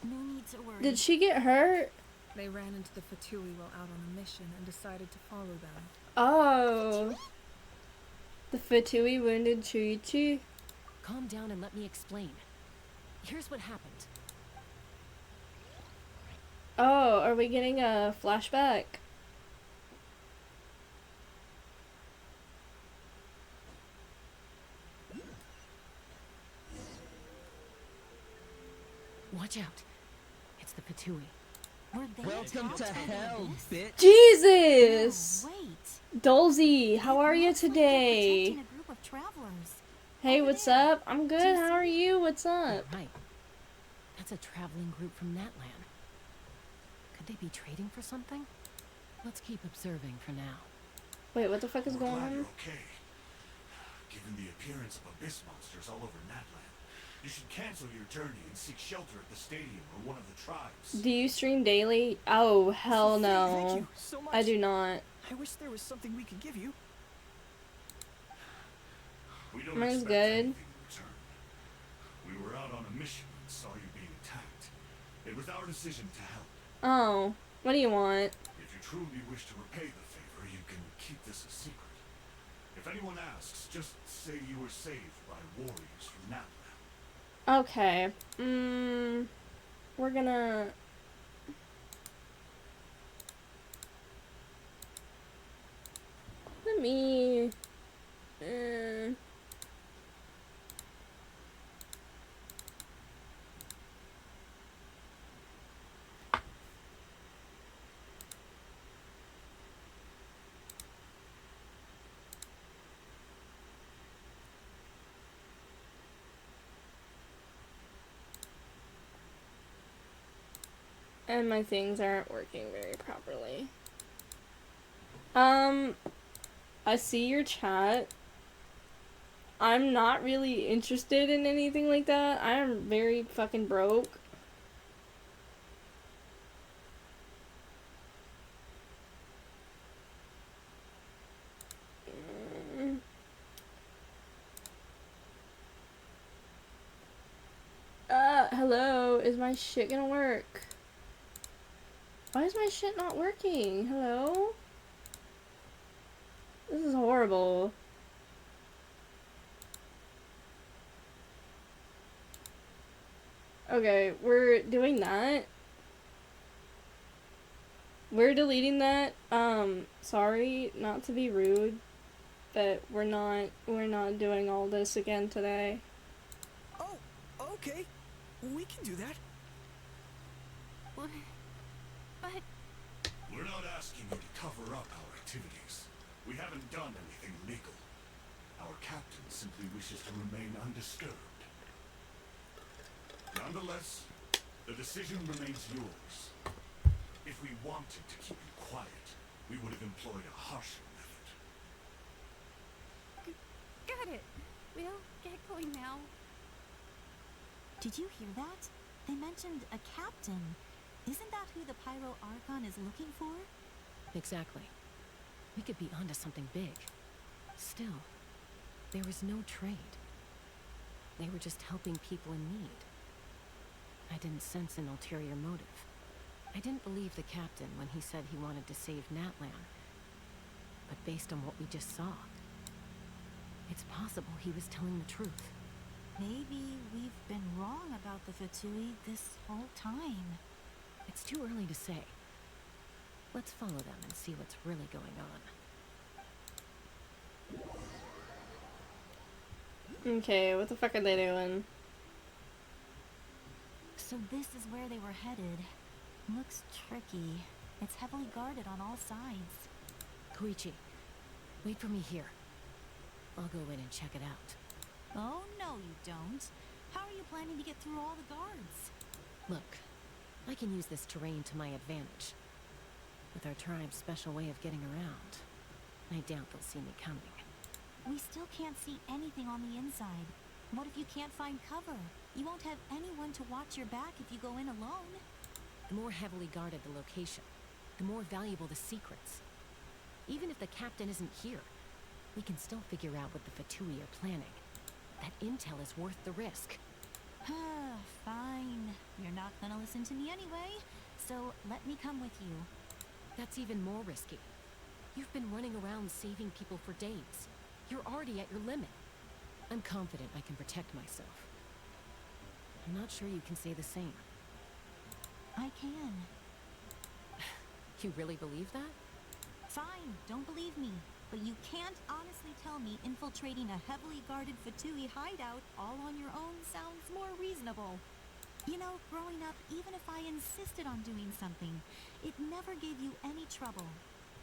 No need to worry. Did she get hurt? They ran into the Fatui while out on a mission and decided to follow them. Oh. The Fatui wounded Chuichi. Calm down and let me explain. Here's what happened. Oh, are we getting a flashback? Watch out. It's the Fatui. Were they Welcome attacked to by the hell, abyss? bitch! Jesus! No, wait. Dolzy, how are you Looks like they're today? protecting a group of travelers. Hey, Over what's there. up? I'm Do good. you How are see? you? What's up? Right. That's a traveling group from Natlan. Could they be trading for something? Let's keep observing for now. Wait, what the fuck is We're going glad on? you're okay. Given the appearance of abyss monsters all over Natlan, you should cancel your journey and seek shelter at the stadium or one of the tribes. Do you stream daily? Oh, hell no. Thank you so much. I do not. I wish there was something we could give you. We don't Mine's expect good. anything in return. We were out on a mission and saw you being attacked. It was our decision to help. Oh, what do you want? If you truly wish to repay the favor, you can keep this a secret. If anyone asks, just say you were saved by warriors from Natlan. Okay. We're gonna... Let me... And my things aren't working very properly. I see your chat. I'm not really interested in anything like that. I am very fucking broke. Hello? Is my shit gonna work? Why is my shit not working? Hello? This is horrible. Okay, we're doing that. We're deleting that. Sorry, not to be rude, but we're not doing all this again today. Oh, okay. We can do that. What? But... We're not asking you to cover up our activities. We haven't done anything illegal. Our captain simply wishes to remain undisturbed. Nonetheless, the decision remains yours. If we wanted to keep you quiet, we would have employed a harsher method. Got it. We'll get going now. Did you hear that? They mentioned a captain. Isn't that who the Pyro Archon is looking for? Exactly. We could be onto something big. Still, there was no trade. They were just helping people in need. I didn't sense an ulterior motive. I didn't believe the captain when he said he wanted to save Natlan. But based on what we just saw, it's possible he was telling the truth. Maybe we've been wrong about the Fatui this whole time. It's too early to say. Let's follow them and see what's really going on. Okay, what the fuck are they doing? So this is where they were headed. Looks tricky. It's heavily guarded on all sides. Koichi, wait for me here. I'll go in and check it out. Oh, no you don't. How are you planning to get through all the guards? Look, I can use this terrain to my advantage. With our tribe's special way of getting around, I doubt they'll see me coming. We still can't see anything on the inside. What if you can't find cover? You won't have anyone to watch your back if you go in alone. The more heavily guarded the location, the more valuable the secrets. Even if the captain isn't here, we can still figure out what the Fatui are planning. That intel is worth the risk. Fine. You're not gonna listen to me anyway, so let me come with you. That's even more risky. You've been running around saving people for days. You're already at your limit. I'm confident I can protect myself. I'm not sure you can say the same. I can. You really believe that? Fine, don't believe me. But you can't honestly tell me infiltrating a heavily guarded Fatui hideout all on your own sounds more reasonable. You know, growing up, even if I insisted on doing something, it never gave you any trouble.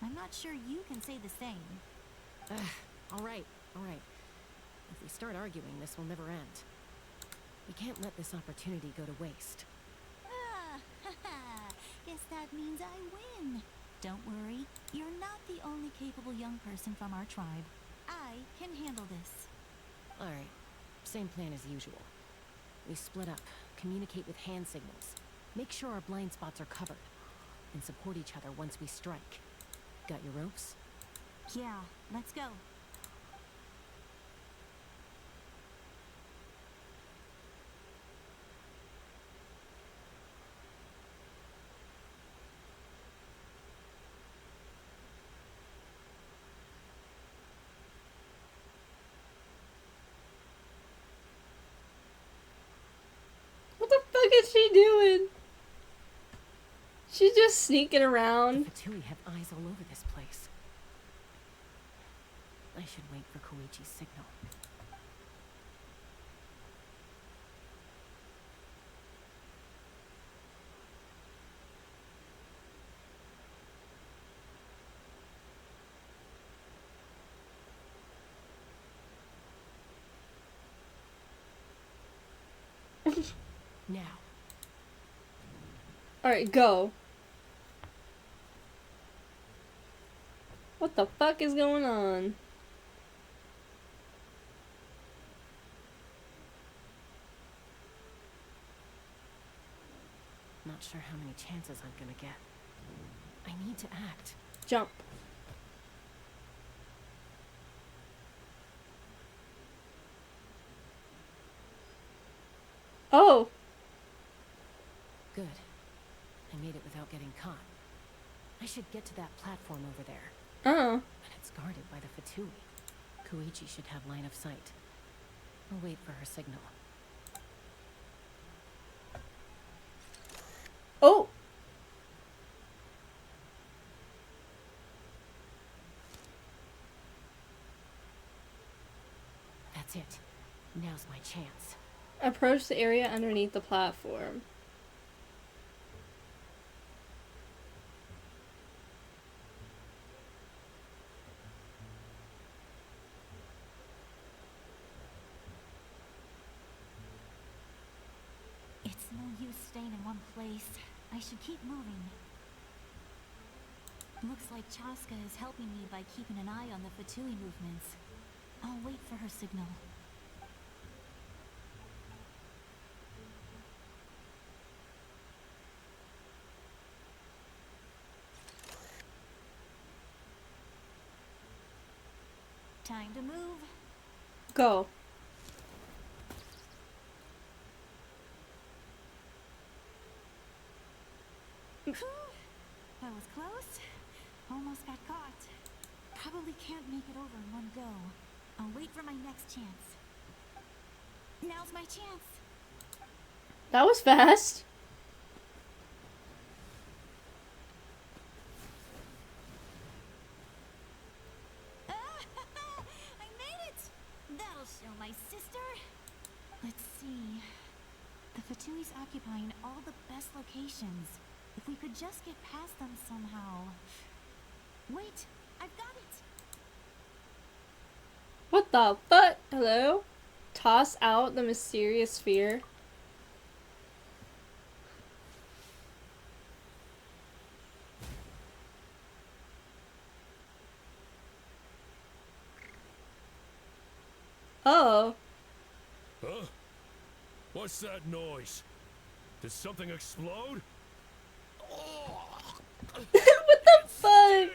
I'm not sure you can say the same. All right, all right. If we start arguing, this will never end. We can't let this opportunity go to waste. Ah, haha. Guess that means I win. Don't worry, you're not the only capable young person from our tribe. I can handle this. All right, same plan as usual. We split up, communicate with hand signals, make sure our blind spots are covered, and support each other once we strike. Got your ropes? Yeah, let's go. What the fuck is she doing? She's just sneaking around. The Fatui have eyes all over this place. I should wait for Koichi's signal. Now. Alright, go. What the fuck is going on? Not sure how many chances I'm gonna get. I need to act. Jump. Oh. Good. I made it without getting caught. I should get to that platform over there. Oh. And it's guarded by the Fatui. Koichi should have line of sight. I'll wait for her signal. Oh. That's it. Now's my chance. Approach the area underneath the platform. It's no use staying in one place. I should keep moving. Looks like Chaska is helping me by keeping an eye on the Fatui movements. I'll wait for her signal. Time to move. Go. That was close. Almost got caught. Probably can't make it over in one go. I'll wait for my next chance. Now's my chance. That was fast. I made it! That'll show my sister. Let's see. The Fatui's occupying all the best locations. If we could just get past them somehow. Wait, I've got it! What the fuck? Hello? Toss out the mysterious sphere. Oh. Huh? What's that noise? Did something explode? What the fuck?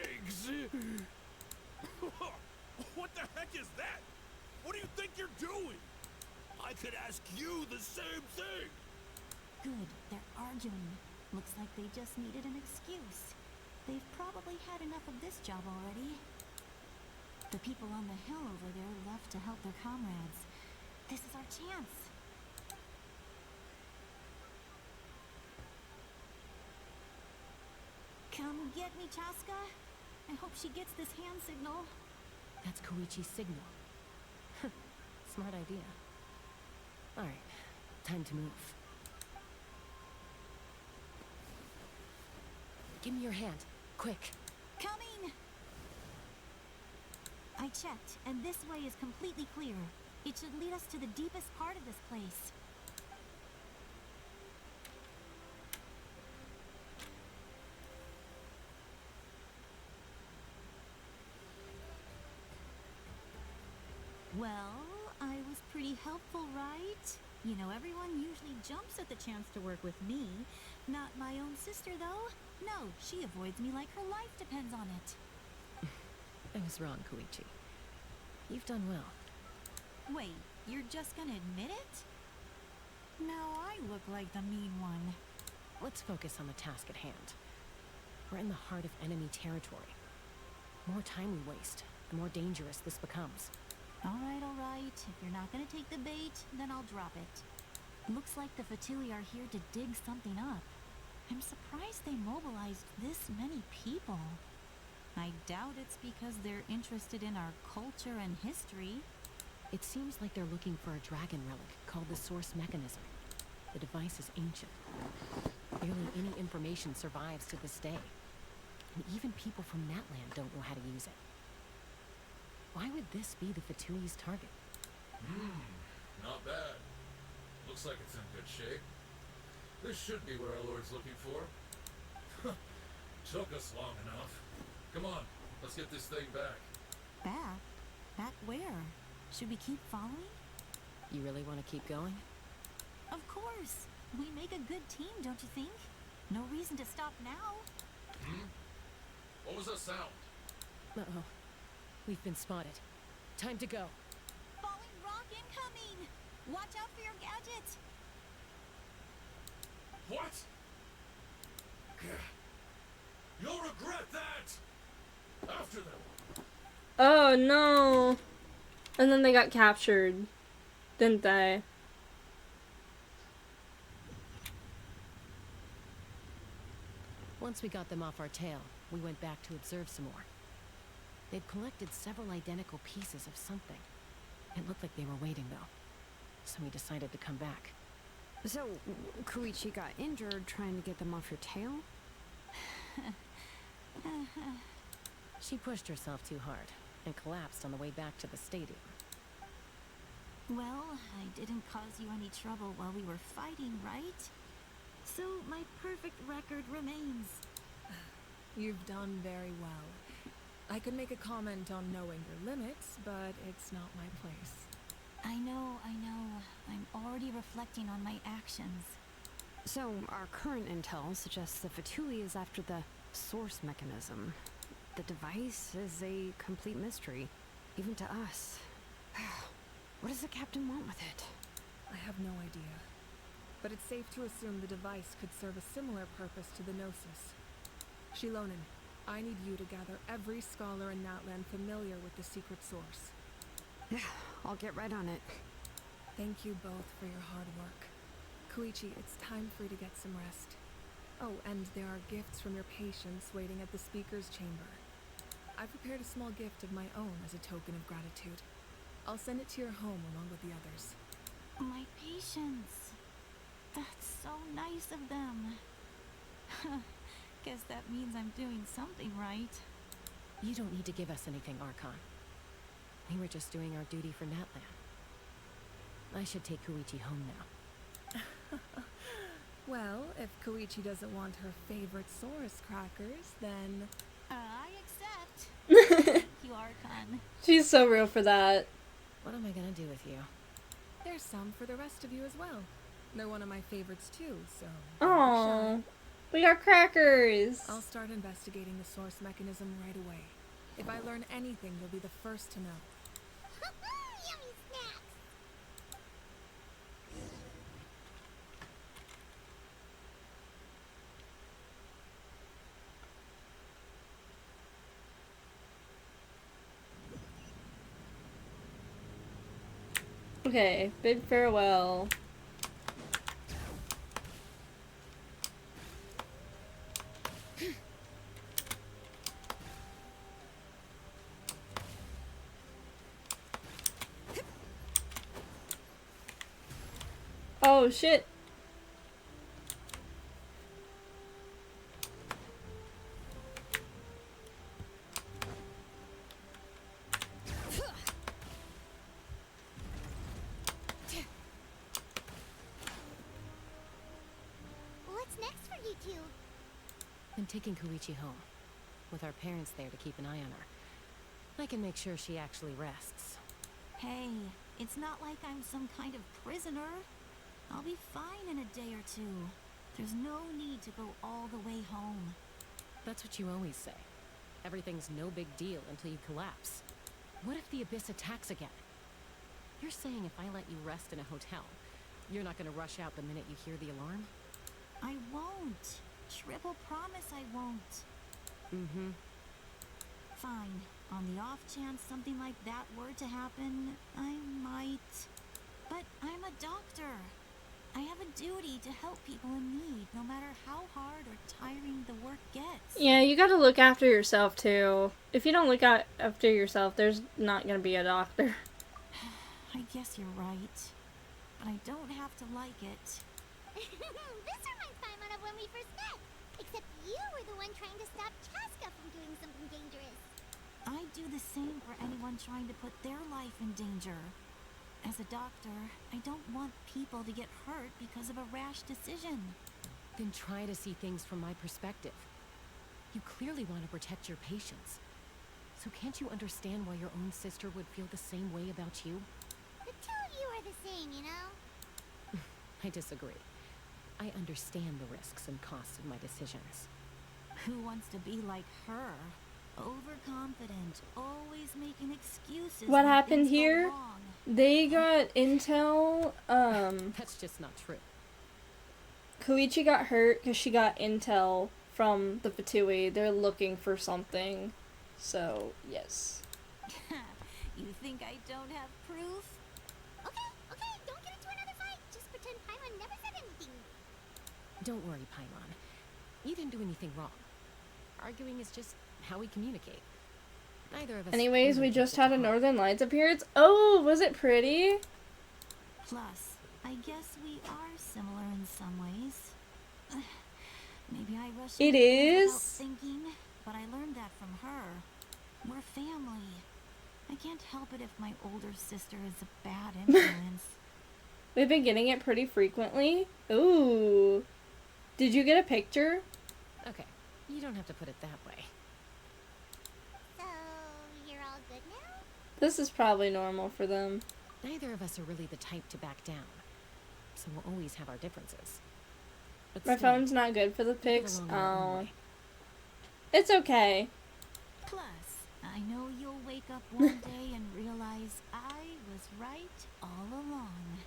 What the heck is that? What do you think you're doing? I could ask you the same thing. Good, they're arguing. Looks like they just needed an excuse. They've probably had enough of this job already. The people on the hill over there left to help their comrades. This is our chance. Come get me, Chaska. I hope she gets this hand signal. That's Koichi's signal. Smart idea. Alright, time to move. Give me your hand. Quick. Coming! I checked, and this way is completely clear. It should lead us to the deepest part of this place. Well, I was pretty helpful, right? You know, everyone usually jumps at the chance to work with me. Not my own sister, though. No, she avoids me like her life depends on it. I was wrong, Koichi. You've done well. Wait, you're just gonna admit it? Now I look like the mean one. Let's focus on the task at hand. We're in the heart of enemy territory. The more time we waste, the more dangerous this becomes. All right. If you're not gonna take the bait, then I'll drop it. Looks like the Fatui are here to dig something up. I'm surprised they mobilized this many people. I doubt it's because they're interested in our culture and history. It seems like they're looking for a dragon relic called the Source Mechanism. The device is ancient. Barely any information survives to this day. And even people from Natland don't know how to use it. Why would this be the Fatui's target? Not bad. Looks like it's in good shape. This should be what our Lord's looking for. Took us long enough. Come on, let's get this thing back. Back? Back where? Should we keep following? You really want to keep going? Of course. We make a good team, don't you think? No reason to stop now. What was that sound? Uh-oh. We've been spotted. Time to go. Falling rock incoming! Watch out for your gadgets! What? You'll regret that! After them! Oh no! And then they got captured, didn't they? Once we got them off our tail, we went back to observe some more. They'd collected several identical pieces of something. It looked like they were waiting, though. So we decided to come back. So, Koichi got injured trying to get them off your tail? She pushed herself too hard and collapsed on the way back to the stadium. Well, I didn't cause you any trouble while we were fighting, right? So my perfect record remains. You've done very well. I could make a comment on knowing your limits, but it's not my place. I know. I'm already reflecting on my actions. So, our current intel suggests the Fatui is after the source mechanism. The device is a complete mystery, even to us. What does the captain want with it? I have no idea. But it's safe to assume the device could serve a similar purpose to the Gnosis. Shilonen, I need you to gather every scholar in Natland familiar with the secret source. Yeah, I'll get right on it. Thank you both for your hard work. Koichi, it's time for you to get some rest. Oh, and there are gifts from your patients waiting at the speaker's chamber. I've prepared a small gift of my own as a token of gratitude. I'll send it to your home along with the others. My patience. That's so nice of them. Guess that means I'm doing something right. You don't need to give us anything, Archon. We were just doing our duty for Natland. I should take Koichi home now. Well, if Koichi doesn't want her favorite Saurus crackers, then... I accept. Thank you, Archon. She's so real for that. What am I gonna do with you? There's some for the rest of you as well. They're one of my favorites too, so... Aww. We got crackers. I'll start investigating the source mechanism right away. If I learn anything, you'll be the first to know. Yummy snacks! Okay, bid farewell. Oh shit. taking Koichi home, with our parents there to keep an eye on her. I can make sure she actually rests. Hey, it's not like I'm some kind of prisoner. I'll be fine in a day or two. There's no need to go all the way home. That's what you always say. Everything's no big deal until you collapse. What if the Abyss attacks again? You're saying if I let you rest in a hotel, you're not gonna rush out the minute you hear the alarm? I won't. Triple promise I won't. Mm-hmm. Fine. On the off chance something like that were to happen, I might. But I'm a doctor. I have a duty to help people in need, no matter how hard or tiring the work gets. Yeah, you gotta look after yourself, too. If you don't look after yourself, there's not gonna be a doctor. I guess you're right. But I don't have to like it. This reminds Paimon of when we first met. Except you were the one trying to stop Chaska from doing something dangerous. I do the same for anyone trying to put their life in danger. As a doctor, I don't want people to get hurt because of a rash decision. Then try to see things from my perspective. You clearly want to protect your patients. So can't you understand why your own sister would feel the same way about you? The two of you are the same, you know? I disagree. I understand the risks and costs of my decisions. Who wants to be like her? Overconfident, always making excuses. What when happened things go here? wrong. They got intel, That's just not true. Koichi got hurt because she got intel from the Fatui. They're looking for something. So, yes. You think I don't have proof? Okay, don't get into another fight. Just pretend Paimon never said anything. Don't worry, Paimon. You didn't do anything wrong. Arguing is just how we communicate. Neither of us. Anyways, we really just took it had to a heart. Northern Lights appearance. Oh, was it pretty? Plus, I guess we are similar in some ways. Maybe I rushed It into things without is. thinking, but I learned that from her. We're family. I can't help it if my older sister is a bad influence. We've been getting it pretty frequently. Ooh. Did you get a picture? Okay, you don't have to put it that way. So, you're all good now? This is probably normal for them. Neither of us are really the type to back down. So we'll always have our differences. But My still, phone's not good for the we get pics. along our own Oh. way. It's okay. Plus, I know you'll wake up one day and realize I was right all along.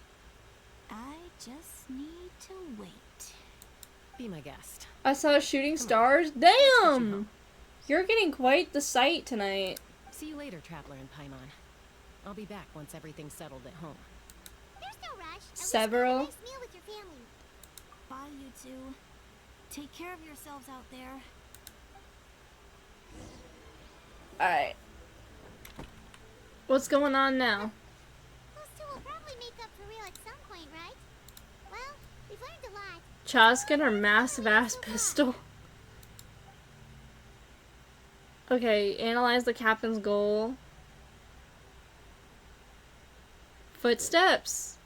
I just need to wait. Be my guest. I saw shooting Come on. stars. Let's get you Damn! home. You're getting quite the sight tonight. See you later, Traveler and Paimon. I'll be back once everything's settled at home. There's no rush. At least Several. have a nice meal with your family. Bye, you two. Take care of yourselves out there. Alright. What's going on now? Those two will probably make up for real at some point, right? Well, we've learned a lot. Chaska and her massive ass pistol. Okay, analyze the captain's goal. Footsteps.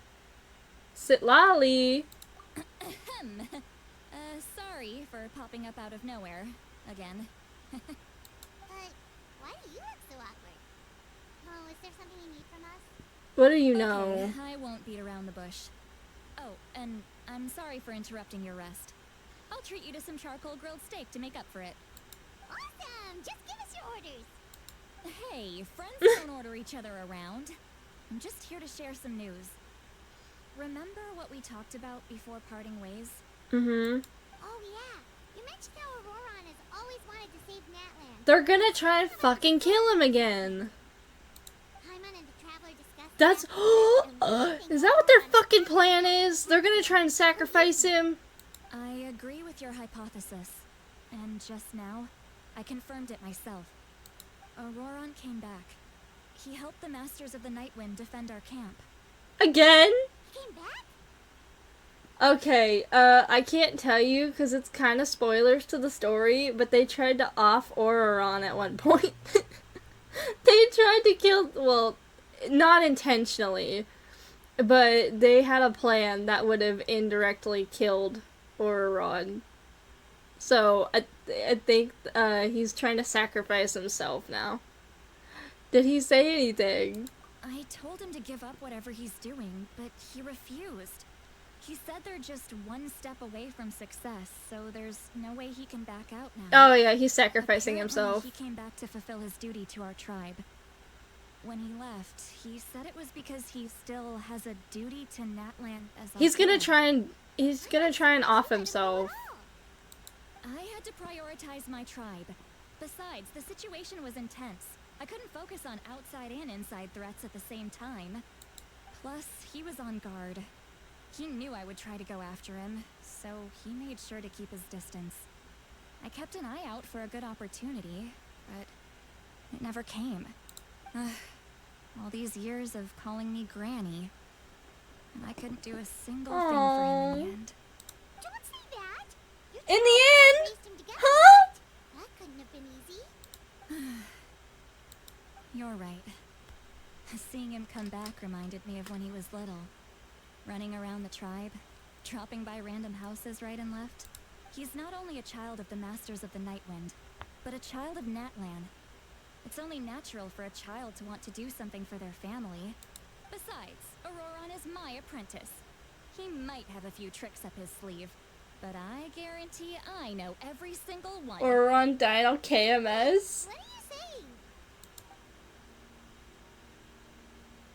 Sit lolly. Sorry for popping up out of nowhere. Again. But why do you look so awkward? Oh, is there something you need from us? What do you know? Okay, I won't beat around the bush. Oh, and I'm sorry for interrupting your rest. I'll treat you to some charcoal grilled steak to make up for it. Awesome! Just give us your orders. Hey, friends don't order each other around. I'm just here to share some news. Remember what we talked about before parting ways? Mm-hmm. Oh yeah, you mentioned how Auroron has always wanted to save Natlan. They're gonna try and fucking kill him again. Paimon and the Traveler discussed That's is that what their fucking plan is? They're gonna try and sacrifice him? I agree with your hypothesis. And just now, I confirmed it myself. Auroron came back. He helped the Masters of the Nightwind defend our camp. Again? He came back? Okay, I can't tell you because it's kind of spoilers to the story, but they tried to off Auroron at one point. They tried to kill, well, not intentionally, but they had a plan that would have indirectly killed Auroron. So I think he's trying to sacrifice himself now. Did he say anything? I told him to give up whatever he's doing, but he refused. He said they're just one step away from success, so there's no way he can back out now. Oh yeah, he's sacrificing himself. He came back to fulfill his duty to our tribe. When he left, he said it was because he still has a duty to Natlan as a He's gonna whole. try and off himself. I had to prioritize my tribe. Besides, the situation was intense. I couldn't focus on outside and inside threats at the same time. Plus, he was on guard. He knew I would try to go after him, so he made sure to keep his distance. I kept an eye out for a good opportunity, but it never came. All these years of calling me Granny, and I couldn't do a single thing for him in the end. Don't say that! You In the end? raised him together, Huh? right? That couldn't have been easy. You're right. Seeing him come back reminded me of when he was little. Running around the tribe, dropping by random houses right and left. He's not only a child of the Masters of the Nightwind, but a child of Natlan. It's only natural for a child to want to do something for their family. Besides, Auroron is my apprentice. He might have a few tricks up his sleeve, but I guarantee I know every single one. Auroron died on KMS. What are you saying?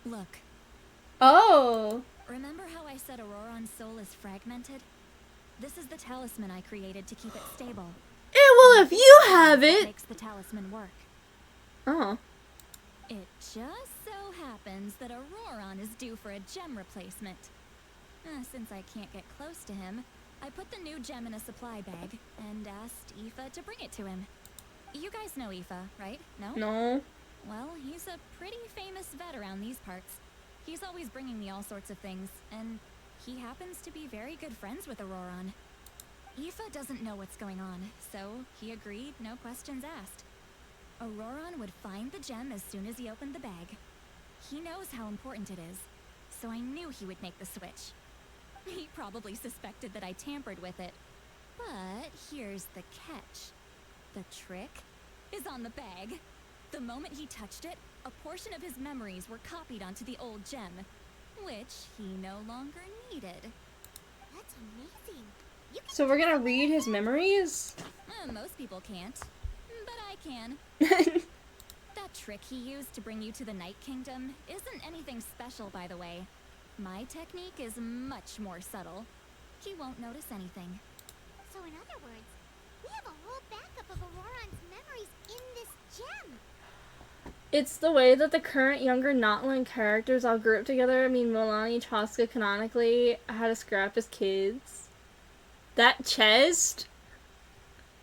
Look, Oh. remember how I said Auroron's soul is fragmented? This is the talisman I created to keep it stable. Well, if you have That it. makes the talisman work. Oh. It just so happens that Auroron is due for a gem replacement. Since I can't get close to him, I put the new gem in a supply bag and asked Aoife to bring it to him. You guys know Aoife, right? No? No. Well, he's a pretty famous vet around these parts. He's always bringing me all sorts of things, and he happens to be very good friends with Auroron. Aoife doesn't know what's going on, so he agreed, no questions asked. Auroron would find the gem as soon as he opened the bag. He knows how important it is, so I knew he would make the switch. He probably suspected that I tampered with it. But here's the catch. The trick is on the bag. The moment he touched it, a portion of his memories were copied onto the old gem, which he no longer needed. That's amazing. You can So we're gonna read his memories? Most people can't, but I can. That trick he used to bring you to the Night Kingdom isn't anything special, by the way. My technique is much more subtle. He won't notice anything. So in other words, we have a whole backup of Auroron's memories in this gem. It's the way that the current younger Notland characters all grew up together. I mean, Milani Chaska canonically had to scrap as kids. That chest?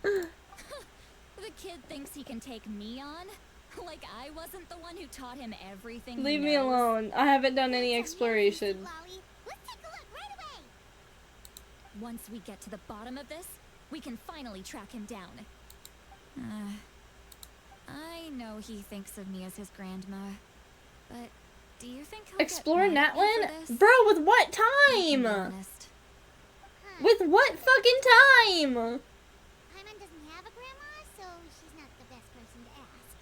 The kid thinks he can take me on? Like I wasn't the one who taught him everything Leave he me knows? alone. I haven't done any That's exploration. amazing, Lolly. Let's take a look right away. Once we get to the bottom of this, we can finally track him down. I know he thinks of me as his grandma, but do you think he'll Explore get mad at me for Natlan? this? Bro, with what Let's be time? honest. With what fucking time? Paimon doesn't have a grandma, so she's not the best person to ask.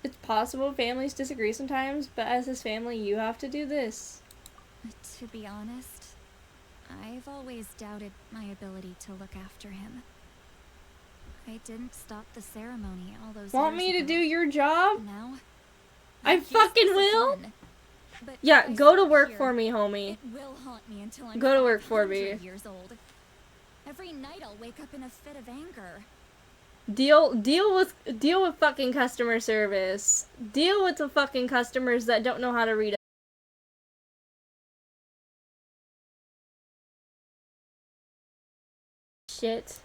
It's possible families disagree sometimes, but as his family, you have to do this. To be honest, I've always doubted my ability to look after him. I didn't stop the ceremony all those Want years me to ago. do your job? Now, I he's fucking will. disciplined. But Yeah, if I go to stop work here, for me, homie. It will haunt me until I'm Go to work for me. 500 years old. Every night I'll wake up in a fit of anger. Deal with fucking customer service. Deal with the fucking customers that don't know how to read. Shit.